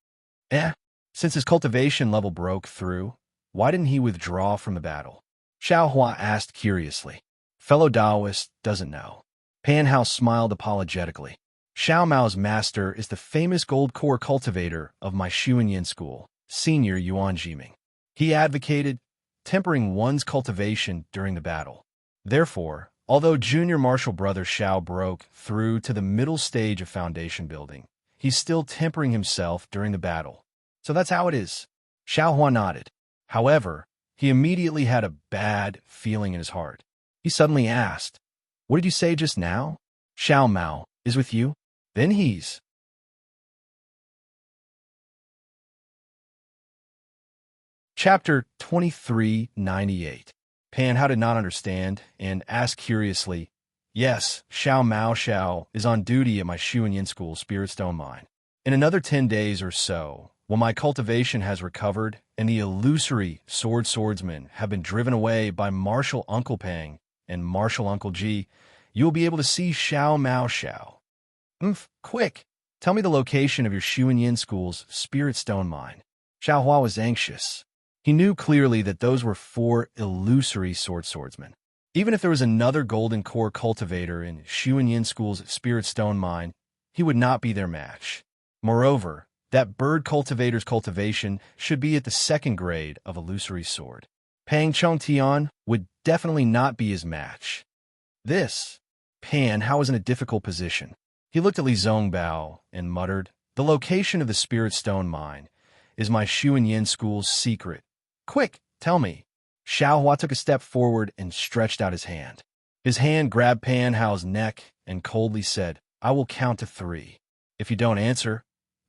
Since his cultivation level broke through, why didn't he withdraw from the battle? Xiao Hua asked curiously. Fellow Taoist doesn't know. Pan Hao smiled apologetically. Xiao Mao's master is the famous gold core cultivator of my Xuanyin school, Senior Yuan Jiming. He advocated tempering one's cultivation during the battle. Therefore, although junior martial brother Xiao broke through to the middle stage of foundation building, he's still tempering himself during the battle. So that's how it is. Xiao Hua nodded. However, he immediately had a bad feeling in his heart. He suddenly asked, What did you say just now? Xiao Mao is with you? Then he's... Chapter 2398. Pan Hao did not understand and asked curiously, Yes, Xiao is on duty at my Xuanyin School Spirit Stone Mine. In another 10 days or so, when my cultivation has recovered and the illusory swordsmen have been driven away by Martial Uncle Pang and Martial Uncle Ji, you will be able to see Xiao. Quick, tell me the location of your Xuanyin School's Spirit Stone Mine. Xiao Hua was anxious. He knew clearly that those were 4 illusory swordsmen. Even if there was another golden core cultivator in Xuanyin School's Spirit Stone Mine, he would not be their match. Moreover, that bird cultivator's cultivation should be at the 2nd grade of illusory sword. Pang Chongtian would definitely not be his match. Pan Hao was in a difficult position. He looked at Li Zongbao and muttered, The location of the Spirit Stone Mine is my Xuanyin School's secret. Quick, tell me. Xiao Hua took a step forward and stretched out his hand. His hand grabbed Pan Hao's neck and coldly said, I will count to 3. If you don't answer,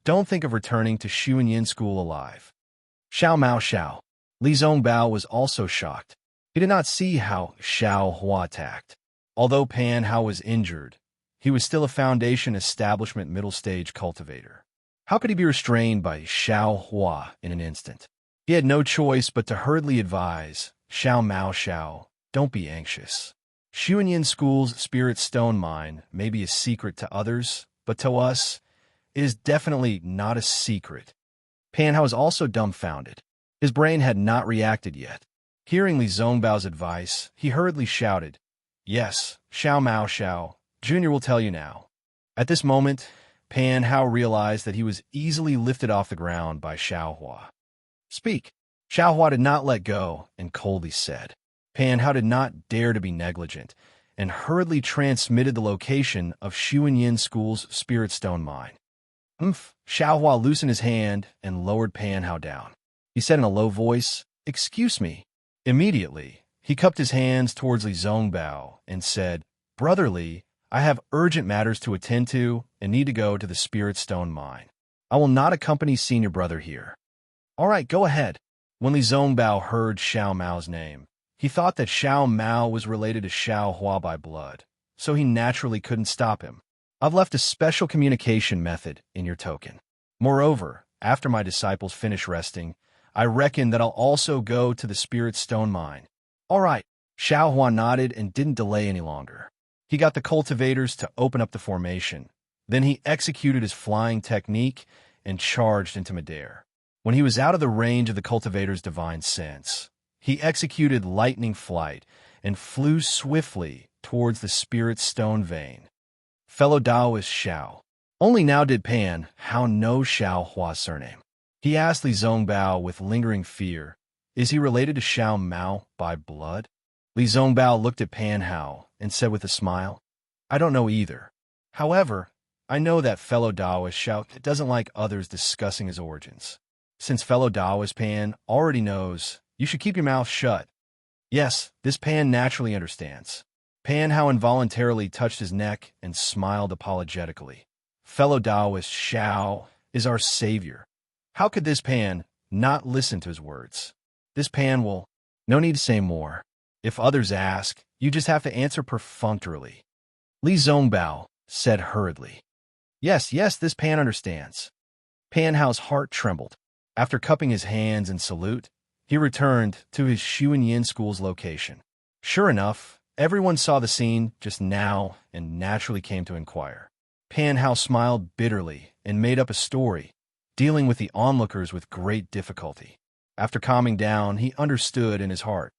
don't think of returning to Xuanyin School alive. Xiao. Li Zongbao was also shocked. He did not see how Xiao Hua attacked. Although Pan Hao was injured, he was still a Foundation Establishment middle stage cultivator. How could he be restrained by Xiao Hua in an instant? He had no choice but to hurriedly advise, Xiao, don't be anxious. Xuanyin School's Spirit Stone Mine may be a secret to others, but to us, it is definitely not a secret. Pan Hao was also dumbfounded. His brain had not reacted yet. Hearing Li Zongbao's advice, he hurriedly shouted, Yes, Xiao, Junior will tell you now. At this moment, Pan Hao realized that he was easily lifted off the ground by Xiao Hua. Speak. Xiao Hua did not let go and coldly said. Pan Hao did not dare to be negligent and hurriedly transmitted the location of Xuanyin School's Spirit Stone Mine. Xiao Hua loosened his hand and lowered Pan Hao down. He said in a low voice, Excuse me. Immediately, he cupped his hands towards Li Zongbao and said, Brother Li, I have urgent matters to attend to and need to go to the Spirit Stone Mine. I will not accompany senior brother here. All right, go ahead. When Li Zongbao heard Xiao Mao's name, he thought that Xiao Mao was related to Xiao Hua by blood, so he naturally couldn't stop him. I've left a special communication method in your token. Moreover, after my disciples finish resting, I reckon that I'll also go to the Spirit Stone Mine. All right, Xiao Hua nodded and didn't delay any longer. He got the cultivators to open up the formation. Then he executed his flying technique and charged into midair. When he was out of the range of the cultivator's divine sense, he executed lightning flight and flew swiftly towards the Spirit Stone vein. Fellow Taoist Xiao. Only now did Pan Hao know Xiao Hua's surname. He asked Li Zongbao with lingering fear, Is he related to Xiao Mao by blood? Li Zongbao looked at Pan Hao and said with a smile, I don't know either. However, I know that fellow Taoist Xiao doesn't like others discussing his origins. Since fellow Taoist Pan already knows, you should keep your mouth shut. Yes, this Pan naturally understands. Pan Hao involuntarily touched his neck and smiled apologetically. Fellow Taoist Xiao is our savior. How could this Pan not listen to his words? This Pan will... No need to say more. If others ask, you just have to answer perfunctorily. Li Zongbao said hurriedly. Yes, this Pan understands. Pan Hao's heart trembled. After cupping his hands in salute, he returned to his Xuanyin school's location. Sure enough, everyone saw the scene just now and naturally came to inquire. Pan Hao smiled bitterly and made up a story, dealing with the onlookers with great difficulty. After calming down, he understood in his heart.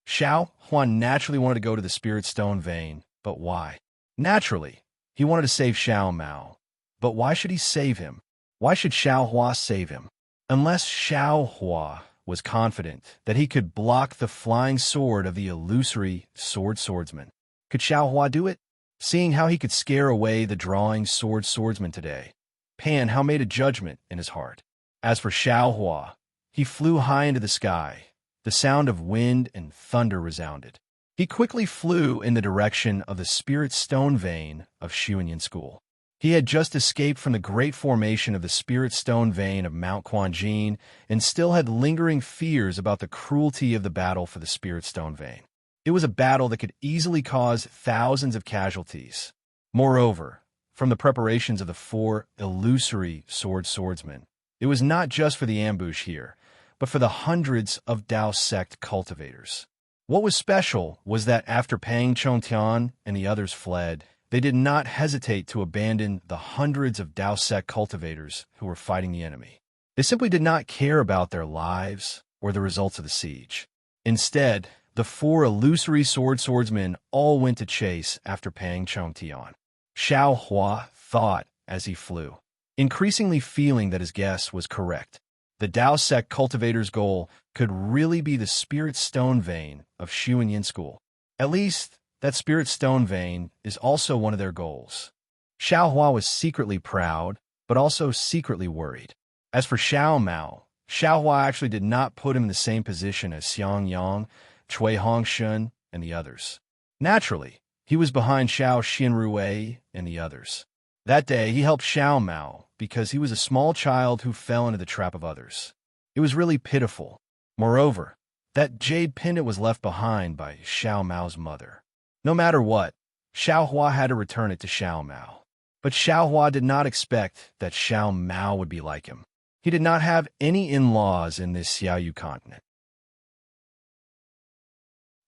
Xiao Huan naturally wanted to go to the Spirit Stone Vein, but why? Naturally, he wanted to save Xiao Mao. But why should he save him? Why should Xiao Hua save him? Unless Xiao Hua was confident that he could block the flying sword of the illusory swordsman. Could Xiao Hua do it? Seeing how he could scare away the drawing swordsman today, Pan Hao made a judgment in his heart. As for Xiao Hua, he flew high into the sky. The sound of wind and thunder resounded. He quickly flew in the direction of the Spirit Stone Vein of Xuanyin School. He had just escaped from the great formation of the Spirit Stone Vein of Mount Quanjin and still had lingering fears about the cruelty of the battle for the Spirit Stone Vein. It was a battle that could easily cause thousands of casualties. Moreover, from the preparations of the 4 illusory swordsmen, it was not just for the ambush here, but for the hundreds of Dao sect cultivators. What was special was that after Pang Chongtian and the others fled, they did not hesitate to abandon the hundreds of Dao sect cultivators who were fighting the enemy. They simply did not care about their lives or the results of the siege. Instead, the 4 illusory swordsmen all went to chase after Pang Chongtian. Xiao Hua thought as he flew, increasingly feeling that his guess was correct. The Dao sect cultivator's goal could really be the Spirit Stone Vein of Xuanyin School. At least, that Spirit Stone Vein is also one of their goals. Xiao Hua was secretly proud, but also secretly worried. As for Xiao Mao, Xiao Hua actually did not put him in the same position as Xiang Yang, Cui Hongshun, and the others. Naturally, he was behind Xiao Xinrui and the others. That day, he helped Xiao Mao because he was a small child who fell into the trap of others. It was really pitiful. Moreover, that jade pendant was left behind by Xiao Mao's mother. No matter what, Xiao Hua had to return it to Xiao Mao. But Xiao Hua did not expect that Xiao Mao would be like him. He did not have any in-laws in this Xiaoyu continent.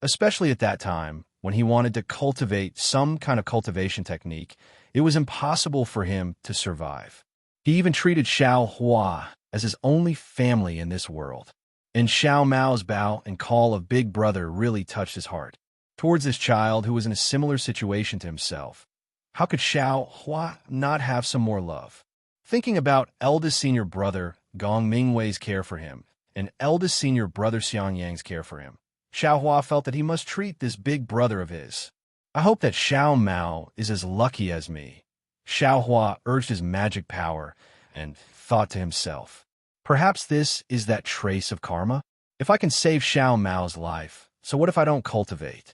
Especially at that time, when he wanted to cultivate some kind of cultivation technique, it was impossible for him to survive. He even treated Xiao Hua as his only family in this world. And Xiao Mao's bow and call of Big Brother really touched his heart. Towards this child who was in a similar situation to himself, how could Xiao Hua not have some more love? Thinking about eldest senior brother Gong Mingwei's care for him and eldest senior brother Xiang Yang's care for him, Xiao Hua felt that he must treat this big brother of his. I hope that Xiao Mao is as lucky as me. Xiao Hua urged his magic power and thought to himself, perhaps this is that trace of karma? If I can save Xiao Mao's life, so what if I don't cultivate?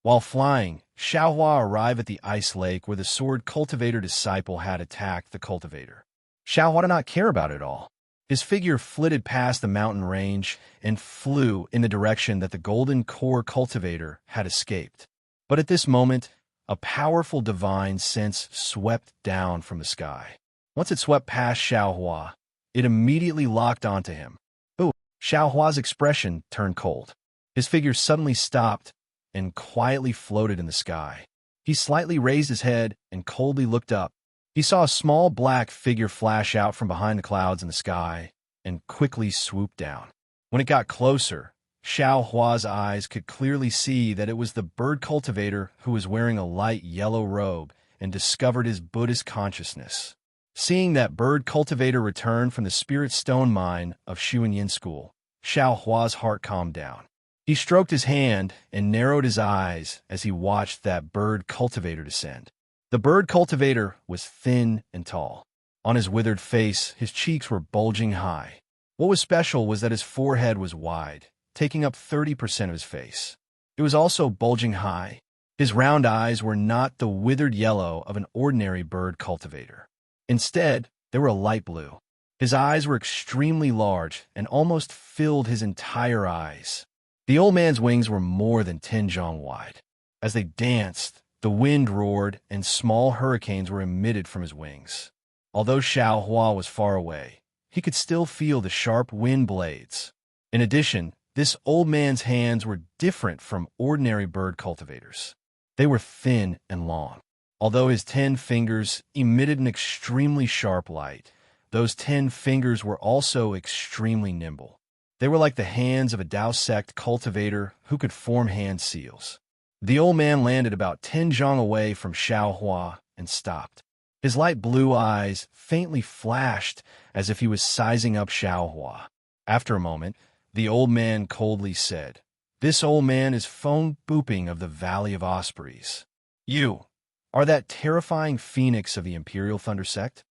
While flying, Xiao Hua arrived at the ice lake where the sword cultivator disciple had attacked the cultivator. Xiao Hua did not care about it all. His figure flitted past the mountain range and flew in the direction that the golden core cultivator had escaped. But at this moment, a powerful divine sense swept down from the sky. Once it swept past Xiao Hua, it immediately locked onto him. Ooh! Xiao Hua's expression turned cold. His figure suddenly stopped and quietly floated in the sky. He slightly raised his head and coldly looked up. He saw a small black figure flash out from behind the clouds in the sky and quickly swoop down. When it got closer, Xiao Hua's eyes could clearly see that it was the bird cultivator who was wearing a light yellow robe and discovered his Buddhist consciousness. Seeing that bird cultivator return from the Spirit Stone Mine of Xuanyin School, Xiao Hua's heart calmed down. He stroked his hand and narrowed his eyes as he watched that bird cultivator descend. The bird cultivator was thin and tall. On his withered face, his cheeks were bulging high. What was special was that his forehead was wide, taking up 30% of his face. It was also bulging high. His round eyes were not the withered yellow of an ordinary bird cultivator. Instead, they were a light blue. His eyes were extremely large and almost filled his entire eyes. The old man's wings were more than 10 zhang wide. As they danced, the wind roared and small hurricanes were emitted from his wings. Although Xiao Hua was far away, he could still feel the sharp wind blades. In addition, this old man's hands were different from ordinary bird cultivators. They were thin and long. Although his 10 fingers emitted an extremely sharp light, those 10 fingers were also extremely nimble. They were like the hands of a Dao sect cultivator who could form hand seals. The old man landed about 10 zhang away from Xiao Hua and stopped. His light blue eyes faintly flashed as if he was sizing up Xiao Hua. After a moment, the old man coldly said, "This old man is phone booping of the Valley of Ospreys. You are that terrifying phoenix of the Imperial Thunder sect?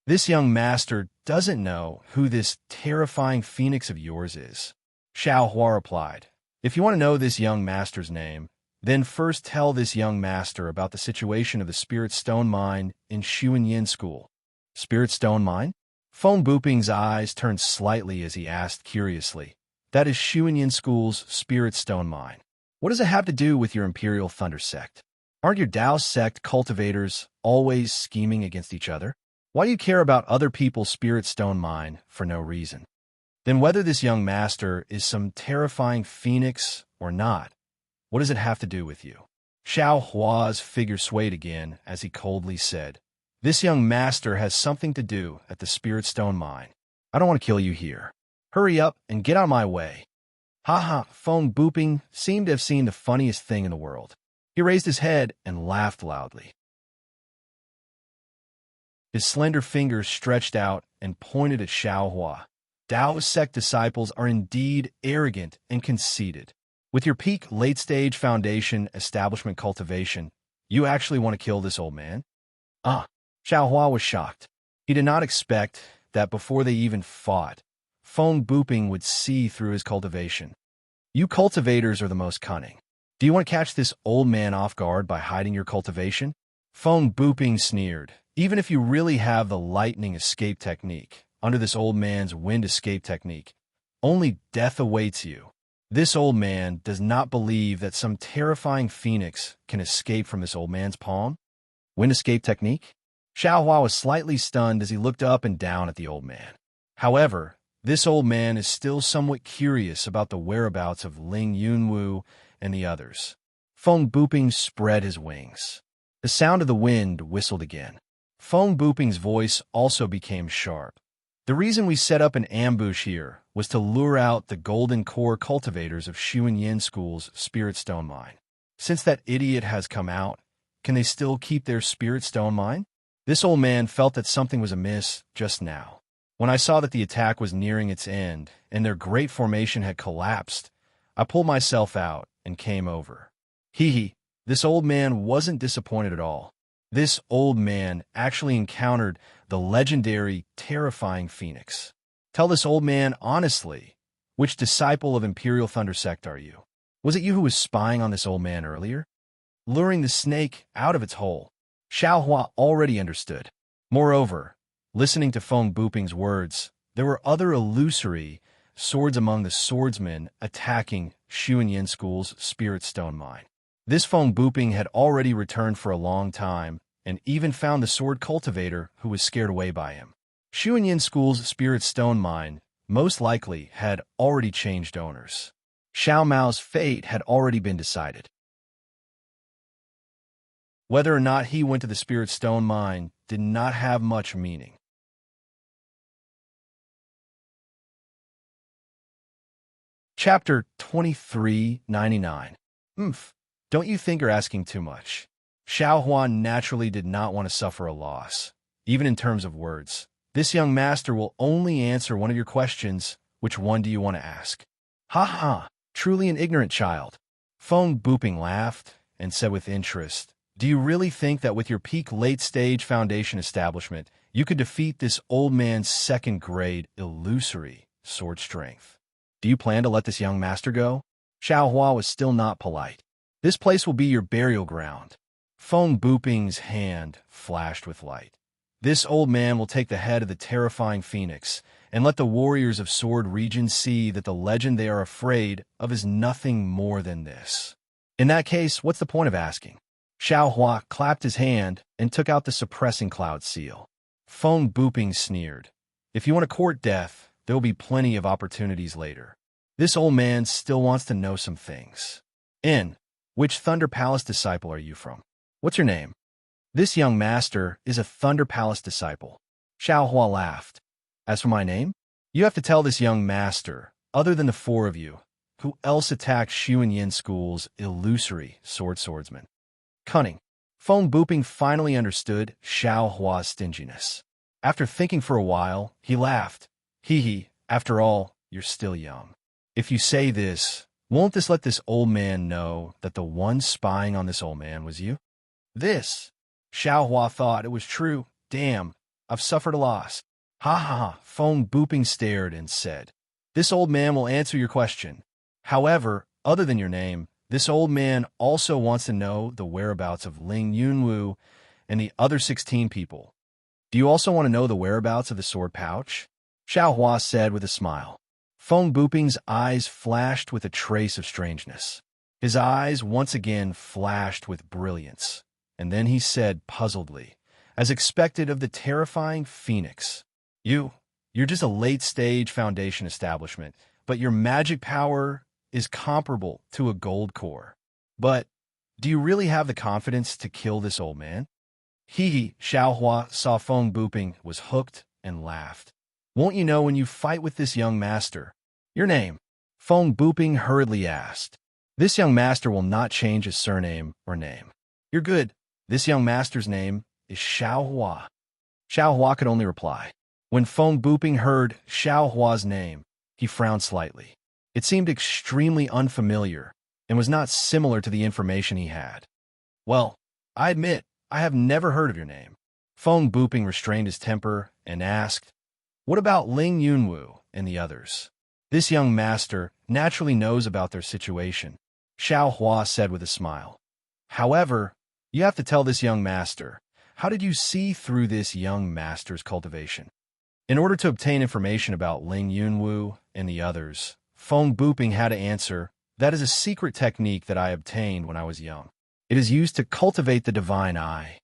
This young master doesn't know who this terrifying phoenix of yours is." Xiao Hua replied, "If you want to know this young master's name, then first tell this young master about the situation of the Spirit Stone Mine in Xuanyin School." Spirit Stone Mine? Phone Booping's eyes turned slightly as he asked curiously, "That is Xuanyin School's Spirit Stone Mine. What does it have to do with your Imperial Thunder sect? Aren't your Dao sect cultivators always scheming against each other? Why do you care about other people's Spirit Stone Mine for no reason? Then whether this young master is some terrifying phoenix or not, what does it have to do with you?" Xiao Hua's figure swayed again as he coldly said, "This young master has something to do at the Spirit Stone Mine. I don't want to kill you here. Hurry up and get out of my way." Ha! Phone Booping seemed to have seen the funniest thing in the world. He raised his head and laughed loudly. His slender fingers stretched out and pointed at Xiao Hua. Dao sect disciples are indeed arrogant and conceited. With your peak late-stage foundation establishment cultivation, you actually want to kill this old man? Xiao Hua was shocked. He did not expect that before they even fought, Phone Booping would see through his cultivation. You cultivators are the most cunning. Do you want to catch this old man off guard by hiding your cultivation? Phone Booping sneered. Even if you really have the lightning escape technique, under this old man's wind escape technique, only death awaits you. This old man does not believe that some terrifying phoenix can escape from this old man's palm. Wind escape technique? Xiao Hua was slightly stunned as he looked up and down at the old man. However, this old man is still somewhat curious about the whereabouts of Ling Yunwu and the others. Phone Booping spread his wings. The sound of the wind whistled again. Phone Booping's voice also became sharp. "The reason we set up an ambush here was to lure out the golden core cultivators of Xuanyin School's Spirit Stone Mine. Since that idiot has come out, can they still keep their Spirit Stone Mine?" This old man felt that something was amiss just now. When I saw that the attack was nearing its end and their great formation had collapsed, I pulled myself out and came over. This old man wasn't disappointed at all. This old man actually encountered the legendary, terrifying phoenix. Tell this old man honestly, which disciple of Imperial Thunder Sect are you? Was it you who was spying on this old man earlier? Luring the snake out of its hole. Xiao Hua already understood. Moreover, listening to Phone Booping's words, there were other illusory swords among the swordsmen attacking Xuanyin School's Spirit Stone Mine. This Phone Booping had already returned for a long time and even found the sword cultivator who was scared away by him. Xuanyin School's Spirit Stone Mine most likely had already changed owners. Xiao Mao's fate had already been decided. Whether or not he went to the Spirit Stone Mine did not have much meaning. Chapter 2399. Don't you think you're asking too much? Xiao Huan naturally did not want to suffer a loss, even in terms of words. This young master will only answer one of your questions. Which one do you want to ask? Truly an ignorant child. Phone Booping laughed and said with interest, "Do you really think that with your peak late-stage foundation establishment you could defeat this old man's second-grade illusory sword strength. Do you plan to let this young master go? Xiao Hua was still not polite. This place will be your burial ground. Feng Buping's hand flashed with light. This old man will take the head of the terrifying phoenix and let the warriors of Sword Region see that the legend they are afraid of is nothing more than this. In that case, what's the point of asking? Xiao Hua clapped his hand and took out the suppressing cloud seal. Feng Buping sneered. If you want to court death, there will be plenty of opportunities later. This old man still wants to know some things. Which Thunder Palace disciple are you from? What's your name? This young master is a Thunder Palace disciple. Xiao Hua laughed. As for my name, you have to tell this young master, other than the four of you, who else attacked Xu Yin School's illusory swordsman. Cunning. Feng Buping finally understood Xiao Hua's stinginess. After thinking for a while, he laughed. Hee, after all, you're still young. If you say this, won't this let this old man know that the one spying on this old man was you? This. Xiao Hua thought it was true. Damn, I've suffered a loss. Ha ha ha, Feng Buping stared and said, this old man will answer your question. However, other than your name, this old man also wants to know the whereabouts of Ling Yunwu and the other 16 people. Do you also want to know the whereabouts of the sword pouch? Xiao Hua said with a smile. Feng Buping's eyes flashed with a trace of strangeness. His eyes once again flashed with brilliance, and then he said puzzledly, as expected of the terrifying phoenix, You're just a late-stage foundation establishment, but your magic power is comparable to a gold core. But do you really have the confidence to kill this old man? Xiao Hua saw Feng Buping was hooked and laughed. Won't you know when you fight with this young master? Your name? Feng Buping hurriedly asked. This young master will not change his surname or name. You're good. This young master's name is Xiao Hua. Xiao Hua could only reply. When Feng Buping heard Xiao Hua's name, he frowned slightly. It seemed extremely unfamiliar and was not similar to the information he had. Well, I admit, I have never heard of your name. Feng Buping restrained his temper and asked, what about Ling Yunwu and the others? This young master naturally knows about their situation, Xiao Hua said with a smile. However, you have to tell this young master, how did you see through this young master's cultivation? In order to obtain information about Ling Yunwu and the others, Feng Buping had to answer, that is a secret technique that I obtained when I was young. It is used to cultivate the divine eye.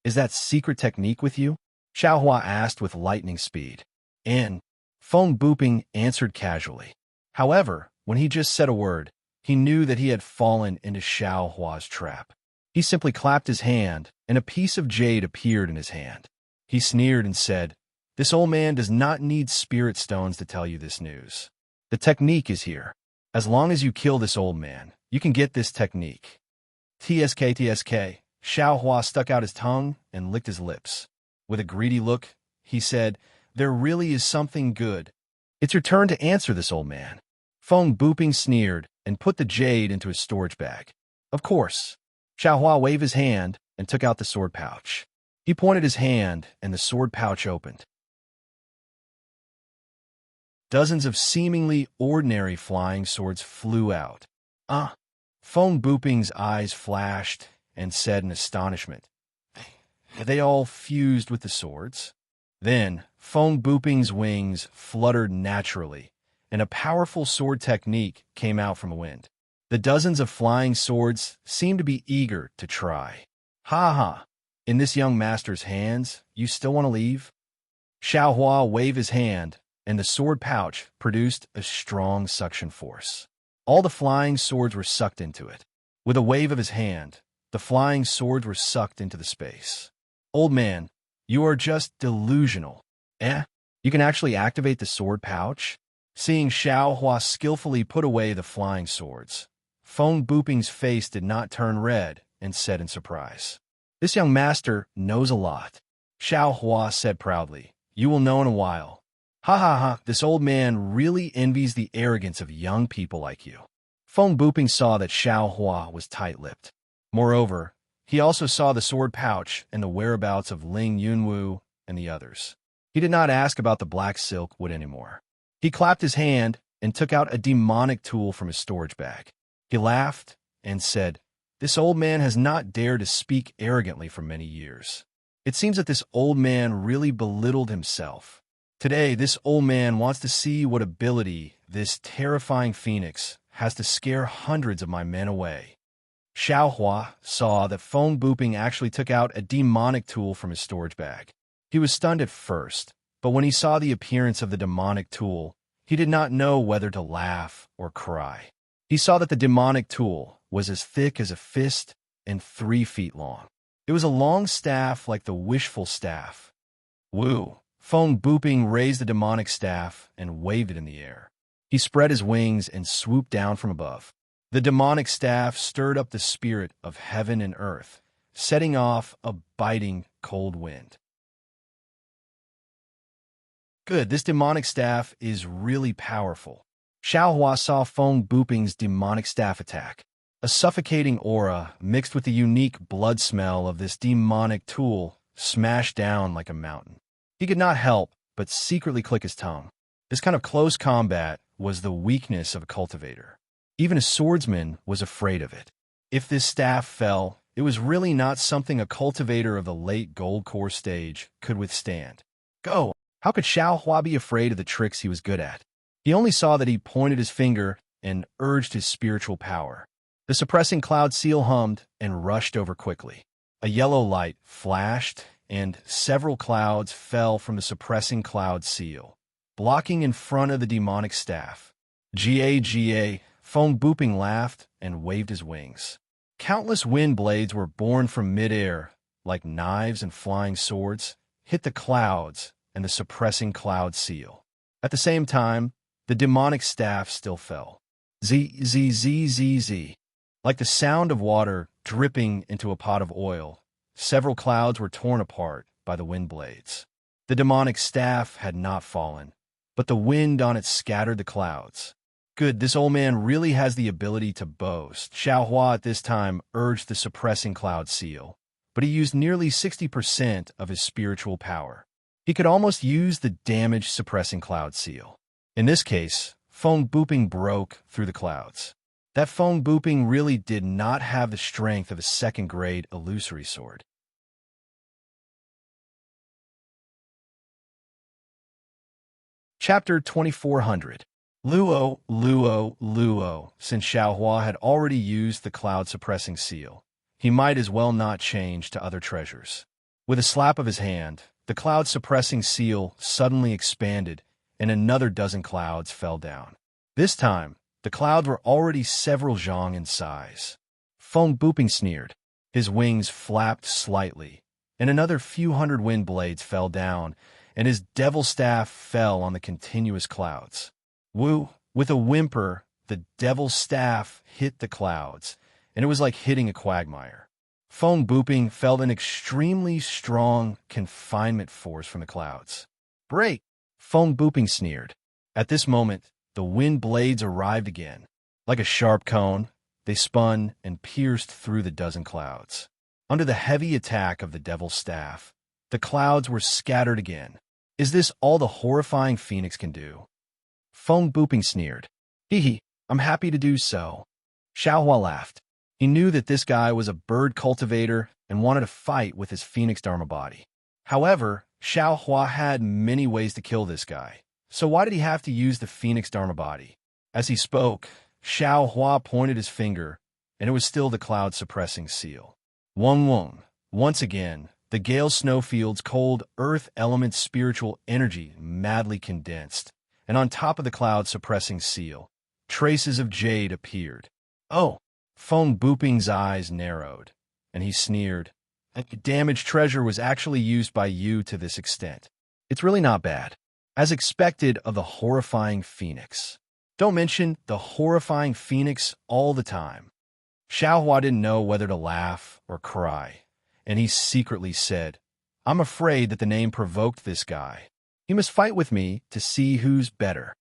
Is that secret technique with you? Xiao Hua asked with lightning speed. And Feng Buping answered casually. However, when he just said a word, he knew that he had fallen into Xiao Hua's trap. He simply clapped his hand, and a piece of jade appeared in his hand. He sneered and said, this old man does not need spirit stones to tell you this news. The technique is here. As long as you kill this old man, you can get this technique. TSK. Xiao Hua stuck out his tongue and licked his lips. With a greedy look, he said, there really is something good. It's your turn to answer this old man. Feng Buping sneered and put the jade into his storage bag. Of course. Xiao Hua waved his hand and took out the sword pouch. He pointed his hand and the sword pouch opened. Dozens of seemingly ordinary flying swords flew out. Feng Buping's eyes flashed and said in astonishment, they all fused with the swords? Then, Feng Buping's wings fluttered naturally, and a powerful sword technique came out from the wind. The dozens of flying swords seemed to be eager to try. Ha ha! In this young master's hands, you still want to leave? Xiao Hua waved his hand, and the sword pouch produced a strong suction force. All the flying swords were sucked into it. With a wave of his hand, the flying swords were sucked into the space. Old man, you are just delusional. You can actually activate the sword pouch? Seeing Xiao Hua skillfully put away the flying swords, Feng Buping's face did not turn red and said in surprise, this young master knows a lot. Xiao Hua said proudly, you will know in a while. Ha ha ha, this old man really envies the arrogance of young people like you. Feng Buping saw that Xiao Hua was tight-lipped. Moreover, he also saw the sword pouch and the whereabouts of Ling Yunwu and the others. He did not ask about the black silk wood anymore. He clapped his hand and took out a demonic tool from his storage bag. He laughed and said, "This old man has not dared to speak arrogantly for many years. It seems that this old man really belittled himself. Today, this old man wants to see what ability this terrifying phoenix has to scare hundreds of my men away." Xiaohua saw that Feng Buping actually took out a demonic tool from his storage bag. He was stunned at first, but when he saw the appearance of the demonic tool, he did not know whether to laugh or cry. He saw that the demonic tool was as thick as a fist and 3 feet long. It was a long staff like the wishful staff. Woo! Feng Buping raised the demonic staff and waved it in the air. He spread his wings and swooped down from above. The demonic staff stirred up the spirit of heaven and earth, setting off a biting cold wind. Good, this demonic staff is really powerful. Xiaohua saw Feng Buping's demonic staff attack. A suffocating aura mixed with the unique blood smell of this demonic tool smashed down like a mountain. He could not help but secretly click his tongue. This kind of close combat was the weakness of a cultivator. Even a swordsman was afraid of it. If this staff fell, it was really not something a cultivator of the late Gold Core stage could withstand. Go! How could Xiaohua be afraid of the tricks he was good at? He only saw that he pointed his finger and urged his spiritual power. The suppressing cloud seal hummed and rushed over quickly. A yellow light flashed, and several clouds fell from the suppressing cloud seal, blocking in front of the demonic staff. Ga, Feng Buping laughed and waved his wings. Countless wind blades were born from midair, like knives and flying swords, hit the clouds and the suppressing cloud seal. At the same time, the demonic staff still fell. Z. Like the sound of water dripping into a pot of oil, several clouds were torn apart by the wind blades. The demonic staff had not fallen, but the wind on it scattered the clouds. Good, this old man really has the ability to boast. Xiaohua at this time urged the suppressing cloud seal, but he used nearly 60% of his spiritual power. He could almost use the damaged suppressing cloud seal. In this case, Feng Buping broke through the clouds. That Feng Buping really did not have the strength of a second-grade illusory sword. Chapter 2400. Luo. Since Xiaohua had already used the cloud-suppressing seal, he might as well not change to other treasures. With a slap of his hand, the cloud-suppressing seal suddenly expanded, and another dozen clouds fell down. This time, the clouds were already several zhang in size. Feng Buping sneered. His wings flapped slightly, and another few hundred wind blades fell down, and his devil staff fell on the continuous clouds. Woo! With a whimper, the devil's staff hit the clouds, and it was like hitting a quagmire. Feng Buping felt an extremely strong confinement force from the clouds. Break! Feng Buping sneered. At this moment, the wind blades arrived again. Like a sharp cone, they spun and pierced through the dozen clouds. Under the heavy attack of the devil's staff, the clouds were scattered again. Is this all the horrifying phoenix can do? Feng Buping sneered. Hee, I'm happy to do so. Xiaohua laughed. He knew that this guy was a bird cultivator and wanted to fight with his phoenix dharma body. However, Xiaohua had many ways to kill this guy, so why did he have to use the phoenix dharma body? As he spoke, Xiaohua pointed his finger, and it was still the cloud-suppressing seal. Wong. Once again, the gale snowfield's cold earth element spiritual energy madly condensed, and on top of the cloud-suppressing seal, traces of jade appeared. Oh! Feng Buping's eyes narrowed, and he sneered. The damaged treasure was actually used by you to this extent. It's really not bad. As expected of the horrifying phoenix. Don't mention the horrifying phoenix all the time. Xiaohua didn't know whether to laugh or cry, and he secretly said, I'm afraid that the name provoked this guy. He must fight with me to see who's better.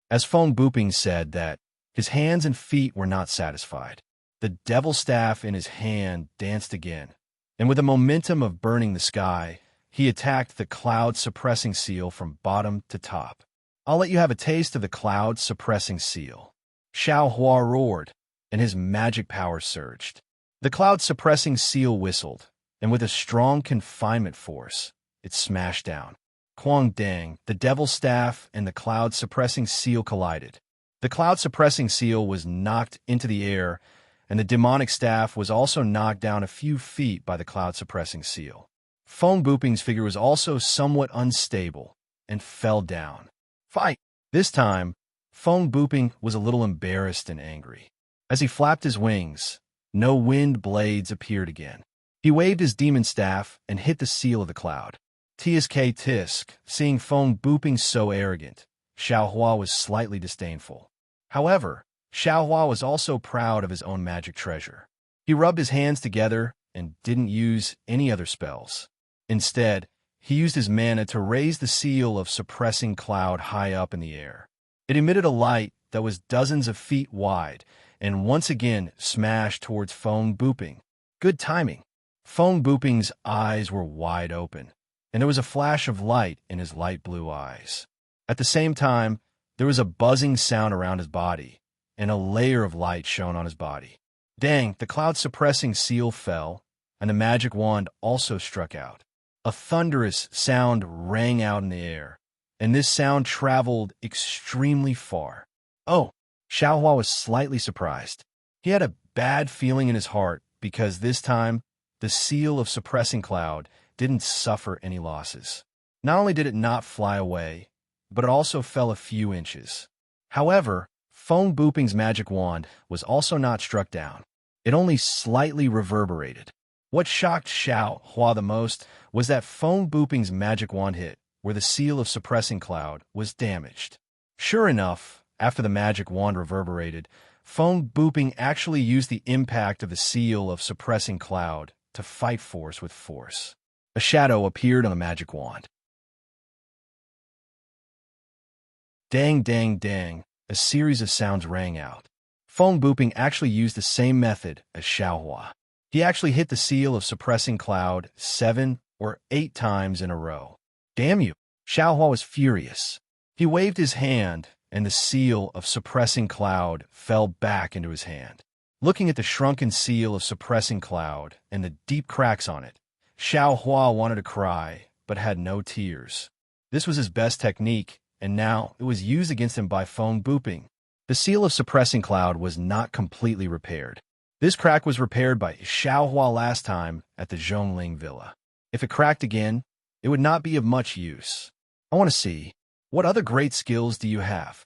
As Feng Buping said that, his hands and feet were not satisfied. The devil staff in his hand danced again, and with the momentum of burning the sky, he attacked the cloud-suppressing seal from bottom to top. I'll let you have a taste of the cloud-suppressing seal. Xiao Hua roared, and his magic power surged. The cloud-suppressing seal whistled, and with a strong confinement force, it smashed down. Quang Dang, the devil's staff, and the cloud-suppressing seal collided. The cloud-suppressing seal was knocked into the air, and the demonic staff was also knocked down a few feet by the cloud-suppressing seal. Feng Buping's figure was also somewhat unstable and fell down. Fight! This time, Feng Buping was a little embarrassed and angry. As he flapped his wings, no wind blades appeared again. He waved his demon staff and hit the seal of the cloud. Tsk tisk, seeing Feng Buping so arrogant, Xiao Hua was slightly disdainful. However, Xiao Hua was also proud of his own magic treasure. He rubbed his hands together and didn't use any other spells. Instead, he used his mana to raise the seal of suppressing cloud high up in the air. It emitted a light that was dozens of feet wide and once again smashed towards Feng Buping. Good timing. Feng Buping's eyes were wide open, and there was a flash of light in his light blue eyes. At the same time, there was a buzzing sound around his body, and a layer of light shone on his body. Dang, the cloud-suppressing seal fell, and the magic wand also struck out. A thunderous sound rang out in the air, and this sound traveled extremely far. Oh, Xiao Hua was slightly surprised. He had a bad feeling in his heart because this time, the seal of suppressing cloud didn't suffer any losses. Not only did it not fly away, but it also fell a few inches. However, Feng Buping's magic wand was also not struck down. It only slightly reverberated. What shocked Xiao Hua the most was that Feng Buping's magic wand hit where the seal of suppressing cloud was damaged. Sure enough, after the magic wand reverberated, Feng Buping actually used the impact of the seal of suppressing cloud to fight force with force. A shadow appeared on the magic wand. Dang, dang, dang, a series of sounds rang out. Feng Buping actually used the same method as Xiao Hua. He actually hit the seal of suppressing cloud 7 or 8 times in a row. Damn you! Xiao Hua was furious. He waved his hand, and the seal of suppressing cloud fell back into his hand. Looking at the shrunken seal of suppressing cloud and the deep cracks on it, Xiao Hua wanted to cry, but had no tears. This was his best technique, and now it was used against him by Feng Buping. The seal of suppressing cloud was not completely repaired. This crack was repaired by Xiao Hua last time at the Zhongling Villa. If it cracked again, it would not be of much use. I want to see, what other great skills do you have?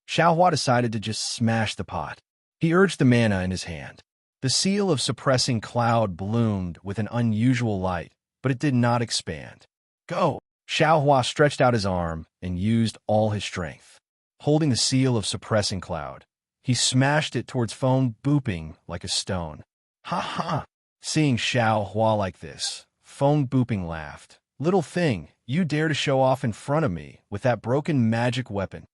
Xiao Hua decided to just smash the pot. He urged the mana in his hand. The seal of suppressing cloud bloomed with an unusual light, but it did not expand. Go! Xiao Hua stretched out his arm and used all his strength. Holding the seal of suppressing cloud, he smashed it towards Feng Buping like a stone. Ha ha! Seeing Xiao Hua like this, Feng Buping laughed. Little thing, you dare to show off in front of me with that broken magic weapon.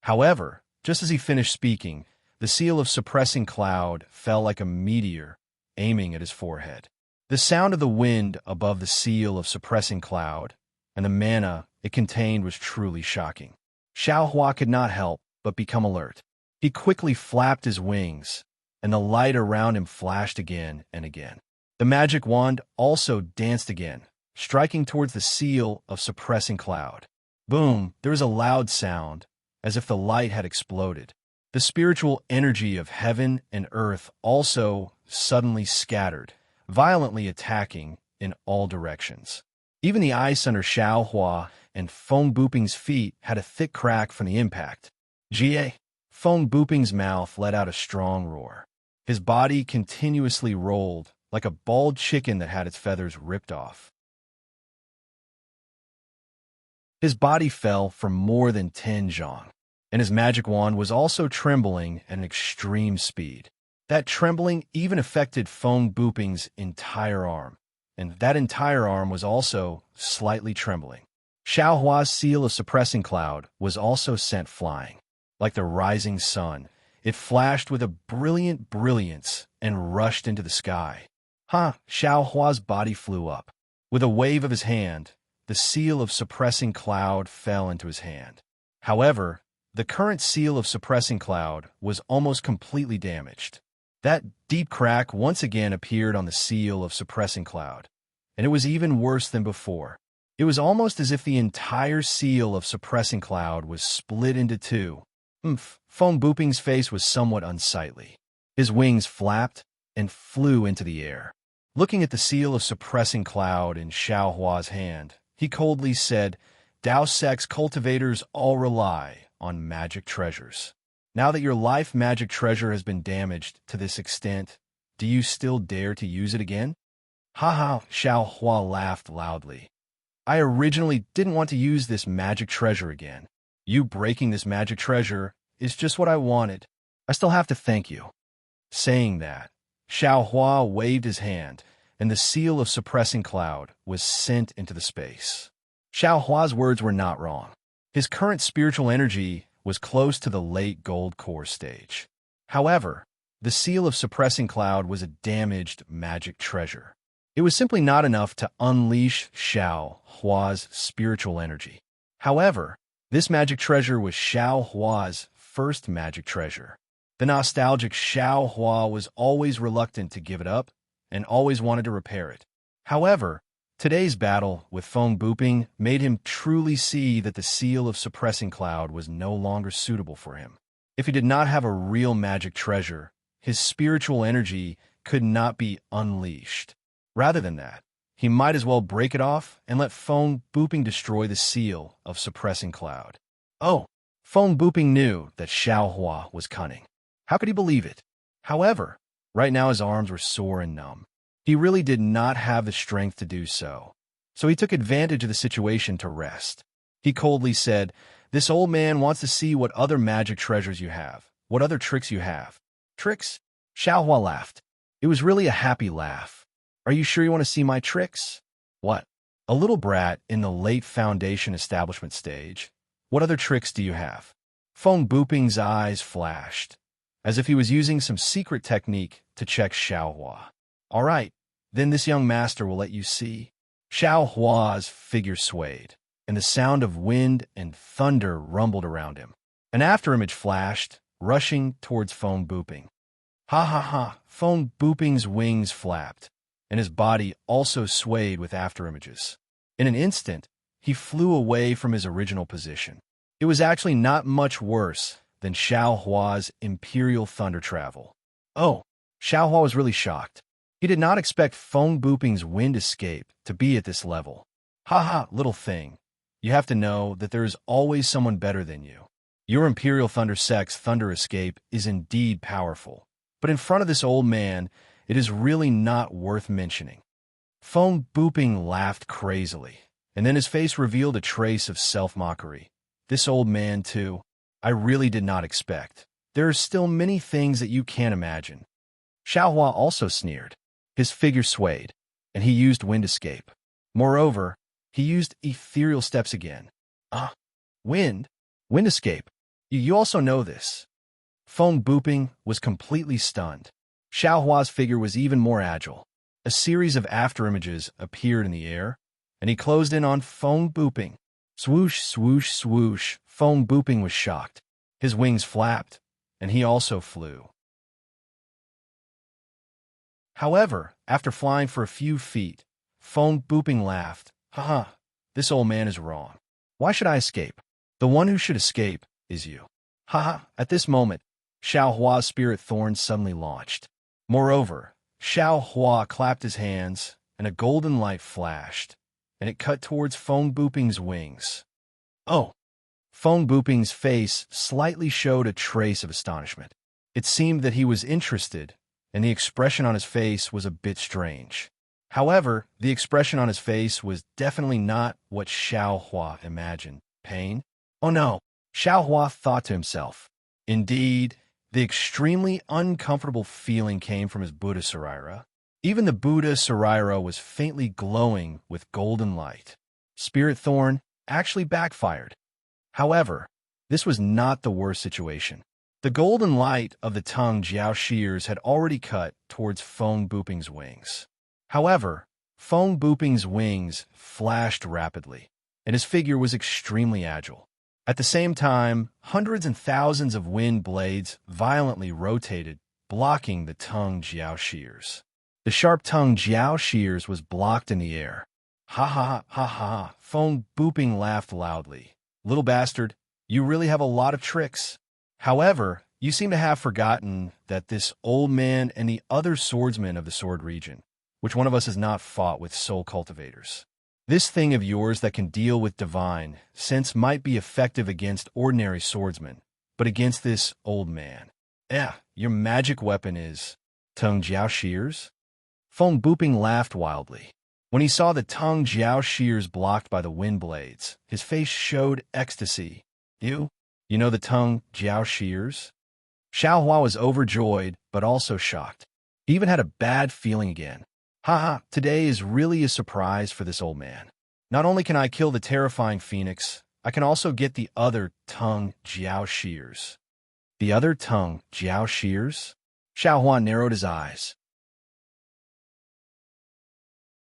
However, just as he finished speaking, the seal of suppressing cloud fell like a meteor, aiming at his forehead. The sound of the wind above the seal of suppressing cloud and the mana it contained was truly shocking. Xiao Hua could not help but become alert. He quickly flapped his wings, and the light around him flashed again and again. The magic wand also danced again, striking towards the seal of suppressing cloud. Boom! There was a loud sound, as if the light had exploded. The spiritual energy of heaven and earth also suddenly scattered, violently attacking in all directions. Even the ice under Xiao Hua and Feng Buping's feet had a thick crack from the impact. Jie! Feng Buping's mouth let out a strong roar. His body continuously rolled like a bald chicken that had its feathers ripped off. His body fell for more than 10 zhong, and his magic wand was also trembling at an extreme speed. That trembling even affected Feng Buping's entire arm, and that entire arm was also slightly trembling. Xiao Hua's seal of suppressing cloud was also sent flying. Like the rising sun, it flashed with a brilliant brilliance and rushed into the sky. Xiao Hua's body flew up. With a wave of his hand, the seal of suppressing cloud fell into his hand. However, the current seal of suppressing cloud was almost completely damaged. That deep crack once again appeared on the seal of suppressing cloud, and it was even worse than before. It was almost as if the entire seal of suppressing cloud was split into two. Phone Booping's face was somewhat unsightly. His wings flapped and flew into the air. Looking at the seal of suppressing cloud in Xiao Hua's hand, he coldly said, "Dao Sect's cultivators all rely on magic treasures. Now that your life magic treasure has been damaged to this extent, do you still dare to use it again?" Haha, Xiao Hua laughed loudly. "I originally didn't want to use this magic treasure again. You breaking this magic treasure is just what I wanted. I still have to thank you." Saying that, Xiao Hua waved his hand, and the seal of suppressing cloud was sent into the space. Xiao Hua's words were not wrong. His current spiritual energy was close to the late gold core stage. However, the seal of suppressing cloud was a damaged magic treasure. It was simply not enough to unleash Xiao Hua's spiritual energy. However, this magic treasure was Xiao Hua's first magic treasure. The nostalgic Xiao Hua was always reluctant to give it up and always wanted to repair it. However, today's battle with Phone Booping made him truly see that the seal of suppressing cloud was no longer suitable for him. If he did not have a real magic treasure, his spiritual energy could not be unleashed. Rather than that, he might as well break it off and let Phone Booping destroy the seal of suppressing cloud. Oh, Phone Booping knew that Xiao Hua was cunning. How could he believe it? However, right now his arms were sore and numb. He really did not have the strength to do so. So he took advantage of the situation to rest. He coldly said, "This old man wants to see what other magic treasures you have, what other tricks you have." "Tricks?" Xiao Hua laughed. It was really a happy laugh. "Are you sure you want to see my tricks?" "What?" "A little brat in the late foundation establishment stage. What other tricks do you have?" Phone Booping's eyes flashed, as if he was using some secret technique to check Xiao Hua. "All right, then this young master will let you see." Xiao Hua's figure swayed, and the sound of wind and thunder rumbled around him. An afterimage flashed, rushing towards Phone Booping. Ha ha ha! Phone Booping's wings flapped, and his body also swayed with afterimages. In an instant, he flew away from his original position. It was actually not much worse than Xiao Hua's Imperial Thunder Travel. Oh, Xiao Hua was really shocked. He did not expect Phone Booping's wind escape to be at this level. "Ha, little thing. You have to know that there is always someone better than you. Your Imperial Thunder Sect's thunder escape is indeed powerful, but in front of this old man, it is really not worth mentioning." Phone Booping laughed crazily, and then his face revealed a trace of self-mockery. "This old man, too. I really did not expect. There are still many things that you can't imagine." Xiao Hua also sneered. His figure swayed, and he used wind escape. Moreover, he used ethereal steps again. Wind escape. You also know this." Phone Booping was completely stunned. Xiao Hua's figure was even more agile. A series of afterimages appeared in the air, and he closed in on Phone Booping. Swoosh, swoosh, swoosh. Phone Booping was shocked. His wings flapped, and he also flew. However, after flying for a few feet, Phone Booping laughed. "Haha, this old man is wrong. Why should I escape? The one who should escape is you." Haha, at this moment, Xiao Hua's spirit thorn suddenly launched. Moreover, Xiao Hua clapped his hands, and a golden light flashed, and it cut towards Phone Booping's wings. Oh! Phone Booping's face slightly showed a trace of astonishment. It seemed that he was interested, and the expression on his face was a bit strange. However, the expression on his face was definitely not what Xiao Hua imagined. Pain? Oh no, Xiao Hua thought to himself. Indeed, the extremely uncomfortable feeling came from his Buddha Saraira. Even the Buddha Saraira was faintly glowing with golden light. Spirit Thorn actually backfired. However, this was not the worst situation. The golden light of the tongue Jiao Shears had already cut towards Phone Booping's wings. However, Feng Buping's wings flashed rapidly, and his figure was extremely agile. At the same time, hundreds and thousands of wind blades violently rotated, blocking the tongue Jiao shears. The sharp tongue Jiao shears was blocked in the air. Ha ha ha ha ha! Feng Buping laughed loudly. Little bastard, you really have a lot of tricks. However, you seem to have forgotten that this old man and the other swordsmen of the sword region, which one of us has not fought with soul cultivators? This thing of yours that can deal with divine sense might be effective against ordinary swordsmen, but against this old man. Your magic weapon is tongue Jiao shears? Feng Buping laughed wildly. When he saw the tongue Jiao shears blocked by the wind blades, his face showed ecstasy. You know the tongue Jiao shears? Xiaohua was overjoyed, but also shocked. He even had a bad feeling again. Haha, today is really a surprise for this old man. Not only can I kill the terrifying phoenix, I can also get the other tongue Jiao shears. The other tongue Jiao shears? Xiaohua narrowed his eyes.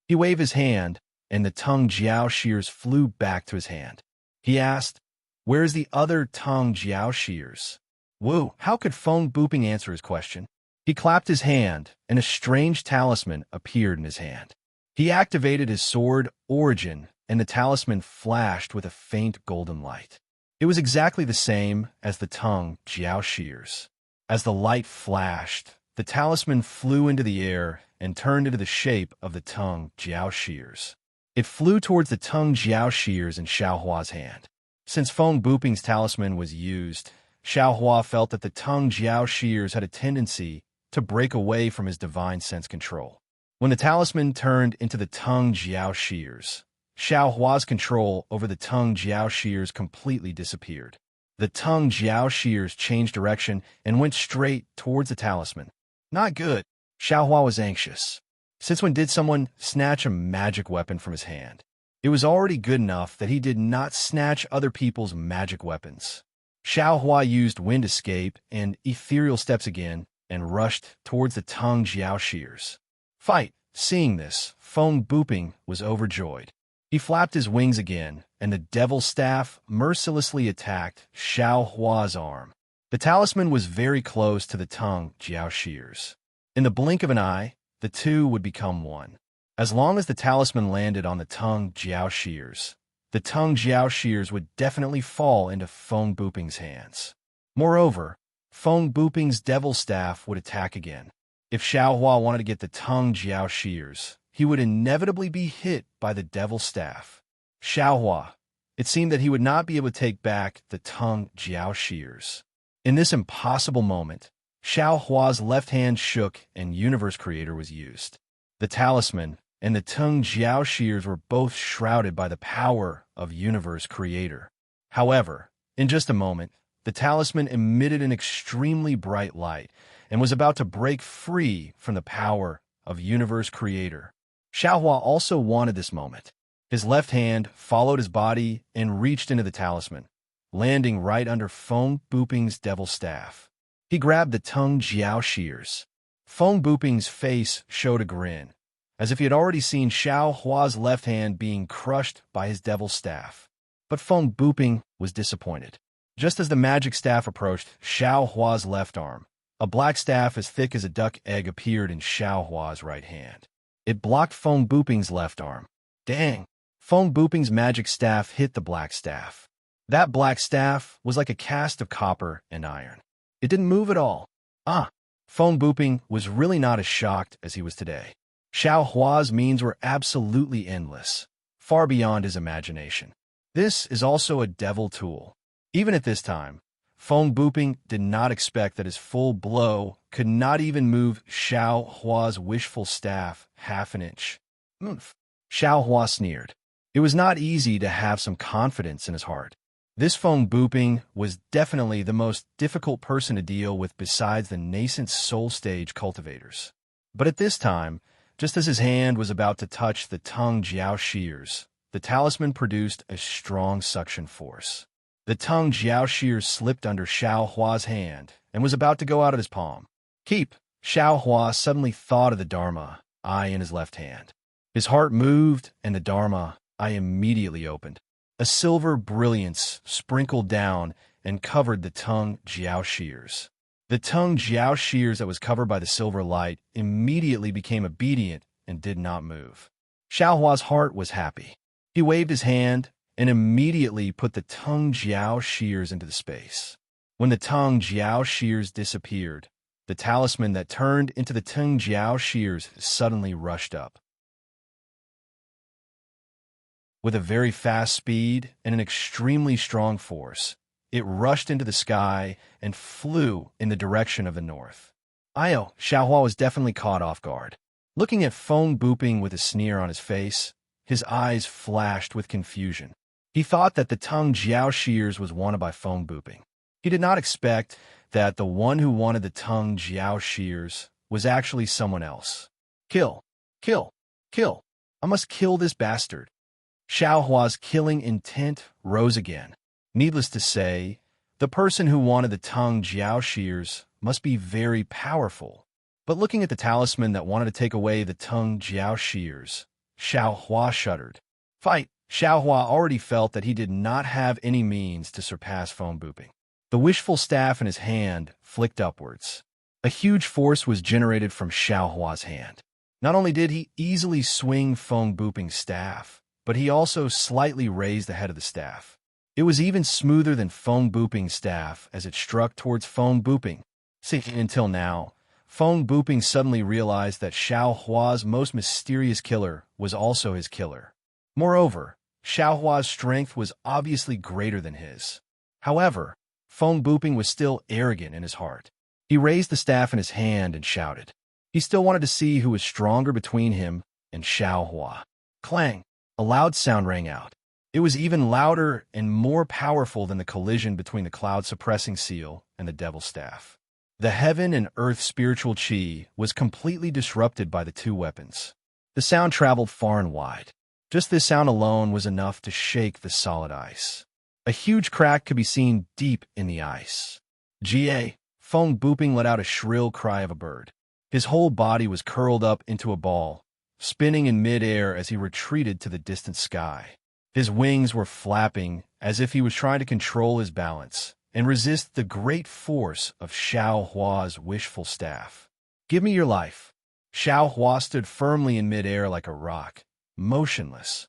He waved his hand, and the tongue Jiao shears flew back to his hand. He asked, "Where's the other tongue Jiao shears?" Woo, how could Feng Buping answer his question? He clapped his hand, and a strange talisman appeared in his hand. He activated his sword, Origin, and the talisman flashed with a faint golden light. It was exactly the same as the tongue Jiao shears. As the light flashed, the talisman flew into the air and turned into the shape of the tongue Jiao shears. It flew towards the tongue Jiao shears in Xiaohua's hand. Since Feng Buping's talisman was used, Xiaohua felt that the tongue Jiao shears had a tendency to break away from his divine sense control. When the talisman turned into the tongue Jiao shears, Xiaohua's control over the tongue Jiao shears completely disappeared. The tongue Jiao shears changed direction and went straight towards the talisman. Not good. Xiaohua was anxious. Since when did someone snatch a magic weapon from his hand? It was already good enough that he did not snatch other people's magic weapons. Xiaohua used wind escape and ethereal steps again, and rushed towards the tongue Jiao shears. Fight! Seeing this, Feng Buping was overjoyed. He flapped his wings again, and the devil staff mercilessly attacked Xiaohua's arm. The talisman was very close to the tongue Jiao shears. In the blink of an eye, the two would become one. As long as the talisman landed on the tongue Jiao shears, the tongue Jiao shears would definitely fall into Feng Buping's hands. Moreover, Feng Buping's devil staff would attack again. If Xiaohua wanted to get the tongue Jiao shears, he would inevitably be hit by the devil staff. Xiaohua, it seemed that he would not be able to take back the tongue Jiao shears. In this impossible moment, Xiaohua's left hand shook and Universe Creator was used. The talisman and the tongue Jiao shears were both shrouded by the power of Universe Creator. However, in just a moment, the talisman emitted an extremely bright light and was about to break free from the power of Universe Creator. Xiaohua also wanted this moment. His left hand followed his body and reached into the talisman, landing right under Feng Buping's devil staff. He grabbed the tongue Jiao shears. Feng Buping's face showed a grin, as if he had already seen Xiaohua's left hand being crushed by his devil staff. But Feng Buping was disappointed. Just as the magic staff approached Xiaohua's left arm, a black staff as thick as a duck egg appeared in Xiaohua's right hand. It blocked Feng Buping's left arm. Dang! Feng Buping's magic staff hit the black staff. That black staff was like a cast of copper and iron. It didn't move at all. Feng Buping was really not as shocked as he was today. Xiaohua's means were absolutely endless, far beyond his imagination. This is also a devil tool. Even at this time, Feng Buping did not expect that his full blow could not even move Xiaohua's wishful staff half an inch. Xiaohua sneered. It was not easy to have some confidence in his heart. This Feng Buping was definitely the most difficult person to deal with besides the nascent soul stage cultivators. But at this time, just as his hand was about to touch the tongue Jiao shears, the talisman produced a strong suction force. The tongue Jiao shears slipped under Xiaohua's hand and was about to go out of his palm. Keep! Xiaohua suddenly thought of the Dharma eye in his left hand. His heart moved, and the Dharma eye immediately opened. A silver brilliance sprinkled down and covered the tongue Jiao shears. The tongue Jiao shears that was covered by the silver light immediately became obedient and did not move. Xiaohua's heart was happy. He waved his hand and immediately put the tongue Jiao shears into the space. When the tongue Jiao shears disappeared, the talisman that turned into the tongue Jiao shears suddenly rushed up. With a very fast speed and an extremely strong force, it rushed into the sky and flew in the direction of the north. Xiaohua was definitely caught off guard. Looking at Feng Buping with a sneer on his face, his eyes flashed with confusion. He thought that the tongue Jiao shears was wanted by Feng Buping. He did not expect that the one who wanted the tongue Jiao shears was actually someone else. Kill! Kill! Kill! I must kill this bastard. Xiaohua's killing intent rose again. Needless to say, the person who wanted the tongue Jiao shears must be very powerful. But looking at the talisman that wanted to take away the tongue Jiao shears, Xiaohua shuddered. Fight! Xiaohua already felt that he did not have any means to surpass Feng Buping. The wishful staff in his hand flicked upwards. A huge force was generated from Xiaohua's hand. Not only did he easily swing Feng Buping's staff, but he also slightly raised the head of the staff. It was even smoother than Feng Buping's staff as it struck towards Feng Buping. Until now, Feng Buping suddenly realized that Xiaohua's most mysterious killer was also his killer. Moreover, Xiaohua's strength was obviously greater than his. However, Feng Buping was still arrogant in his heart. He raised the staff in his hand and shouted. He still wanted to see who was stronger between him and Xiaohua. Clang! A loud sound rang out. It was even louder and more powerful than the collision between the cloud-suppressing seal and the devil's staff. The heaven and earth spiritual chi was completely disrupted by the two weapons. The sound traveled far and wide. Just this sound alone was enough to shake the solid ice. A huge crack could be seen deep in the ice. Ga! Feng Buping let out a shrill cry of a bird. His whole body was curled up into a ball, spinning in mid-air as he retreated to the distant sky. His wings were flapping as if he was trying to control his balance and resist the great force of Xiaohua's wishful staff. Give me your life. Xiaohua stood firmly in mid-air like a rock, motionless.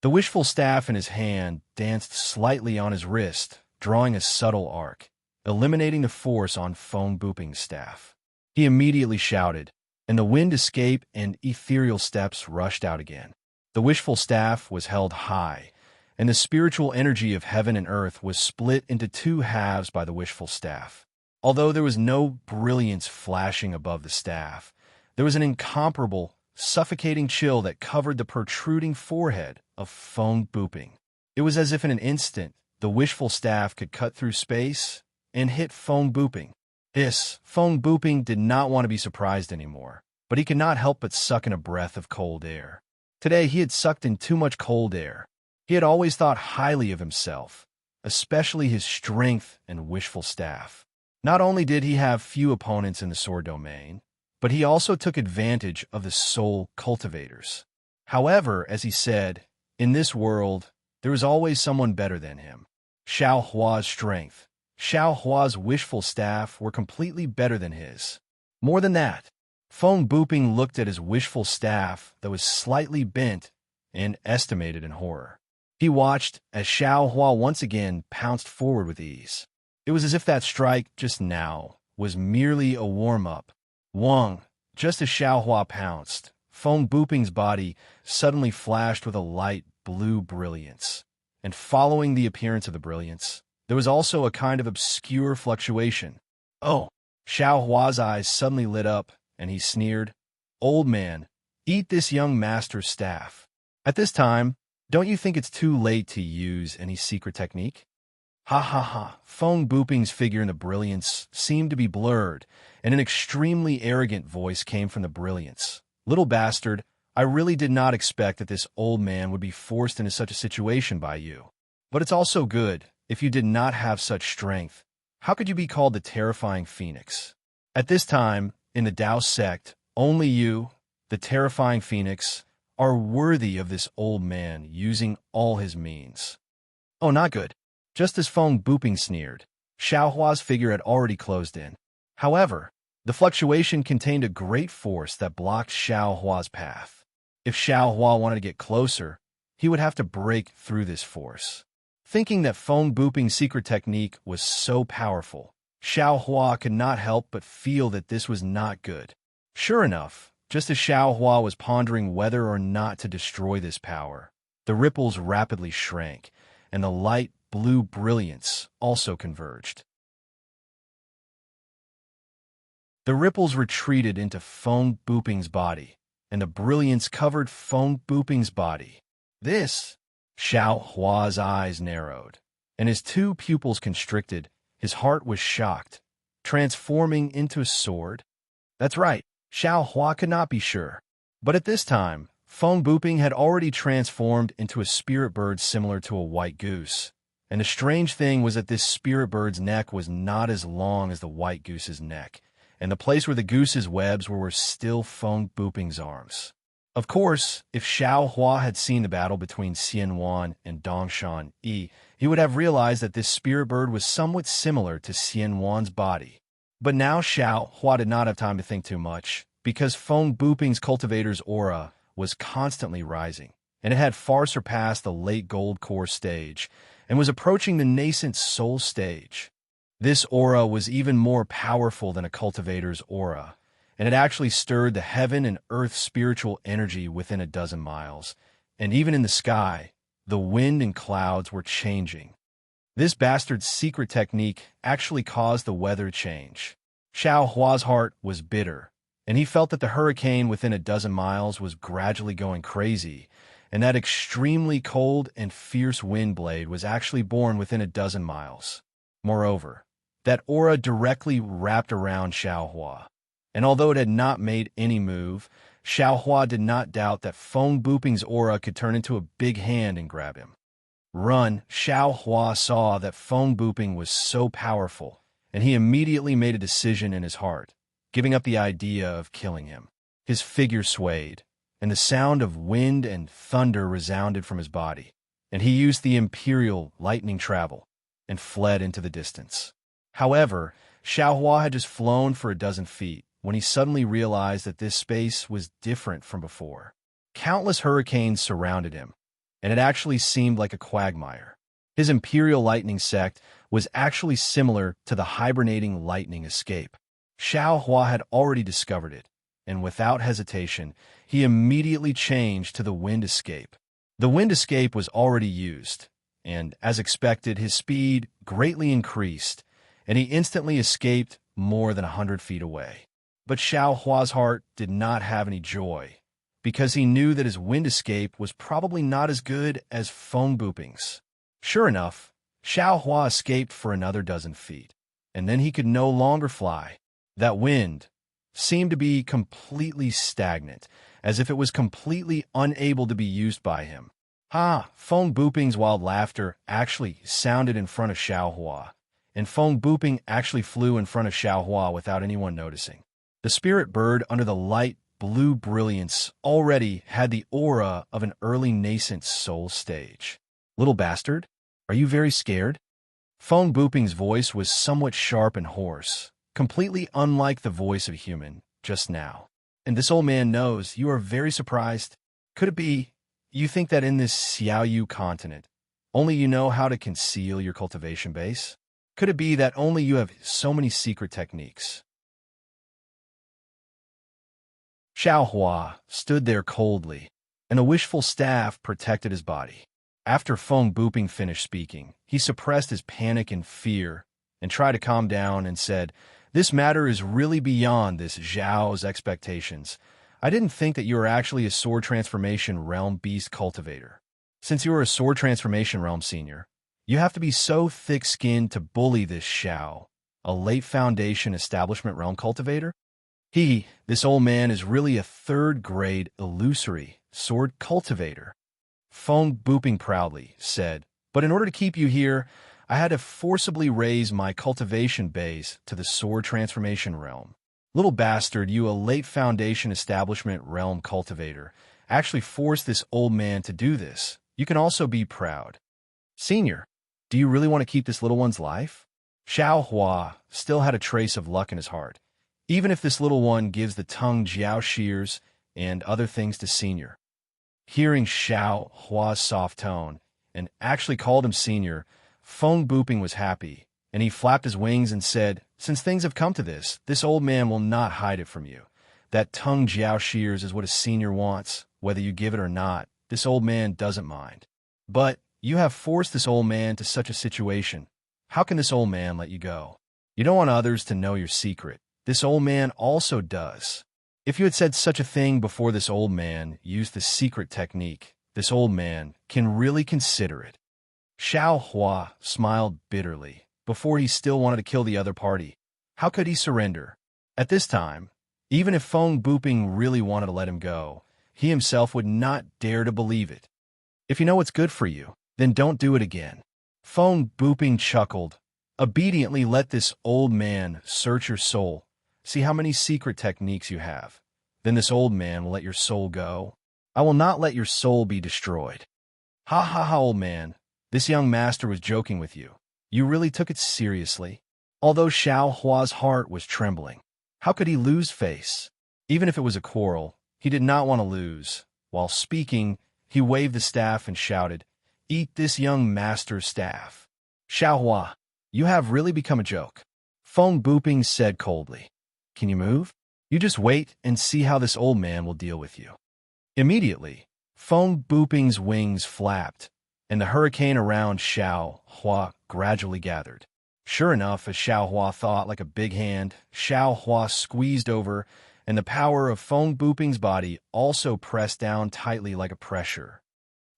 The wishful staff in his hand danced slightly on his wrist, drawing a subtle arc, eliminating the force on Feng Buping's staff. He immediately shouted, and the wind escaped and ethereal steps rushed out again. The wishful staff was held high, and the spiritual energy of heaven and earth was split into two halves by the wishful staff. Although there was no brilliance flashing above the staff, there was an incomparable, suffocating chill that covered the protruding forehead of Feng Buping. It was as if in an instant, the wishful staff could cut through space and hit Feng Buping. Feng Buping did not want to be surprised anymore, but he could not help but suck in a breath of cold air. Today he had sucked in too much cold air. He had always thought highly of himself, especially his strength and wishful staff. Not only did he have few opponents in the sword domain, but he also took advantage of the soul cultivators. However, as he said, in this world, there is always someone better than him. Xiaohua's strength, Xiaohua's wishful staff were completely better than his. More than that, Feng Buping looked at his wishful staff that was slightly bent and estimated in horror. He watched as Xiaohua once again pounced forward with ease. It was as if that strike just now was merely a warm-up. Wang, just as Xiaohua pounced, Feng Buping's body suddenly flashed with a light blue brilliance, and following the appearance of the brilliance, there was also a kind of obscure fluctuation. Oh! Xiaohua's eyes suddenly lit up, and he sneered, "Old man, eat this young master's staff." At this time, don't you think it's too late to use any secret technique? Ha ha ha! Feng Buping's figure in the brilliance seemed to be blurred, and an extremely arrogant voice came from the brilliance. "Little bastard, I really did not expect that this old man would be forced into such a situation by you. But it's also good, if you did not have such strength. How could you be called the terrifying phoenix?" At this time, in the Tao sect, Only you, the terrifying phoenix, are worthy of this old man using all his means. Oh, not good. Just as Feng Buping sneered, Xiaohua's figure had already closed in. However, the fluctuation contained a great force that blocked Xiaohua's path. If Xiaohua wanted to get closer, he would have to break through this force. Thinking that Feng Buping's secret technique was so powerful, Xiaohua could not help but feel that this was not good. Sure enough, just as Xiaohua was pondering whether or not to destroy this power, the ripples rapidly shrank, and the light blue brilliance also converged. The ripples retreated into Feng Buping's body, and the brilliance covered Feng Buping's body. This, Xiaohua's eyes narrowed, and his two pupils constricted. His heart was shocked, transforming into a sword. That's right, Xiaohua could not be sure. But at this time, Feng Buping had already transformed into a spirit bird similar to a white goose. And the strange thing was that this spirit bird's neck was not as long as the white goose's neck, and the place where the goose's webs were still Feng Buping's arms. Of course, if Xiaohua had seen the battle between Xianwan and Dongshan Yi, he would have realized that this spirit bird was somewhat similar to Xianwan's body. But now Xiaohua did not have time to think too much, because Feng Buping's cultivator's aura was constantly rising, and it had far surpassed the late gold core stage, and was approaching the nascent soul stage. This aura was even more powerful than a cultivator's aura, and it actually stirred the heaven and earth spiritual energy within a dozen miles, and even in the sky, the wind and clouds were changing. This bastard's secret technique actually caused the weather to change. Xiaohua's heart was bitter, and he felt that the hurricane within a dozen miles was gradually going crazy, and that extremely cold and fierce wind blade was actually born within a dozen miles. Moreover, that aura directly wrapped around Xiaohua, and although it had not made any move, Xiaohua did not doubt that Feng Buping's aura could turn into a big hand and grab him. Run, Xiaohua saw that Feng Buping was so powerful, and he immediately made a decision in his heart, giving up the idea of killing him. His figure swayed, and the sound of wind and thunder resounded from his body, and he used the imperial lightning travel and fled into the distance. However, Xiaohua had just flown for a dozen feet when he suddenly realized that this space was different from before. Countless hurricanes surrounded him, and it actually seemed like a quagmire. His imperial lightning sect was actually similar to the hibernating lightning escape. Xiaohua had already discovered it, and without hesitation, he immediately changed to the wind escape. The wind escape was already used, and, as expected, his speed greatly increased, and he instantly escaped more than 100 feet away. But Xiaohua's heart did not have any joy, because he knew that his wind escape was probably not as good as Feng Buping's. Sure enough, Xiaohua escaped for another dozen feet, and then he could no longer fly. That wind seemed to be completely stagnant, as if it was completely unable to be used by him. Feng Buping's wild laughter actually sounded in front of Xiaohua, and Feng Buping actually flew in front of Xiaohua without anyone noticing. The spirit bird under the light blue brilliance already had the aura of an early nascent soul stage. Little bastard, are you very scared? Feng Buping's voice was somewhat sharp and hoarse, completely unlike the voice of a human just now. And this old man knows you are very surprised. Could it be you think that in this Xiaoyu continent, only you know how to conceal your cultivation base? Could it be that only you have so many secret techniques? Xiaohua stood there coldly, and a wishful staff protected his body. After Feng Buping finished speaking, he suppressed his panic and fear and tried to calm down and said, "This matter is really beyond this Zhao's expectations. I didn't think that you were actually a sword transformation realm beast cultivator. Since you are a sword transformation realm senior, you have to be so thick-skinned to bully this Xiao, a late foundation establishment realm cultivator? This old man, is really a third-grade illusory sword cultivator." Feng Buping proudly said, "But in order to keep you here, I had to forcibly raise my cultivation base to the sword transformation realm. Little bastard, you a late Foundation establishment realm cultivator, actually forced this old man to do this. You can also be proud. Senior, do you really want to keep this little one's life? Xiao Hua still had a trace of luck in his heart, even if this little one gives the tongue jiao shears and other things to Senior. Hearing Xiao Hua's soft tone, and actually called him Senior, Feng Buping was happy, and he flapped his wings and said, "Since things have come to this old man will not hide it from you. That tongue jiao shears is what a senior wants, whether you give it or not. This old man doesn't mind. But you have forced this old man to such a situation. How can this old man let you go? You don't want others to know your secret. This old man also does. If you had said such a thing before this old man used the secret technique, this old man can really consider it." Xiao Hua smiled bitterly before he still wanted to kill the other party. How could he surrender? At this time, even if Feng Buping really wanted to let him go, he himself would not dare to believe it. If you know what's good for you, then don't do it again. Feng Buping chuckled. Obediently let this old man search your soul. See how many secret techniques you have. Then this old man will let your soul go. I will not let your soul be destroyed. Ha ha ha, old man. This young master was joking with you. You really took it seriously. Although Xiao Hua's heart was trembling. How could he lose face? Even if it was a quarrel, he did not want to lose. While speaking, he waved the staff and shouted, "Eat this young master's staff." Xiao Hua, you have really become a joke. Feng Buping said coldly. Can you move? You just wait and see how this old man will deal with you. Immediately, Feng Buping's wings flapped, and the hurricane around Xiao Hua gradually gathered. Sure enough, as Xiao Hua thought, like a big hand, Xiao Hua squeezed over, and the power of Feng Buping's body also pressed down tightly like a pressure.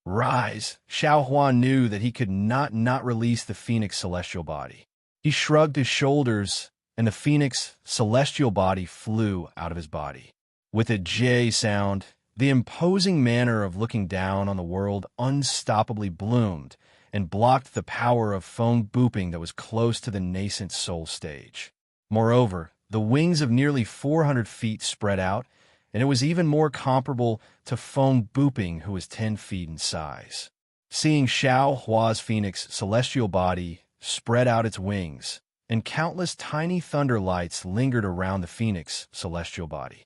Rise! Xiao Hua knew that he could not release the Phoenix celestial body. He shrugged his shoulders, and the Phoenix celestial body flew out of his body. With a J sound, the imposing manner of looking down on the world unstoppably bloomed and blocked the power of Feng Buping that was close to the nascent soul stage. Moreover, the wings of nearly 400 feet spread out, and it was even more comparable to Feng Buping, who was 10 feet in size. Seeing Xiao Hua's Phoenix celestial body spread out its wings, and countless tiny thunder lights lingered around the Phoenix celestial body.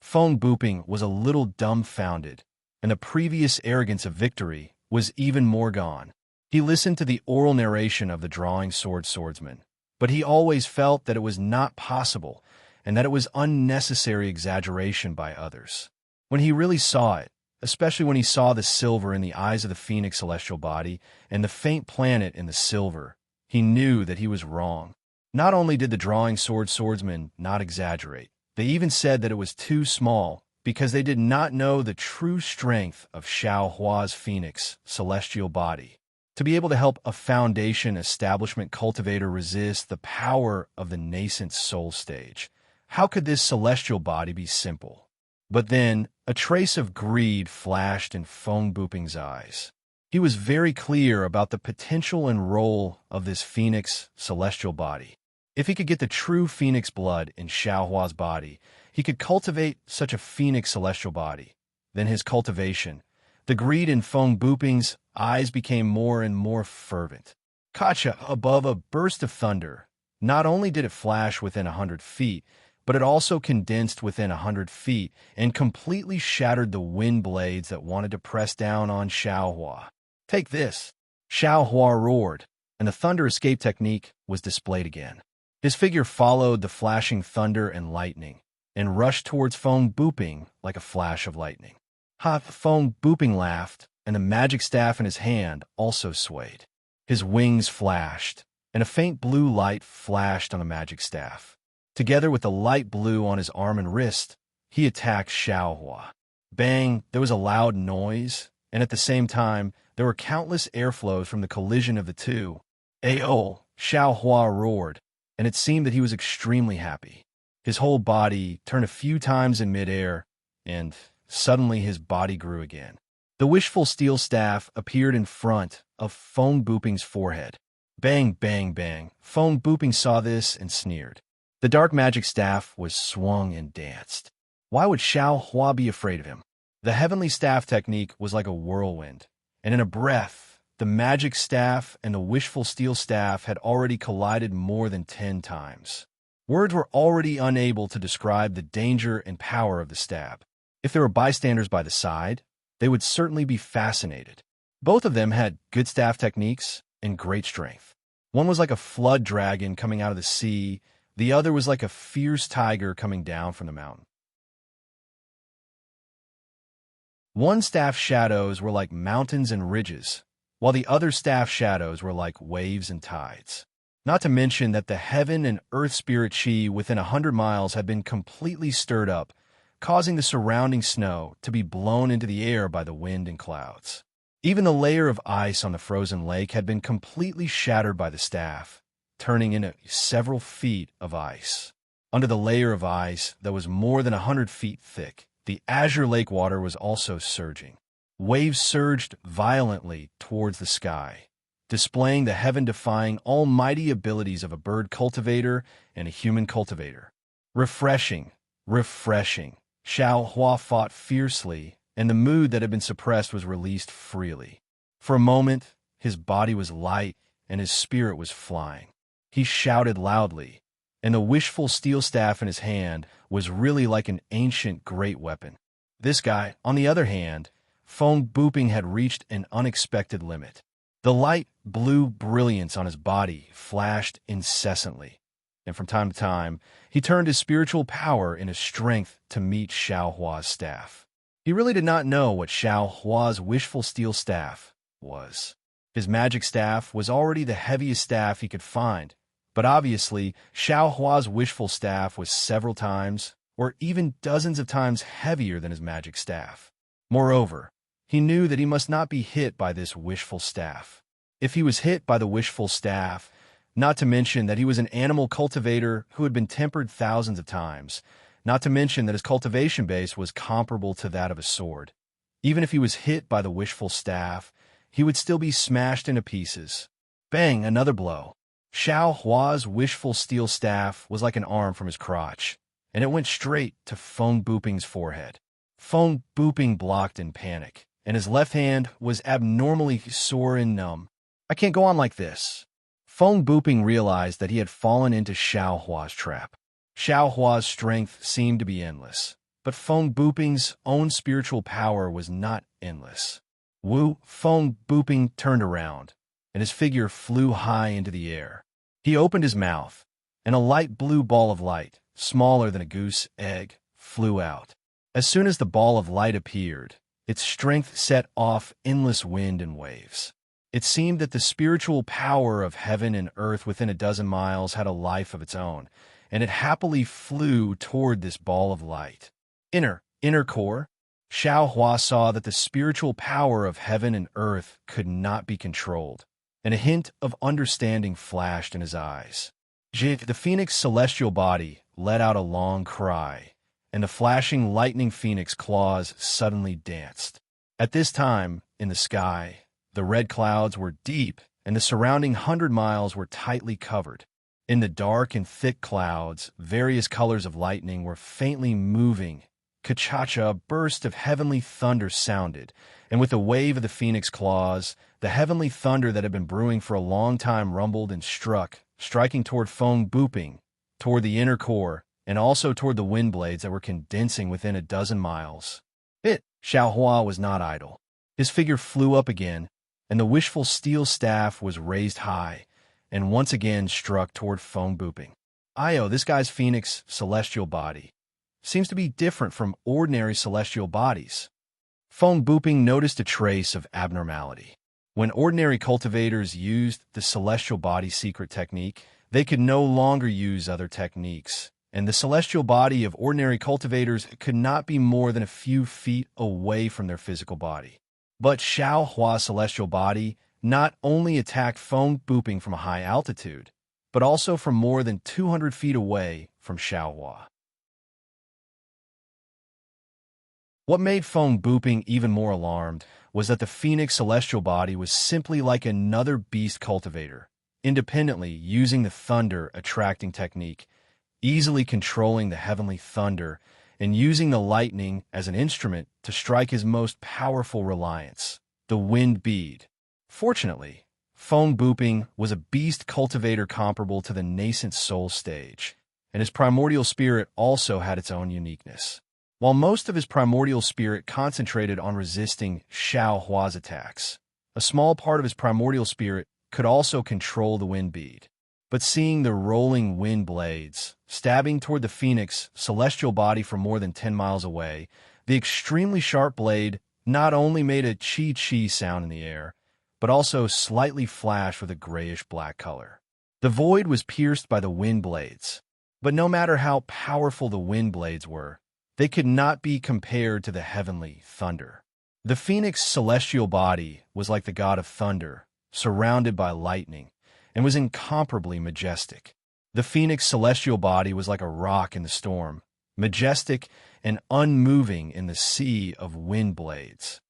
Feng Buping was a little dumbfounded, and the previous arrogance of victory was even more gone. He listened to the oral narration of the drawing swordsman, but he always felt that it was not possible and that it was unnecessary exaggeration by others. When he really saw it, especially when he saw the silver in the eyes of the Phoenix celestial body and the faint planet in the silver, he knew that he was wrong. Not only did the drawing swordsman not exaggerate, they even said that it was too small because they did not know the true strength of Xiao Hua's Phoenix celestial body. To be able to help a Foundation establishment cultivator resist the power of the nascent soul stage, how could this celestial body be simple? But then, a trace of greed flashed in Feng Buping's eyes. He was very clear about the potential and role of this Phoenix celestial body. If he could get the true Phoenix blood in Xiao Hua's body, he could cultivate such a Phoenix celestial body. Then his cultivation, the greed in Feng Buping's eyes became more and more fervent. Kacha, above a burst of thunder, not only did it flash within 100 feet, but it also condensed within 100 feet and completely shattered the wind blades that wanted to press down on Xiao Hua. Take this! Xiao Hua roared, and the thunder escape technique was displayed again. His figure followed the flashing thunder and lightning, and rushed towards Feng Buping like a flash of lightning. Ha! Feng Buping laughed, and the magic staff in his hand also swayed. His wings flashed, and a faint blue light flashed on the magic staff. Together with the light blue on his arm and wrist, he attacked Xiao Hua. Bang! There was a loud noise, and at the same time, there were countless airflows from the collision of the two. Ayo! Xiao Hua roared, and it seemed that he was extremely happy. His whole body turned a few times in midair, and suddenly his body grew again. The wishful steel staff appeared in front of Feng Buping's forehead. Bang, bang, bang. Feng Buping saw this and sneered. The dark magic staff was swung and danced. Why would Xiao Hua be afraid of him? The heavenly staff technique was like a whirlwind, and in a breath, the magic staff and the wishful steel staff had already collided more than 10 times. Words were already unable to describe the danger and power of the stab. If there were bystanders by the side, they would certainly be fascinated. Both of them had good staff techniques and great strength. One was like a flood dragon coming out of the sea, the other was like a fierce tiger coming down from the mountain. One staff shadows were like mountains and ridges, while the other staff shadows were like waves and tides. Not to mention that the heaven and earth spirit chi within 100 miles had been completely stirred up, causing the surrounding snow to be blown into the air by the wind and clouds. Even the layer of ice on the frozen lake had been completely shattered by the staff, turning into several feet of ice. Under the layer of ice that was more than 100 feet thick, the azure lake water was also surging. Waves surged violently towards the sky, displaying the heaven-defying almighty abilities of a bird cultivator and a human cultivator. Refreshing, refreshing. Xiao Hua fought fiercely, and the mood that had been suppressed was released freely. For a moment, his body was light and his spirit was flying. He shouted loudly, and the wishful steel staff in his hand was really like an ancient great weapon. This guy, on the other hand, Feng Buping had reached an unexpected limit. The light blue brilliance on his body flashed incessantly, and from time to time, he turned his spiritual power and his strength to meet Xiao Hua's staff. He really did not know what Xiao Hua's wishful steel staff was. His magic staff was already the heaviest staff he could find, but obviously, Xiao Hua's wishful staff was several times, or even dozens of times heavier than his magic staff. Moreover, he knew that he must not be hit by this wishful staff. If he was hit by the wishful staff, not to mention that he was an animal cultivator who had been tempered thousands of times, not to mention that his cultivation base was comparable to that of a sword. Even if he was hit by the wishful staff, he would still be smashed into pieces. Bang, another blow. Xiao Hua's wishful steel staff was like an arm from his crotch, and it went straight to Feng Buping's forehead. Feng Buping blocked in panic, and his left hand was abnormally sore and numb. I can't go on like this. Feng Buping realized that he had fallen into Xiao Hua's trap. Xiao Hua's strength seemed to be endless, but Feng Buping's own spiritual power was not endless. Feng Buping turned around, and his figure flew high into the air. He opened his mouth, and a light blue ball of light, smaller than a goose egg, flew out. As soon as the ball of light appeared, its strength set off endless wind and waves. It seemed that the spiritual power of heaven and earth within a dozen miles had a life of its own, and it happily flew toward this ball of light. Inner core. Xiao Hua saw that the spiritual power of heaven and earth could not be controlled, and a hint of understanding flashed in his eyes. The phoenix celestial body let out a long cry, and the flashing lightning phoenix claws suddenly danced. At this time, in the sky, the red clouds were deep, and the surrounding 100 miles were tightly covered. In the dark and thick clouds, various colors of lightning were faintly moving. Ka-cha-cha, a burst of heavenly thunder sounded, and with a wave of the phoenix claws, the heavenly thunder that had been brewing for a long time rumbled and struck, striking toward Feng Buping, toward the inner core, and also toward the wind blades that were condensing within a dozen miles. Xiao Hua was not idle. His figure flew up again, and the wishful steel staff was raised high, and once again struck toward Feng Buping. This guy's phoenix celestial body seems to be different from ordinary celestial bodies. Feng Buping noticed a trace of abnormality. When ordinary cultivators used the celestial body secret technique, they could no longer use other techniques, and the celestial body of ordinary cultivators could not be more than a few feet away from their physical body. But Xiao Hua's celestial body not only attacked Feng Buping from a high altitude, but also from more than 200 feet away from Xiao Hua. What made Feng Buping even more alarmed was that the phoenix celestial body was simply like another beast cultivator, independently using the thunder attracting technique, easily controlling the heavenly thunder, and using the lightning as an instrument to strike his most powerful reliance, the wind bead. Fortunately, Feng Buping was a beast cultivator comparable to the nascent soul stage, and his primordial spirit also had its own uniqueness. While most of his primordial spirit concentrated on resisting Xiao Hua's attacks, a small part of his primordial spirit could also control the wind bead. But seeing the rolling wind blades, stabbing toward the phoenix celestial body from more than 10 miles away, the extremely sharp blade not only made a chi-chi sound in the air, but also slightly flashed with a grayish-black color. The void was pierced by the wind blades, but no matter how powerful the wind blades were, they could not be compared to the heavenly thunder. The phoenix celestial body was like the god of thunder, surrounded by lightning, and was incomparably majestic. The phoenix celestial body was like a rock in the storm, majestic and unmoving in the sea of wind blades.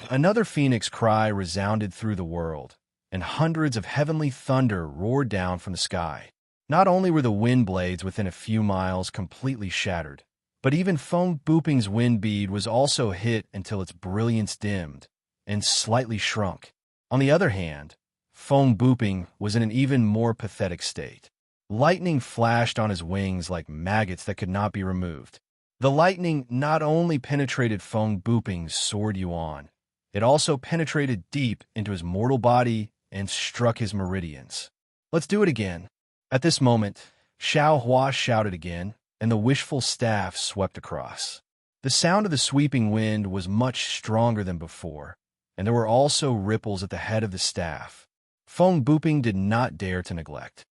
Another phoenix cry resounded through the world, and hundreds of heavenly thunder roared down from the sky. Not only were the wind blades within a few miles completely shattered, but even Feng Buping's wind bead was also hit until its brilliance dimmed and slightly shrunk. On the other hand, Feng Buping was in an even more pathetic state. Lightning flashed on his wings like maggots that could not be removed. The lightning not only penetrated Feng Buping's sword yuan, it also penetrated deep into his mortal body and struck his meridians. "Let's do it again." At this moment, Xiao Hua shouted again, and the wishful staff swept across. The sound of the sweeping wind was much stronger than before, and there were also ripples at the head of the staff. Feng Buping did not dare to neglect.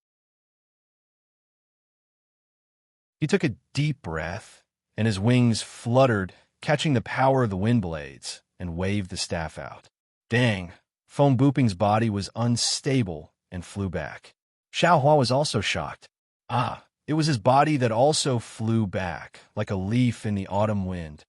He took a deep breath, and his wings fluttered, catching the power of the wind blades, and waved the staff out. Dang! Feng Buping's body was unstable and flew back. Xiao Hua was also shocked. It was his body that also flew back, like a leaf in the autumn wind.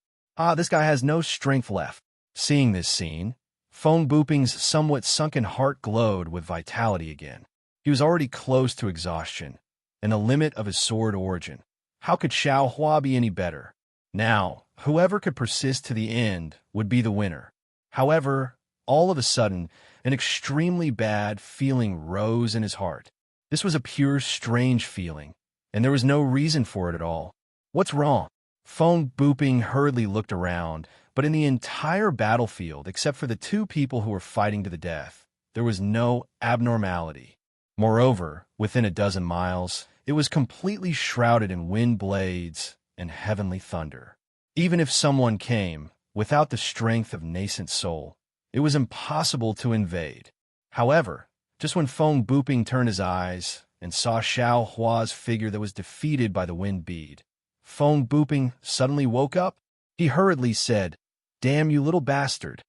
This guy has no strength left. Seeing this scene, Feng Buping's somewhat sunken heart glowed with vitality again. He was already close to exhaustion, and the limit of his sword origin. How could Xiao Hua be any better? Now, whoever could persist to the end would be the winner. However, all of a sudden, an extremely bad feeling rose in his heart. This was a pure, strange feeling, and there was no reason for it at all. What's wrong? Feng Buping hurriedly looked around, but in the entire battlefield, except for the two people who were fighting to the death, there was no abnormality. Moreover, within a dozen miles, it was completely shrouded in wind blades and heavenly thunder. Even if someone came, without the strength of nascent soul, it was impossible to invade. However, just when Feng Buping turned his eyes and saw Xiao Hua's figure that was defeated by the wind bead, Feng Buping suddenly woke up. He hurriedly said, "Damn you little bastard."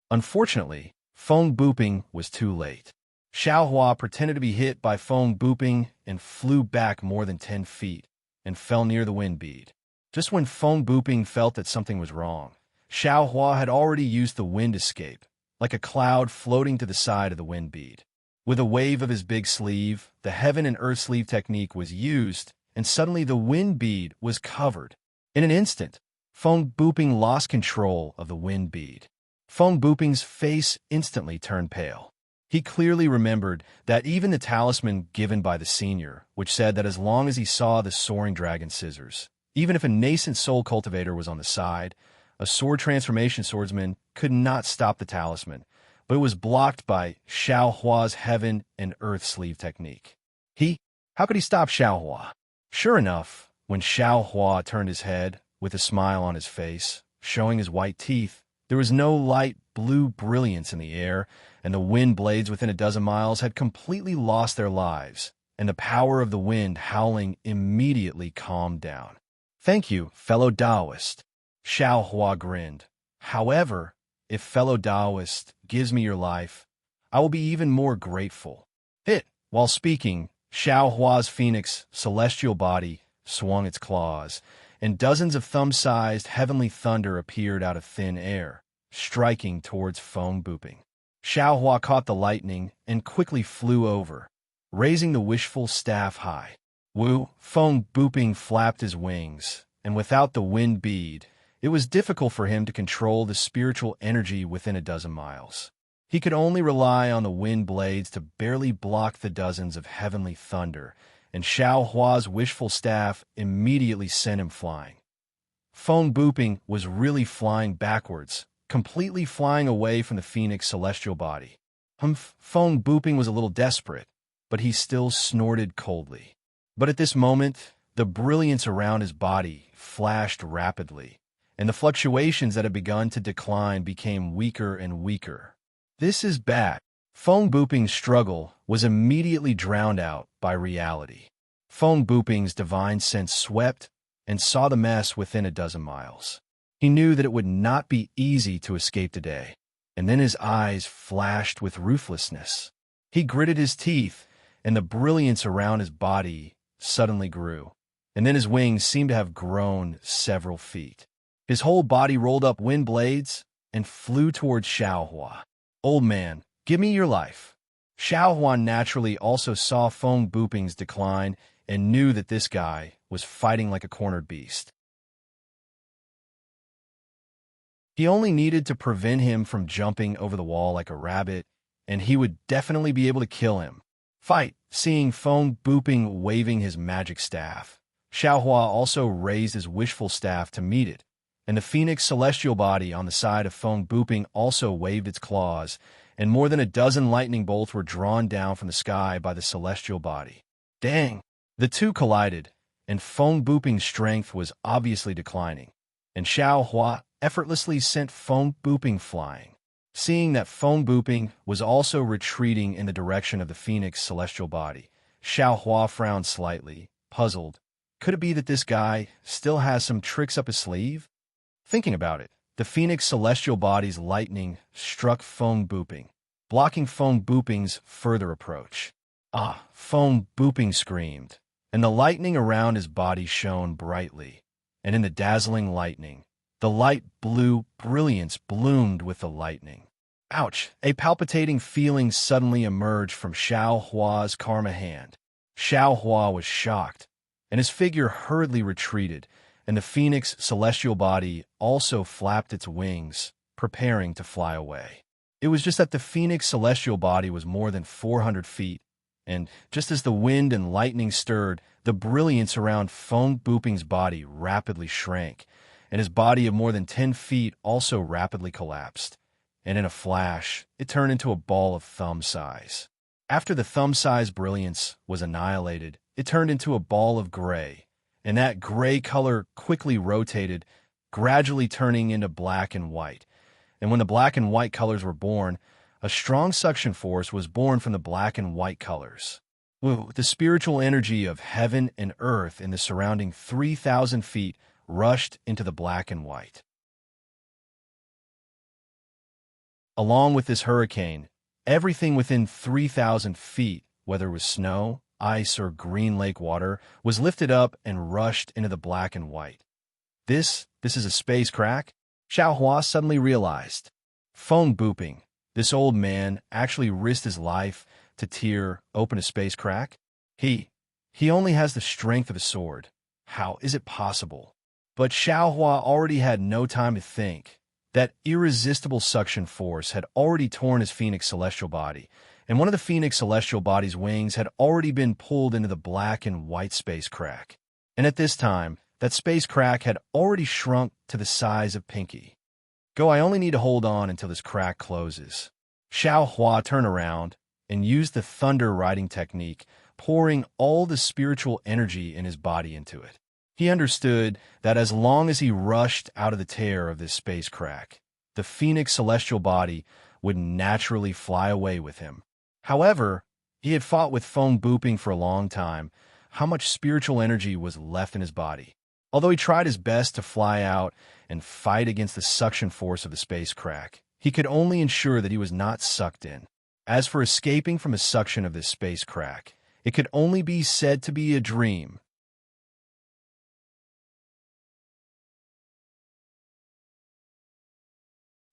Unfortunately, Feng Buping was too late. Xiao Hua pretended to be hit by Feng Buping and flew back more than 10 feet and fell near the wind bead. Just when Feng Buping felt that something was wrong, Xiao Hua had already used the wind escape, like a cloud floating to the side of the wind bead. With a wave of his big sleeve, the heaven and earth sleeve technique was used, and suddenly the wind bead was covered. In an instant, Feng Buping lost control of the wind bead. Feng Buping's face instantly turned pale. He clearly remembered that even the talisman given by the senior, which said that as long as he saw the soaring dragon scissors, even if a nascent soul cultivator was on the side, a sword transformation swordsman could not stop the talisman, but it was blocked by Xiao Hua's heaven and earth sleeve technique. How could he stop Xiao Hua? Sure enough, when Xiao Hua turned his head, with a smile on his face, showing his white teeth, there was no light blue brilliance in the air, and the wind blades within a dozen miles had completely lost their lives, and the power of the wind howling immediately calmed down. "Thank you, fellow Taoist," Xiao Hua grinned. "However, if fellow Taoist gives me your life, I will be even more grateful." While speaking, Xiao Hua's phoenix celestial body swung its claws, and dozens of thumb-sized heavenly thunder appeared out of thin air, striking towards Feng Buping. Xiao Hua caught the lightning and quickly flew over, raising the wishful staff high. Wu Feng Booping flapped his wings, and without the wind bead, it was difficult for him to control the spiritual energy within a dozen miles. He could only rely on the wind blades to barely block the dozens of heavenly thunder, and Xiao Hua's wishful staff immediately sent him flying. Feng Booping was really flying backwards, completely flying away from the Phoenix celestial body. Feng Booping was a little desperate, but he still snorted coldly. But at this moment, the brilliance around his body flashed rapidly, and the fluctuations that had begun to decline became weaker and weaker. This is bad. Feng Booping's struggle was immediately drowned out by reality. Feng Booping's divine sense swept and saw the mess within a dozen miles. He knew that it would not be easy to escape today, and then his eyes flashed with ruthlessness. He gritted his teeth, and the brilliance around his body suddenly grew, and then his wings seemed to have grown several feet. His whole body rolled up wind blades and flew towards Xiao Hua. "Old man, give me your life." Xiao Hua naturally also saw Feng Booping's decline and knew that this guy was fighting like a cornered beast. He only needed to prevent him from jumping over the wall like a rabbit, and he would definitely be able to kill him. Fight! Seeing Feng Booping waving his magic staff, Xiao Hua also raised his wishful staff to meet it, and the Phoenix celestial body on the side of Feng Booping also waved its claws, and more than a dozen lightning bolts were drawn down from the sky by the celestial body. Dang! The two collided, and Feng Booping's strength was obviously declining, and Xiao Hua effortlessly sent Feng Booping flying. Seeing that Feng Booping was also retreating in the direction of the Phoenix celestial body, Xiao Hua frowned slightly, puzzled. Could it be that this guy still has some tricks up his sleeve? Thinking about it, the Phoenix celestial body's lightning struck Feng Booping, blocking Feng Booping's further approach. "Ah!" Feng Booping screamed, and the lightning around his body shone brightly, and in the dazzling lightning, the light blue brilliance bloomed with the lightning. Ouch! A palpitating feeling suddenly emerged from Xiao Hua's karma hand. Xiao Hua was shocked, and his figure hurriedly retreated, and the Phoenix celestial body also flapped its wings, preparing to fly away. It was just that the Phoenix celestial body was more than 400 feet, and just as the wind and lightning stirred, the brilliance around Feng Booping's body rapidly shrank, and his body of more than 10 feet also rapidly collapsed, and in a flash, it turned into a ball of thumb size. After the thumb-sized brilliance was annihilated, it turned into a ball of gray, and that gray color quickly rotated, gradually turning into black and white. And when the black and white colors were born, a strong suction force was born from the black and white colors. The spiritual energy of heaven and earth in the surrounding 3,000 feet rushed into the black and white. Along with this hurricane, everything within 3,000 feet, whether it was snow, ice, or green lake water, was lifted up and rushed into the black and white. This is a space crack? Xiao Hua suddenly realized. Feng Booping, this old man, actually risked his life to tear open a space crack? He only has the strength of a sword. How is it possible? But Xiao Hua already had no time to think. That irresistible suction force had already torn his Phoenix celestial body, and one of the Phoenix celestial body's wings had already been pulled into the black and white space crack. And at this time, that space crack had already shrunk to the size of Pinky. I only need to hold on until this crack closes. Xiao Hua turned around and used the thunder riding technique, pouring all the spiritual energy in his body into it. He understood that as long as he rushed out of the tear of this space crack, the Phoenix celestial body would naturally fly away with him. However, he had fought with Feng Booping for a long time. How much spiritual energy was left in his body? Although he tried his best to fly out and fight against the suction force of the space crack, he could only ensure that he was not sucked in. As for escaping from the suction of this space crack, it could only be said to be a dream.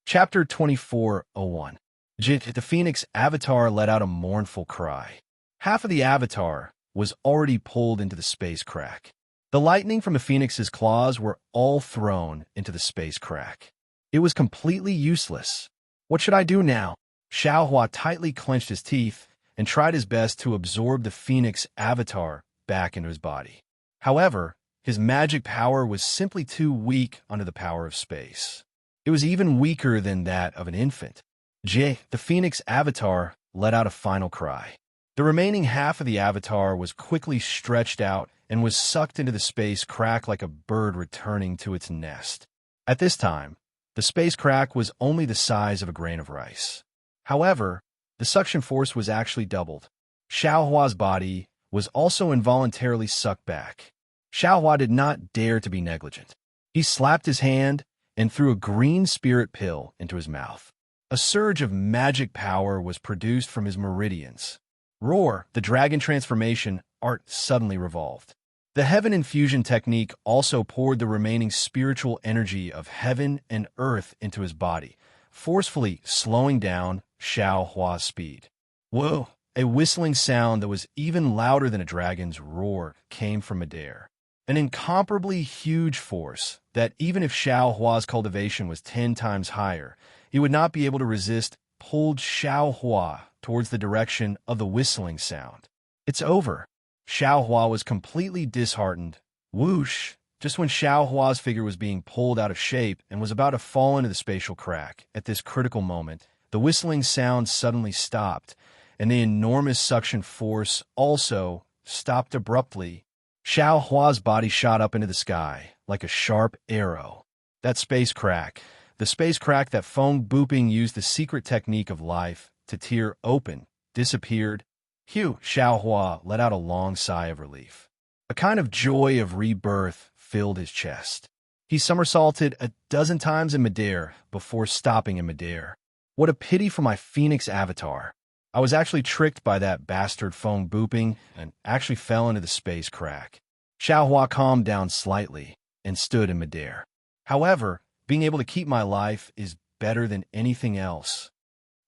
Chapter 24:01. The Phoenix Avatar let out a mournful cry. Half of the avatar was already pulled into the space crack. The lightning from the phoenix's claws were all thrown into the space crack. It was completely useless. What should I do now? Xiaohua tightly clenched his teeth and tried his best to absorb the phoenix avatar back into his body. However, his magic power was simply too weak under the power of space. It was even weaker than that of an infant. The phoenix avatar let out a final cry. The remaining half of the avatar was quickly stretched out and was sucked into the space crack like a bird returning to its nest. At this time, the space crack was only the size of a grain of rice. However, the suction force was actually doubled. Xiaohua's body was also involuntarily sucked back. Xiaohua did not dare to be negligent. He slapped his hand and threw a green spirit pill into his mouth. A surge of magic power was produced from his meridians. Roar, the dragon transformation art suddenly revolved. The heaven infusion technique also poured the remaining spiritual energy of heaven and earth into his body, forcefully slowing down Xiaohua's speed. Whoa! A whistling sound that was even louder than a dragon's roar came from midair. An incomparably huge force that, even if Xiaohua's cultivation was 10 times higher, he would not be able to resist, pulled Xiaohua towards the direction of the whistling sound. It's over. Xiaohua was completely disheartened. Whoosh! Just when Xiaohua's figure was being pulled out of shape and was about to fall into the spatial crack, at this critical moment, the whistling sound suddenly stopped, and the enormous suction force also stopped abruptly. Xiaohua's body shot up into the sky like a sharp arrow. That space crack, the space crack that Feng Buping used the secret technique of life to tear open, disappeared. Phew! Xiaohua let out a long sigh of relief. A kind of joy of rebirth filled his chest. He somersaulted a dozen times in midair before stopping in midair. What a pity for my phoenix avatar. I was actually tricked by that bastard Feng Buping and actually fell into the space crack. Xiaohua calmed down slightly and stood in midair. However, being able to keep my life is better than anything else.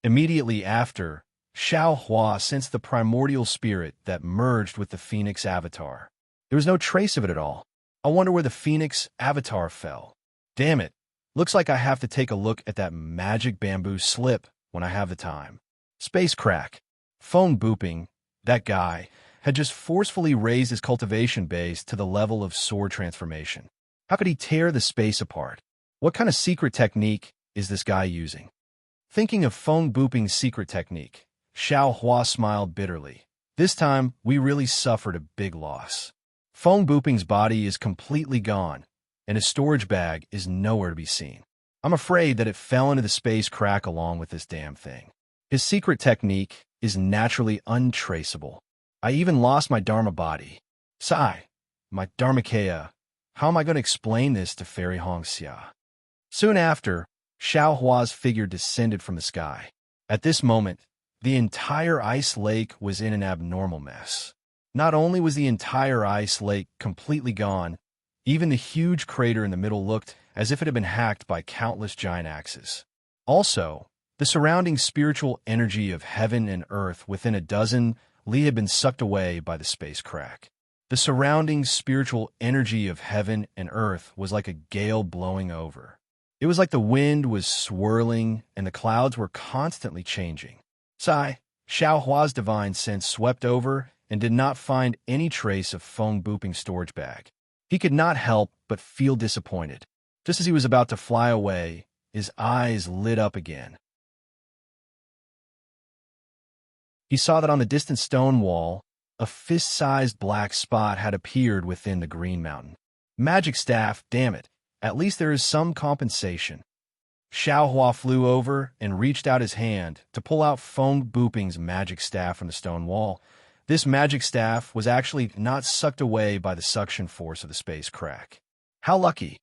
Immediately after, Xiaohua sensed the primordial spirit that merged with the phoenix avatar. There was no trace of it at all. I wonder where the phoenix avatar fell. Damn it. Looks like I have to take a look at that magic bamboo slip when I have the time. Space crack. Feng Buping, that guy, had just forcefully raised his cultivation base to the level of sword transformation. How could he tear the space apart? What kind of secret technique is this guy using? Thinking of Feng Buping's secret technique, Xiaohua smiled bitterly. This time, we really suffered a big loss. Feng Buping's body is completely gone, and his storage bag is nowhere to be seen. I'm afraid that it fell into the space crack along with this damn thing. His secret technique is naturally untraceable. I even lost my Dharma body. Sigh, my Dharmakaya. How am I going to explain this to Fairy Hongxia? Soon after, Xiaohua's figure descended from the sky. At this moment, the entire ice lake was in an abnormal mess. Not only was the entire ice lake completely gone, even the huge crater in the middle looked as if it had been hacked by countless giant axes. Also, the surrounding spiritual energy of heaven and earth within a dozen li had been sucked away by the space crack. The surrounding spiritual energy of heaven and earth was like a gale blowing over. It was like the wind was swirling and the clouds were constantly changing. Sigh, Xiaohua's divine sense swept over and did not find any trace of Feng Buping's storage bag. He could not help but feel disappointed. Just as he was about to fly away, his eyes lit up again. He saw that on the distant stone wall, a fist-sized black spot had appeared within the green mountain. Magic staff, damn it. At least there is some compensation. Xiaohua flew over and reached out his hand to pull out Feng Buping's magic staff from the stone wall. This magic staff was actually not sucked away by the suction force of the space crack. How lucky!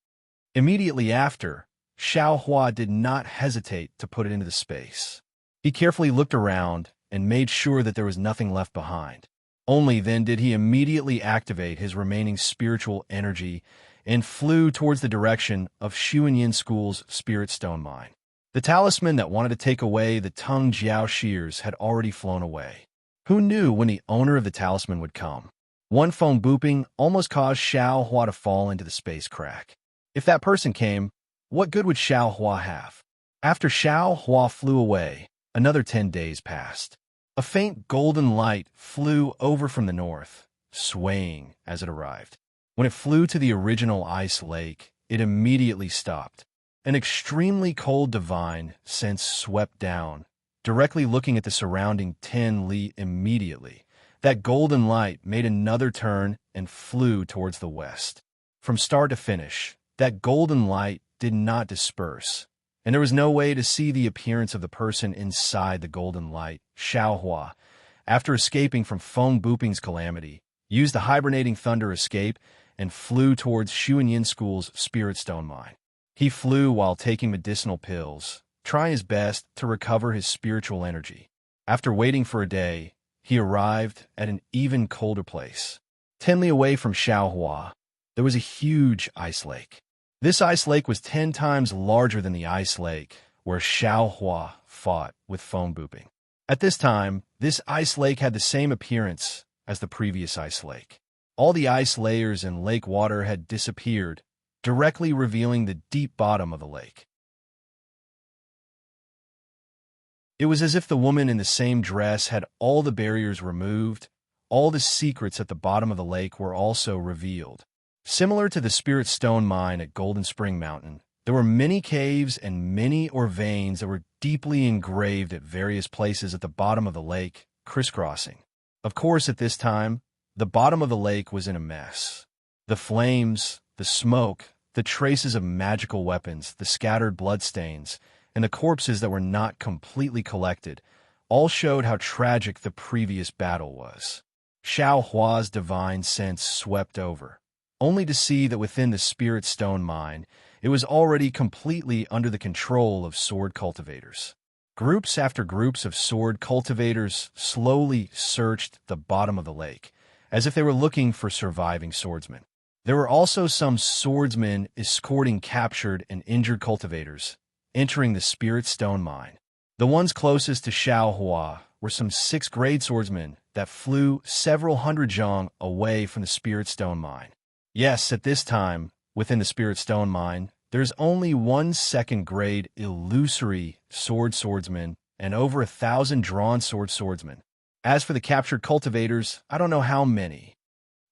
Immediately after, Xiaohua did not hesitate to put it into the space. He carefully looked around and made sure that there was nothing left behind. Only then did he immediately activate his remaining spiritual energy and flew towards the direction of Xuanyin School's Spirit Stone Mine. The talisman that wanted to take away the Tung Jiao shears had already flown away. Who knew when the owner of the talisman would come? One phone booping almost caused Xiao Hua to fall into the space crack. If that person came, what good would Xiao Hua have? After Xiao Hua flew away, another 10 days passed. A faint golden light flew over from the north, swaying as it arrived. When it flew to the original ice lake, it immediately stopped. An extremely cold divine sense swept down, directly looking at the surrounding 10 li immediately. That golden light made another turn and flew towards the west. From start to finish, that golden light did not disperse, and there was no way to see the appearance of the person inside the golden light. Xiao Hua, after escaping from Feng Booping's calamity, used the hibernating thunder escape and flew towards Xuanyin School's Spirit Stone Mine. He flew while taking medicinal pills, trying his best to recover his spiritual energy. After waiting for a day, he arrived at an even colder place. 10 li away from Xiaohua, there was a huge ice lake. This ice lake was 10 times larger than the ice lake where Xiaohua fought with Phone Booping. At this time, this ice lake had the same appearance as the previous ice lake. All the ice layers and lake water had disappeared, directly revealing the deep bottom of the lake. It was as if the woman in the same dress had all the barriers removed. All the secrets at the bottom of the lake were also revealed. Similar to the Spirit Stone Mine at Golden Spring Mountain, there were many caves and many veins that were deeply engraved at various places at the bottom of the lake, crisscrossing. Of course, at this time, the bottom of the lake was in a mess. The flames, the smoke, the traces of magical weapons, the scattered bloodstains, and the corpses that were not completely collected, all showed how tragic the previous battle was. Xiao Hua's divine sense swept over, only to see that within the Spirit Stone Mine, it was already completely under the control of sword cultivators. Groups after groups of sword cultivators slowly searched the bottom of the lake, as if they were looking for surviving swordsmen. There were also some swordsmen escorting captured and injured cultivators, entering the Spirit Stone Mine. The ones closest to Xiao Hua were some 6th grade swordsmen that flew several hundred zhang away from the Spirit Stone Mine. Yes, at this time, within the Spirit Stone Mine, there's only 1 2nd grade illusory swordsman and over 1,000 drawn swordsmen. As for the captured cultivators, I don't know how many.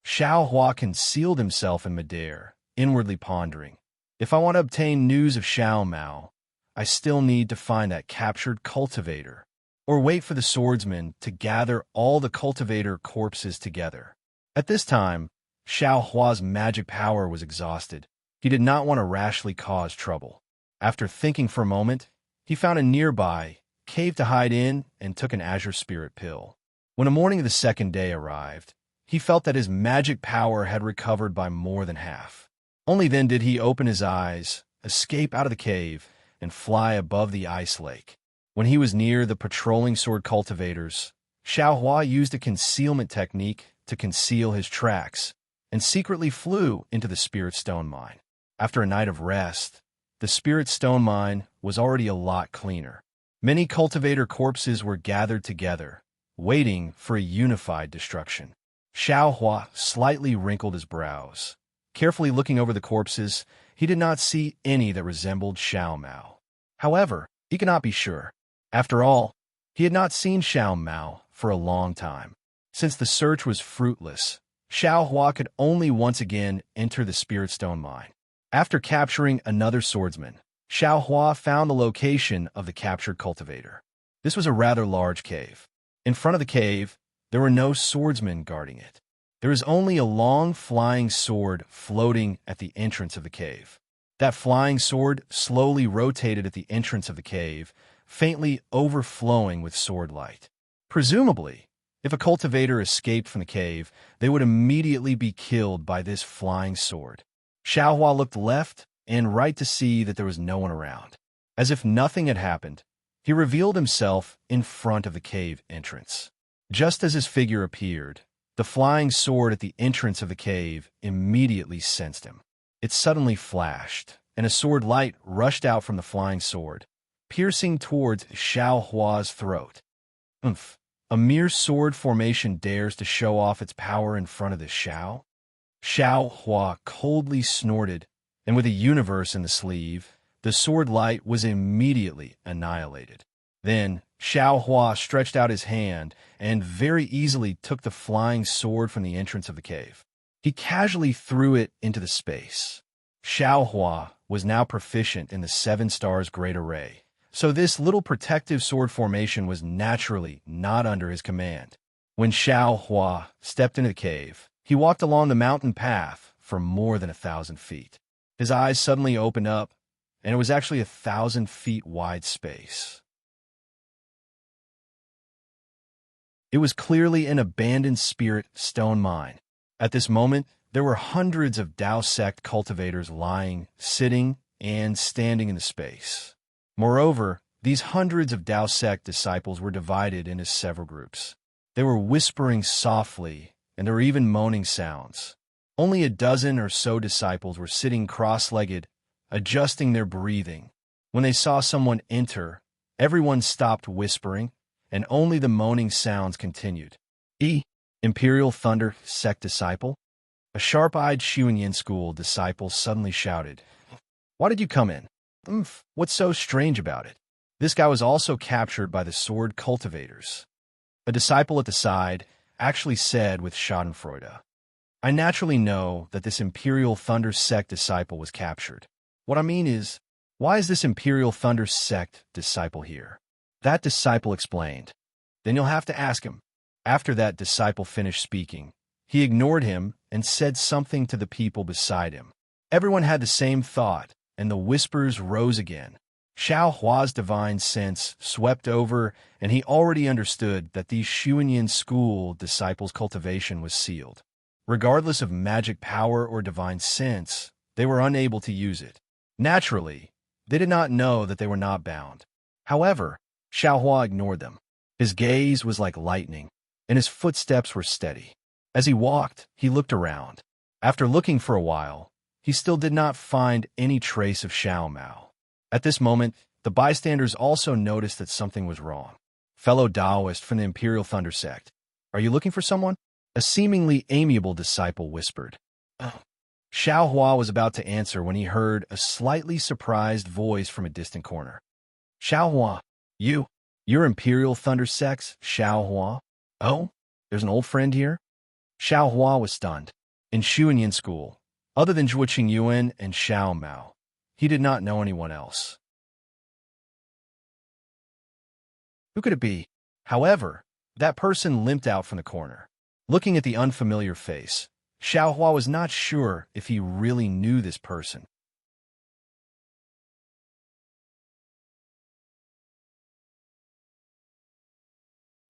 Xiao Hua concealed himself in midair, inwardly pondering. If I want to obtain news of Xiao Mao, I still need to find that captured cultivator, or wait for the swordsman to gather all the cultivator corpses together. At this time, Xiao Hua's magic power was exhausted. He did not want to rashly cause trouble. After thinking for a moment, he found a nearby cave to hide in and took an azure spirit pill. When the morning of the 2nd day arrived, he felt that his magic power had recovered by more than half. Only then did he open his eyes, escape out of the cave, and fly above the ice lake. When he was near the patrolling sword cultivators, Xiao Hua used a concealment technique to conceal his tracks and secretly flew into the Spirit Stone Mine. After a night of rest, the Spirit Stone Mine was already a lot cleaner. Many cultivator corpses were gathered together, waiting for a unified destruction. Xiao Hua slightly wrinkled his brows. Carefully looking over the corpses, he did not see any that resembled Xiao Mao. However, he could not be sure. After all, he had not seen Xiao Mao for a long time. Since the search was fruitless, Xiao Hua could only once again enter the Spirit Stone Mine. After capturing another swordsman, Xiao Hua found the location of the captured cultivator. This was a rather large cave. In front of the cave, there were no swordsmen guarding it. There was only a long flying sword floating at the entrance of the cave. That flying sword slowly rotated at the entrance of the cave, faintly overflowing with sword light. Presumably, if a cultivator escaped from the cave, they would immediately be killed by this flying sword. Xiao Hua looked left and right to see that there was no one around. As if nothing had happened, he revealed himself in front of the cave entrance. Just as his figure appeared, the flying sword at the entrance of the cave immediately sensed him. It suddenly flashed, and a sword light rushed out from the flying sword, piercing towards Xiao Hua's throat. Umph! A mere sword formation dares to show off its power in front of the Xiao? Xiao Hua coldly snorted, and with a universe in the sleeve, the sword light was immediately annihilated. Then, Xiao Hua stretched out his hand and very easily took the flying sword from the entrance of the cave. He casually threw it into the space. Xiao Hua was now proficient in the 7 stars Great Array, so this little protective sword formation was naturally not under his command. When Xiao Hua stepped into the cave, he walked along the mountain path for more than 1,000 feet. His eyes suddenly opened up, and it was actually 1,000 feet wide space. It was clearly an abandoned spirit stone mine. At this moment, there were hundreds of Dao sect cultivators lying, sitting, and standing in the space. Moreover, these hundreds of Dao sect disciples were divided into several groups. They were whispering softly, and there were even moaning sounds. Only a dozen or so disciples were sitting cross-legged, adjusting their breathing. When they saw someone enter, everyone stopped whispering, and only the moaning sounds continued. Imperial Thunder Sect Disciple? A sharp-eyed Xuanyan School disciple suddenly shouted, "Why did you come in? What's so strange about it?" This guy was also captured by the sword cultivators. A disciple at the side actually said with schadenfreude, "I naturally know that this Imperial Thunder Sect disciple was captured. What I mean is, why is this Imperial Thunder Sect disciple here?" That disciple explained. "Then you'll have to ask him." After that disciple finished speaking, he ignored him and said something to the people beside him. Everyone had the same thought, and the whispers rose again. Xiao Hua's divine sense swept over, and he already understood that these Xuanyan school disciples' cultivation was sealed. Regardless of magic power or divine sense, they were unable to use it. Naturally, they did not know that they were not bound. However, Xiao Hua ignored them. His gaze was like lightning, and his footsteps were steady. As he walked, he looked around. After looking for a while, he still did not find any trace of Xiao Mao. At this moment, the bystanders also noticed that something was wrong. "Fellow Taoist from the Imperial Thunder Sect, are you looking for someone?" A seemingly amiable disciple whispered. Xiao Hua was about to answer when he heard a slightly surprised voice from a distant corner. "Xiao Hua, you're Imperial Thunder Sect's Xiao Hua? Oh, there's an old friend here?" Xiao Hua was stunned. In Xuanyan School, other than Zhuo Qingyuan and Xiao Mao, he did not know anyone else. Who could it be? However, that person limped out from the corner. Looking at the unfamiliar face, Xiao Hua was not sure if he really knew this person.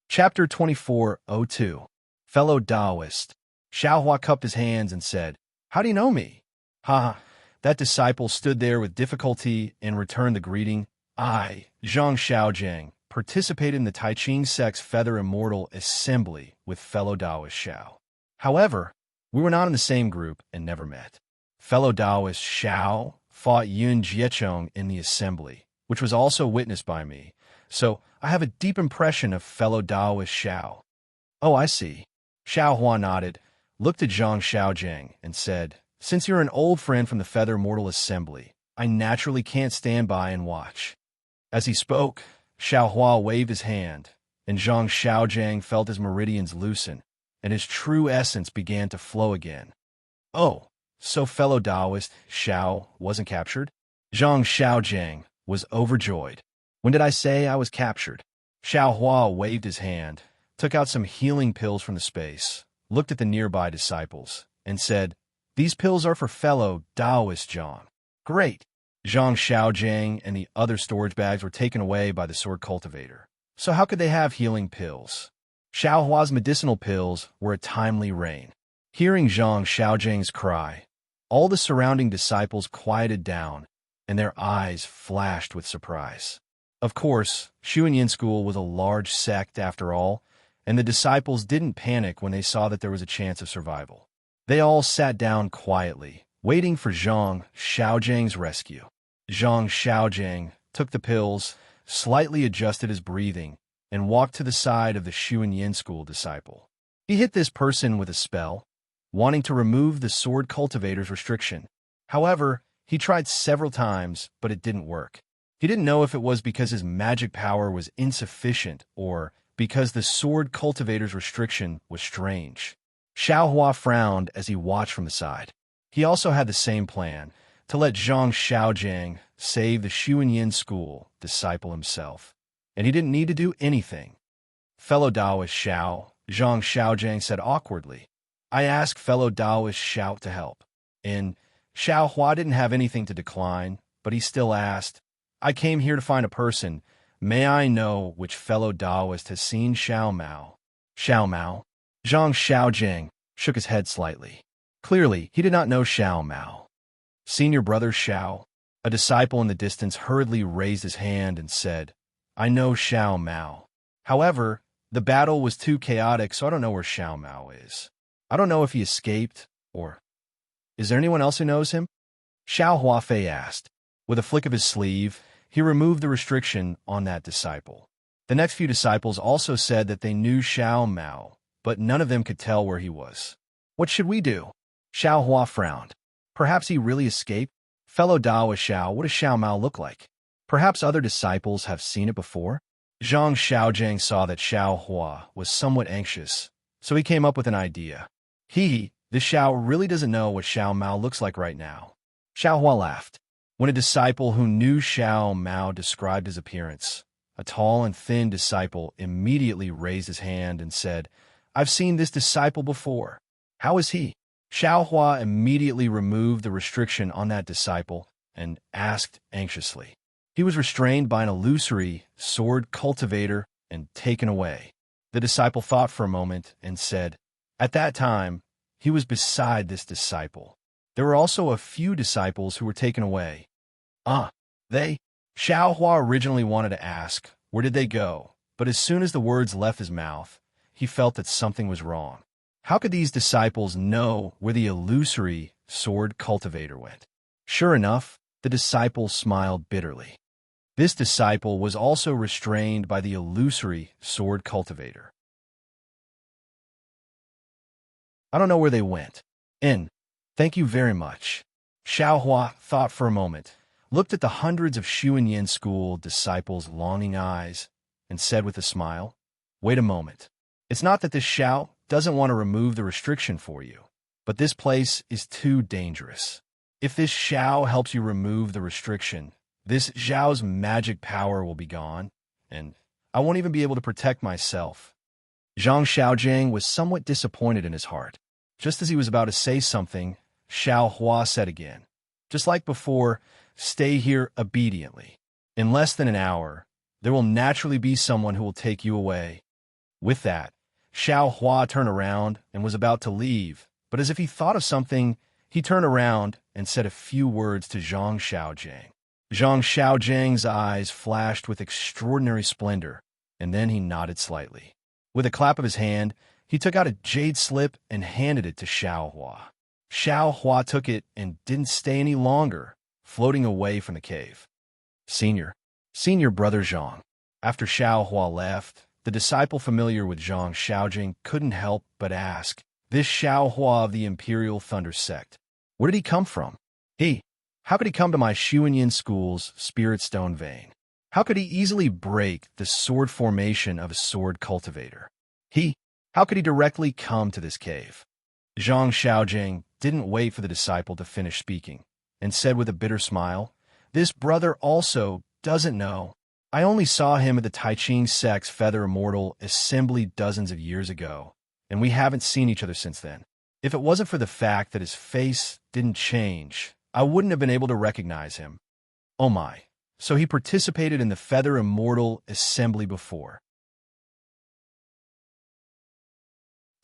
Chapter 24:02. Fellow Taoist. Xiao Hua cupped his hands and said, "How do you know me?" Ha! That disciple stood there with difficulty and returned the greeting. "I, Zhang Xiaojiang, participated in the Taiching Sect's Feather Immortal Assembly with fellow Taoist Xiao. However, we were not in the same group and never met. Fellow Taoist Xiao fought Yun Jiechong in the assembly, which was also witnessed by me, so I have a deep impression of fellow Taoist Xiao." "Oh, I see." Xiao Hua nodded, looked at Zhang Xiaojiang, and said, "Since you're an old friend from the Feather Immortal Assembly, I naturally can't stand by and watch." As he spoke, Xiao Hua waved his hand, and Zhang Xiaojiang felt his meridians loosen, and his true essence began to flow again. "Oh, so fellow Taoist Xiao wasn't captured?" Zhang Xiaojiang was overjoyed. "When did I say I was captured?" Xiao Hua waved his hand, took out some healing pills from the space, looked at the nearby disciples, and said, "These pills are for fellow Taoist Zhang." "Great." Zhang Xiaojiang and the other storage bags were taken away by the sword cultivator. So how could they have healing pills? Xiao Hua's medicinal pills were a timely rain. Hearing Zhang Xiaojiang's cry, all the surrounding disciples quieted down, and their eyes flashed with surprise. Of course, Xuanyan School was a large sect after all, and the disciples didn't panic when they saw that there was a chance of survival. They all sat down quietly, waiting for Zhang Xiaojiang's rescue. Zhang Xiaojiang took the pills, slightly adjusted his breathing, and walked to the side of the Shu and Yin school disciple. He hit this person with a spell, wanting to remove the sword cultivator's restriction. However, he tried several times, but it didn't work. He didn't know if it was because his magic power was insufficient or because the sword cultivator's restriction was strange. Xiaohua frowned as he watched from the side. He also had the same plan, to let Zhang Xiaojiang save the Shu and Yin school disciple himself. And he didn't need to do anything. Fellow Taoist Xiao, Zhang Xiaojiang said awkwardly. I asked fellow Taoist Xiao to help. And Xiaohua didn't have anything to decline, but he still asked, I came here to find a person. May I know which fellow Taoist has seen Xiao Mao? Xiao Mao? Zhang Xiaojiang shook his head slightly. Clearly, he did not know Xiao Mao. Senior brother Xiao, a disciple in the distance, hurriedly raised his hand and said, I know Xiao Mao. However, the battle was too chaotic, so I don't know where Xiao Mao is. I don't know if he escaped, or... Is there anyone else who knows him? Xiao Huafei asked. With a flick of his sleeve, he removed the restriction on that disciple. The next few disciples also said that they knew Xiao Mao, but none of them could tell where he was. What should we do? Xiao Hua frowned. Perhaps he really escaped? Fellow Taoist Xiao, what does Xiao Mao look like? Perhaps other disciples have seen it before? Zhang Xiaojiang saw that Xiao Hua was somewhat anxious, so he came up with an idea. This Xiao really doesn't know what Xiao Mao looks like right now. Xiao Hua laughed. When a disciple who knew Xiao Mao described his appearance, a tall and thin disciple immediately raised his hand and said, I've seen this disciple before. How is he? Xiao Hua immediately removed the restriction on that disciple and asked anxiously. He was restrained by an illusory sword cultivator and taken away. The disciple thought for a moment and said, At that time, he was beside this disciple. There were also a few disciples who were taken away. They? Xiao Hua originally wanted to ask, where did they go? But as soon as the words left his mouth, he felt that something was wrong. How could these disciples know where the illusory sword cultivator went? Sure enough, the disciple smiled bitterly. This disciple was also restrained by the illusory sword cultivator. I don't know where they went. Thank you very much. Xiao Hua thought for a moment, looked at the hundreds of Shu and Yin school disciples' longing eyes, and said with a smile, Wait a moment. It's not that this Xiao doesn't want to remove the restriction for you, but this place is too dangerous. If this Xiao helps you remove the restriction, this Xiao's magic power will be gone, and I won't even be able to protect myself. Zhang Xiaojiang was somewhat disappointed in his heart. Just as he was about to say something, Xiao Hua said again, Just like before, stay here obediently. In less than an hour, there will naturally be someone who will take you away. With that, Xiao Hua turned around and was about to leave, but as if he thought of something, he turned around and said a few words to Zhang Xiaojiang. Zhang Xiaojiang's eyes flashed with extraordinary splendor, and then he nodded slightly. With a clap of his hand, he took out a jade slip and handed it to Xiao Hua. Xiao Hua took it and didn't stay any longer, floating away from the cave. Senior brother Zhang. After Xiao Hua left, the disciple familiar with Zhang Xiaojiang couldn't help but ask, This Xiao Hua of the Imperial Thunder Sect, where did he come from? How could he come to my Shu and Yin school's Spirit Stone vein? How could he easily break the sword formation of a sword cultivator? How could he directly come to this cave? Zhang Xiaojiang didn't wait for the disciple to finish speaking, and said with a bitter smile, This brother also doesn't know. I only saw him at the Taiching sect's Feather Immortal assembly dozens of years ago, and we haven't seen each other since then. If it wasn't for the fact that his face didn't change, I wouldn't have been able to recognize him. Oh my, so he participated in the Feather Immortal assembly before.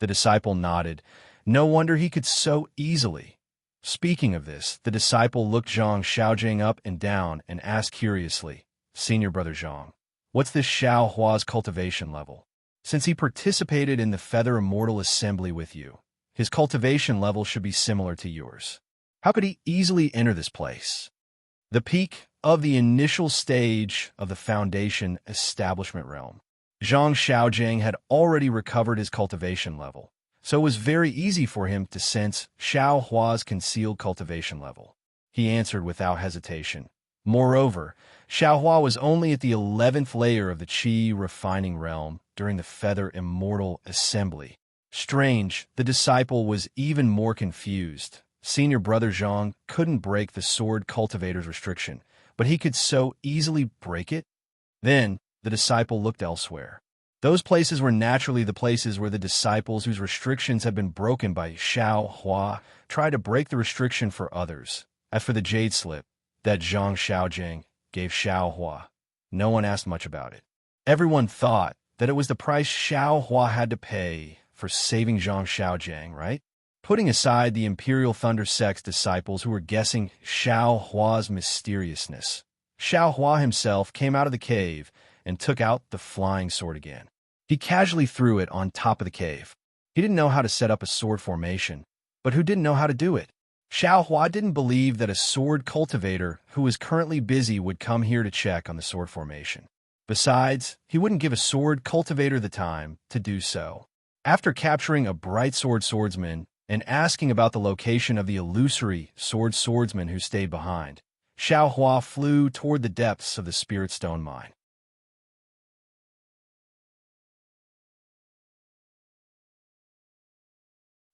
The disciple nodded. No wonder he could so easily. Speaking of this, the disciple looked Zhang Xiaojiang up and down and asked curiously, Senior brother Zhang, what's this Xiao Hua's cultivation level? Since he participated in the Feather Immortal assembly with you, his cultivation level should be similar to yours. How could he easily enter this place? The peak of the initial stage of the Foundation establishment realm. Zhang Xiaojiang had already recovered his cultivation level, so it was very easy for him to sense Xiao Hua's concealed cultivation level. He answered without hesitation. Moreover, Xiao Hua was only at the 11th layer of the Qi refining realm during the Feather Immortal Assembly. Strange, the disciple was even more confused. Senior brother Zhang couldn't break the sword cultivator's restriction, but he could so easily break it? Then, the disciple looked elsewhere. Those places were naturally the places where the disciples whose restrictions had been broken by Xiao Hua tried to break the restriction for others. As for the jade slip that Zhang Xiaojiang gave Xiao Hua, no one asked much about it. Everyone thought that it was the price Xiao Hua had to pay for saving Zhang Xiaojiang, right? Putting aside the Imperial Thunder Sect's disciples who were guessing Xiao Hua's mysteriousness, Xiao Hua himself came out of the cave and took out the flying sword again. He casually threw it on top of the cave. He didn't know how to set up a sword formation, but who didn't know how to do it? Xiao Hua didn't believe that a sword cultivator who was currently busy would come here to check on the sword formation. Besides, he wouldn't give a sword cultivator the time to do so. After capturing a bright sword swordsman and asking about the location of the illusory sword swordsman who stayed behind, Xiao Hua flew toward the depths of the Spirit Stone mine.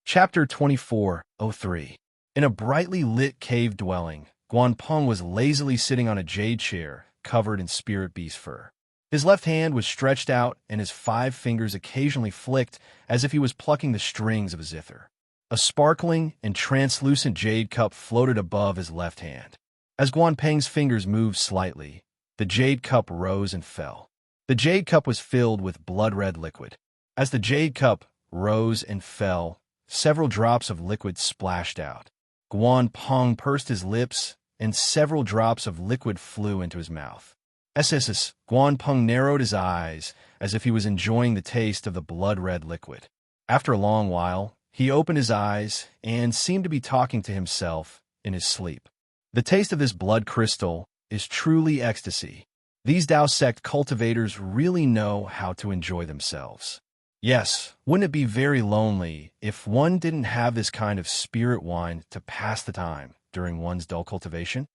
Chapter 24:03. In a brightly lit cave dwelling, Guanpeng was lazily sitting on a jade chair covered in spirit beast fur. His left hand was stretched out and his 5 fingers occasionally flicked as if he was plucking the strings of a zither. A sparkling and translucent jade cup floated above his left hand. As Guanpeng's fingers moved slightly, the jade cup rose and fell. The jade cup was filled with blood-red liquid. As the jade cup rose and fell, several drops of liquid splashed out. Guanpeng pursed his lips, and several drops of liquid flew into his mouth. Guanpeng narrowed his eyes as if he was enjoying the taste of the blood-red liquid. After a long while, he opened his eyes and seemed to be talking to himself in his sleep. The taste of this blood crystal is truly ecstasy. These Dao sect cultivators really know how to enjoy themselves. Yes, wouldn't it be very lonely if one didn't have this kind of spirit wine to pass the time during one's dull cultivation?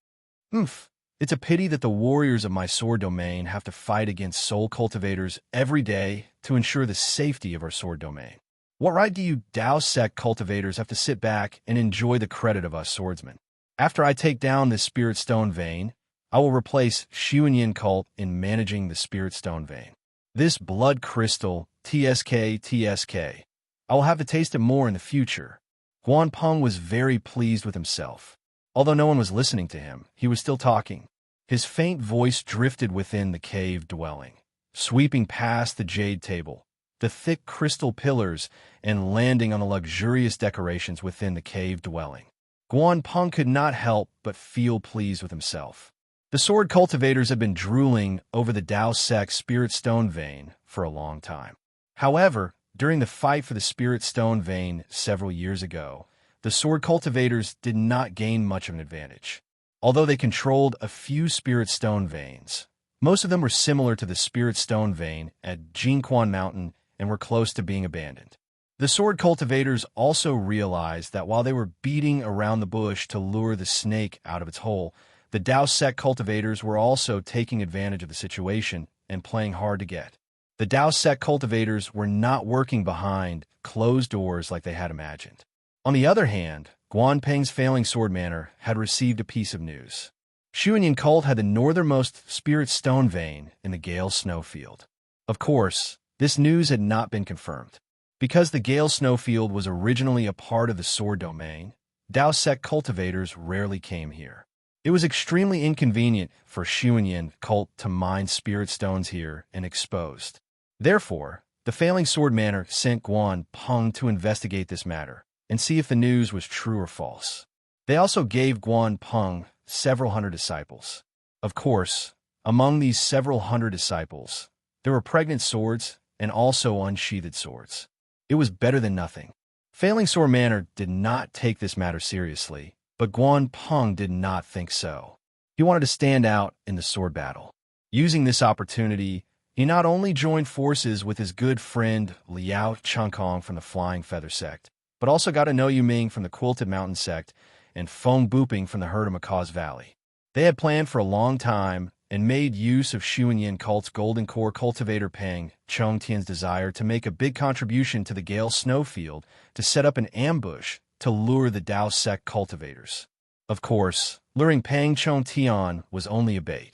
It's a pity that the warriors of my sword domain have to fight against soul cultivators every day to ensure the safety of our sword domain. What right do you Dao sect cultivators have to sit back and enjoy the credit of us swordsmen? After I take down this spirit stone vein, I will replace Xuanyin cult in managing the spirit stone vein. This blood crystal, TSK. I will have to taste it more in the future. Guanpeng was very pleased with himself. Although no one was listening to him, he was still talking. His faint voice drifted within the cave dwelling, sweeping past the jade table, the thick crystal pillars, and landing on the luxurious decorations within the cave dwelling. Guanpeng could not help but feel pleased with himself. The sword cultivators had been drooling over the Dao sect spirit stone vein for a long time. However, during the fight for the spirit stone vein several years ago, the sword cultivators did not gain much of an advantage. Although they controlled a few spirit stone veins, most of them were similar to the spirit stone vein at Jinquan Mountain and were close to being abandoned. The sword cultivators also realized that while they were beating around the bush to lure the snake out of its hole, the Dao sect cultivators were also taking advantage of the situation and playing hard to get. The Dao sect cultivators were not working behind closed doors like they had imagined. On the other hand, Guanpeng's failing sword manor had received a piece of news. Xuanyin cult had the northernmost spirit stone vein in the Gale Snowfield. Of course, this news had not been confirmed. Because the Gale Snowfield was originally a part of the sword domain, Dao sect cultivators rarely came here. It was extremely inconvenient for Xuanyin cult to mine spirit stones here and exposed. Therefore, the failing sword manor sent Guanpeng to investigate this matter and see if the news was true or false. They also gave Guanpeng several hundred disciples. Of course, among these several hundred disciples, there were pregnant swords and also unsheathed swords. It was better than nothing. Failing sword manor did not take this matter seriously, but Guanpeng did not think so. He wanted to stand out in the sword battle. Using this opportunity, He not only joined forces with his good friend Liao Changkong from the Flying Feather sect, but also got to know Yu Ming from the Quilted Mountain sect and Feng Buping from the Herd of Macaw's Valley. They had planned for a long time and made use of Xu Yin cult's golden core cultivator Peng Chongtian's desire to make a big contribution to the Gale Snowfield to set up an ambush to lure the Dao sect cultivators. Of course, luring Peng Chongtian was only a bait.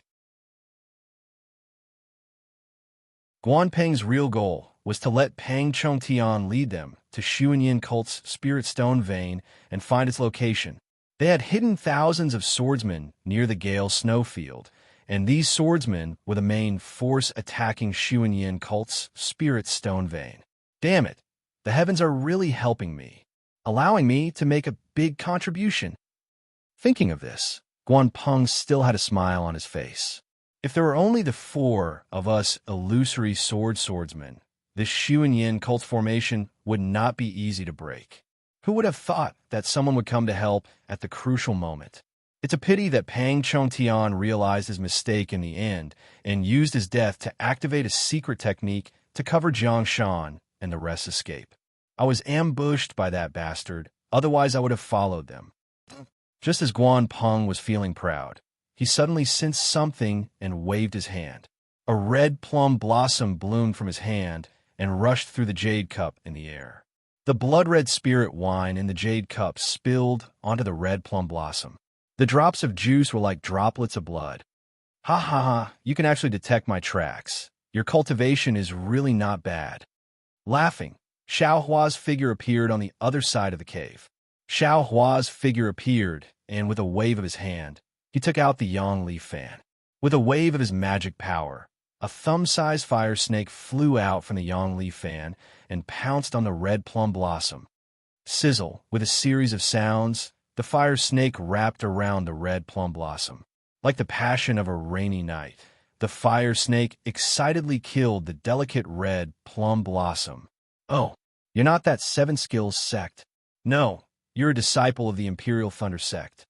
Guan Peng's real goal was to let Peng Chongtian lead them to Xu Yin cult's Spirit Stone Vein and find its location. They had hidden thousands of swordsmen near the Gale Snowfield, and these swordsmen were the main force attacking Xu Yin cult's Spirit Stone Vein. Damn it, the heavens are really helping me, allowing me to make a big contribution. Thinking of this, Guan Peng still had a smile on his face. If there were only the four of us illusory swordsmen, this Xu Yin cult formation would not be easy to break. Who would have thought that someone would come to help at the crucial moment? It's a pity that Peng Chongtian realized his mistake in the end and used his death to activate a secret technique to cover Jiang Shan and the rest escape. I was ambushed by that bastard, otherwise I would have followed them. Just as Guan Peng was feeling proud, he suddenly sensed something and waved his hand. A red plum blossom bloomed from his hand and rushed through the jade cup in the air. The blood-red spirit wine in the jade cup spilled onto the red plum blossom. The drops of juice were like droplets of blood. Ha ha ha, you can actually detect my tracks. Your cultivation is really not bad. Laughing, Xiao Hua's figure appeared on the other side of the cave. Xiao Hua's figure appeared, and with a wave of his hand, he took out the Yang Leaf fan. With a wave of his magic power, a thumb-sized fire snake flew out from the Yang Leaf fan and pounced on the red plum blossom. Sizzle, with a series of sounds, the fire snake wrapped around the red plum blossom. Like the passion of a rainy night, the fire snake excitedly killed the delicate red plum blossom. Oh, you're not that Seven Skills sect. No, you're a disciple of the Imperial Thunder sect.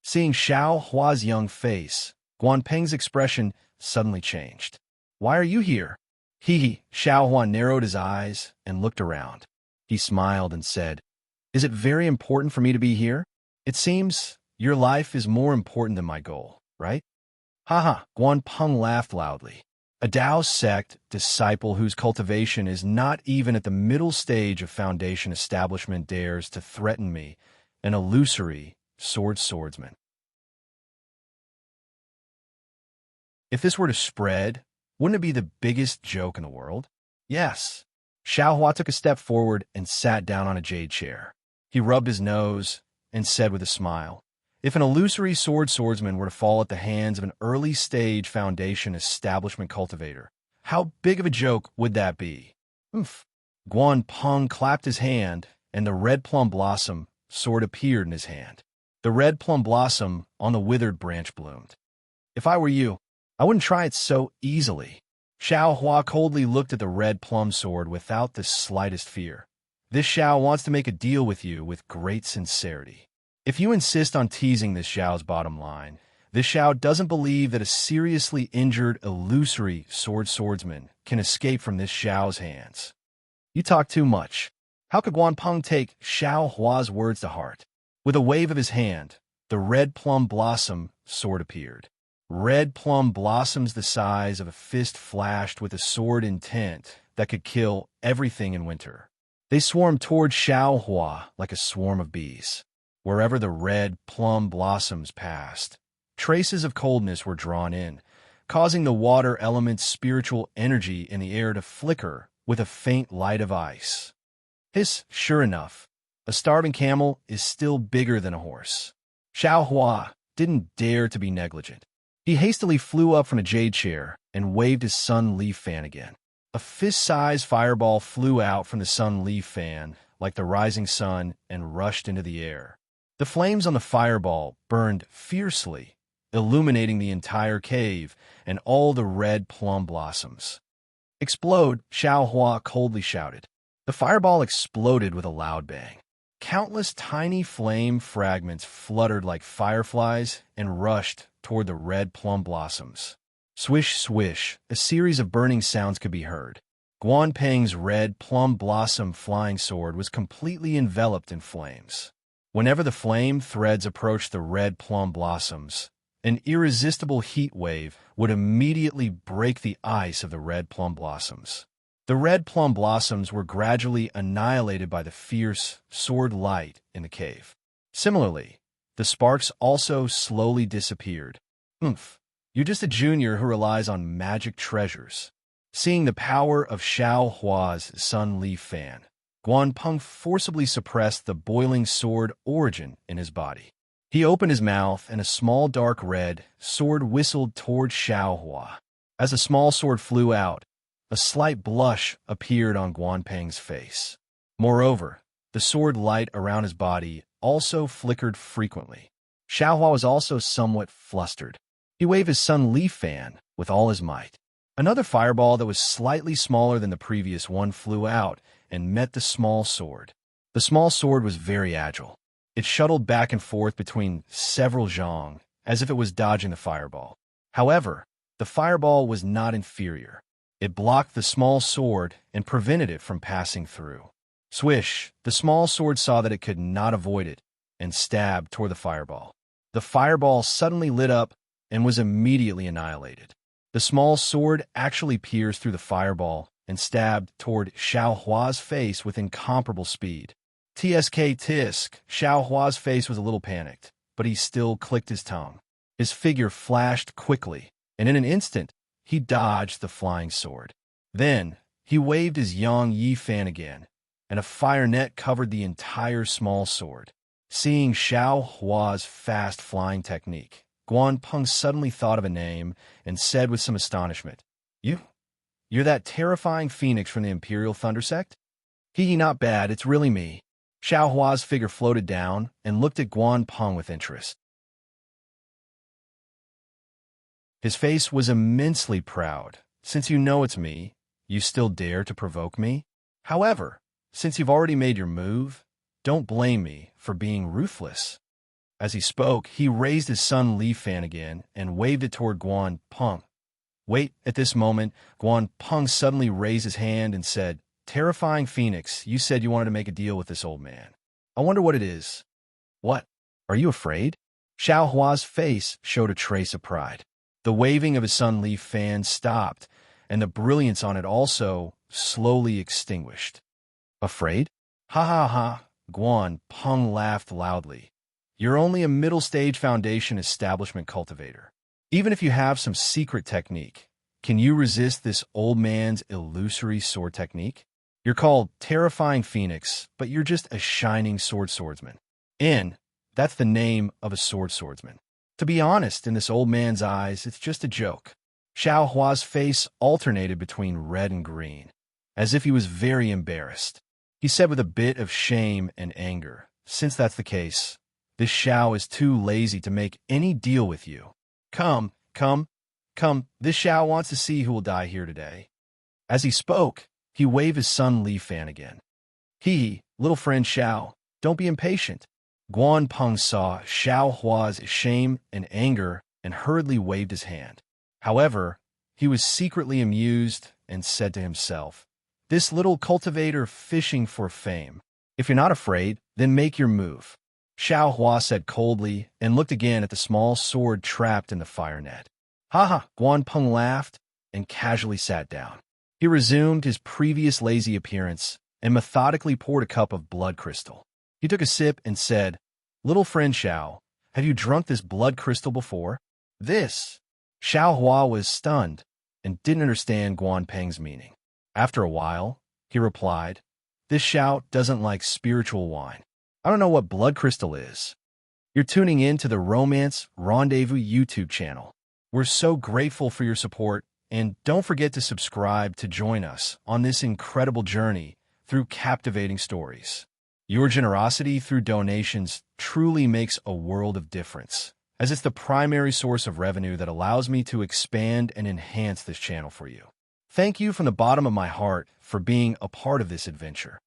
Seeing Xiao Hua's young face, Guan Peng's expression suddenly changed. Why are you here? Xiao Hua narrowed his eyes and looked around. He smiled and said, Is it very important for me to be here? It seems your life is more important than my goal, right? Haha, Guan Peng laughed loudly. A Dao sect disciple whose cultivation is not even at the middle stage of Foundation establishment dares to threaten me, an illusory swordsman. If this were to spread, wouldn't it be the biggest joke in the world? Yes. Xiao Hua took a step forward and sat down on a jade chair. He rubbed his nose and said with a smile, If an illusory swordsman were to fall at the hands of an early-stage Foundation establishment cultivator, how big of a joke would that be? Oof. Guan Peng clapped his hand, and the red plum blossom sword appeared in his hand. The red plum blossom on the withered branch bloomed. If I were you, I wouldn't try it so easily. Xiao Hua coldly looked at the red plum sword without the slightest fear. This Xiao wants to make a deal with you with great sincerity. If you insist on teasing this Xiao's bottom line, this Xiao doesn't believe that a seriously injured, illusory swordsman can escape from this Xiao's hands. You talk too much. How could Guan Peng take Xiao Hua's words to heart? With a wave of his hand, the red plum blossom sword appeared. Red plum blossoms the size of a fist flashed with a sword intent that could kill everything in winter. They swarmed toward Xiao Hua like a swarm of bees. Wherever the red plum blossoms passed, traces of coldness were drawn in, causing the water element's spiritual energy in the air to flicker with a faint light of ice. Sure enough, a starving camel is still bigger than a horse. Xiao Hua didn't dare to be negligent. He hastily flew up from a jade chair and waved his sun leaf fan again. A fist-sized fireball flew out from the sun leaf fan like the rising sun and rushed into the air. The flames on the fireball burned fiercely, illuminating the entire cave and all the red plum blossoms. Explode, Xiao Hua coldly shouted. The fireball exploded with a loud bang. Countless tiny flame fragments fluttered like fireflies and rushed toward the red plum blossoms. Swish, swish, a series of burning sounds could be heard. Guan Peng's red plum blossom flying sword was completely enveloped in flames. Whenever the flame threads approached the red plum blossoms, an irresistible heat wave would immediately break the ice of the red plum blossoms. The red plum blossoms were gradually annihilated by the fierce sword light in the cave. Similarly, the sparks also slowly disappeared. Oomph, you're just a junior who relies on magic treasures. Seeing the power of Xiao Hua's Sun Leaf Fan, Guan Peng forcibly suppressed the boiling sword origin in his body. He opened his mouth, and a small dark red sword whistled toward Xiao Hua. As the small sword flew out, a slight blush appeared on Guan Peng's face. Moreover, the sword light around his body also flickered frequently. Xiao Hua was also somewhat flustered. He waved his Sun Leaf Fan with all his might. Another fireball that was slightly smaller than the previous one flew out and met the small sword. The small sword was very agile. It shuttled back and forth between several zhong, as if it was dodging the fireball. However, the fireball was not inferior. It blocked the small sword and prevented it from passing through. Swish, the small sword saw that it could not avoid it and stabbed toward the fireball. The fireball suddenly lit up and was immediately annihilated. The small sword actually pierced through the fireball and stabbed toward Xiao Hua's face with incomparable speed. Tsk tisk, Xiao Hua's face was a little panicked, but he still clicked his tongue. His figure flashed quickly, and in an instant, he dodged the flying sword. Then, he waved his Yang Yi fan again, and a fire net covered the entire small sword. Seeing Xiao Hua's fast flying technique, Guan Peng suddenly thought of a name and said with some astonishment, You're that terrifying phoenix from the Imperial Thunder Sect? Hee, not bad, it's really me. Xiao Hua's figure floated down and looked at Guan Peng with interest. His face was immensely proud. Since you know it's me, you still dare to provoke me? However, since you've already made your move, don't blame me for being ruthless. As he spoke, he raised his Sun Leaf Fan again and waved it toward Guan Peng. Wait, at this moment, Guan Peng suddenly raised his hand and said, Terrifying Phoenix, you said you wanted to make a deal with this old man. I wonder what it is. What? Are you afraid? Xiao Hua's face showed a trace of pride. The waving of his Sun Leaf Fan stopped, and the brilliance on it also slowly extinguished. Afraid? Ha ha ha, Guan Peng laughed loudly. You're only a middle-stage foundation establishment cultivator. Even if you have some secret technique, can you resist this old man's illusory sword technique? You're called Terrifying Phoenix, but you're just a shining swordsman. That's the name of a swordsman. To be honest, in this old man's eyes, it's just a joke. Xiao Hua's face alternated between red and green, as if he was very embarrassed. He said with a bit of shame and anger, Since that's the case, this Xiao is too lazy to make any deal with you. Come, this Xiao wants to see who will die here today. As he spoke, he waved his Sun Leaf Fan again. Hee, little friend Xiao, don't be impatient. Guan Peng saw Xiao Hua's shame and anger and hurriedly waved his hand. However, he was secretly amused and said to himself, This little cultivator fishing for fame. If you're not afraid, then make your move. Xiao Hua said coldly and looked again at the small sword trapped in the fire net. Ha! Guan Peng laughed and casually sat down. He resumed his previous lazy appearance and methodically poured a cup of blood crystal. He took a sip and said, Little friend Xiao, have you drunk this blood crystal before? This? Xiao Hua was stunned and didn't understand Guan Peng's meaning. After a while, he replied, This Xiao doesn't like spiritual wine. I don't know what blood crystal is. You're tuning in to the Romance Rendezvous YouTube channel. We're so grateful for your support, and don't forget to subscribe to join us on this incredible journey through captivating stories. Your generosity through donations truly makes a world of difference, as it's the primary source of revenue that allows me to expand and enhance this channel for you. Thank you from the bottom of my heart for being a part of this adventure.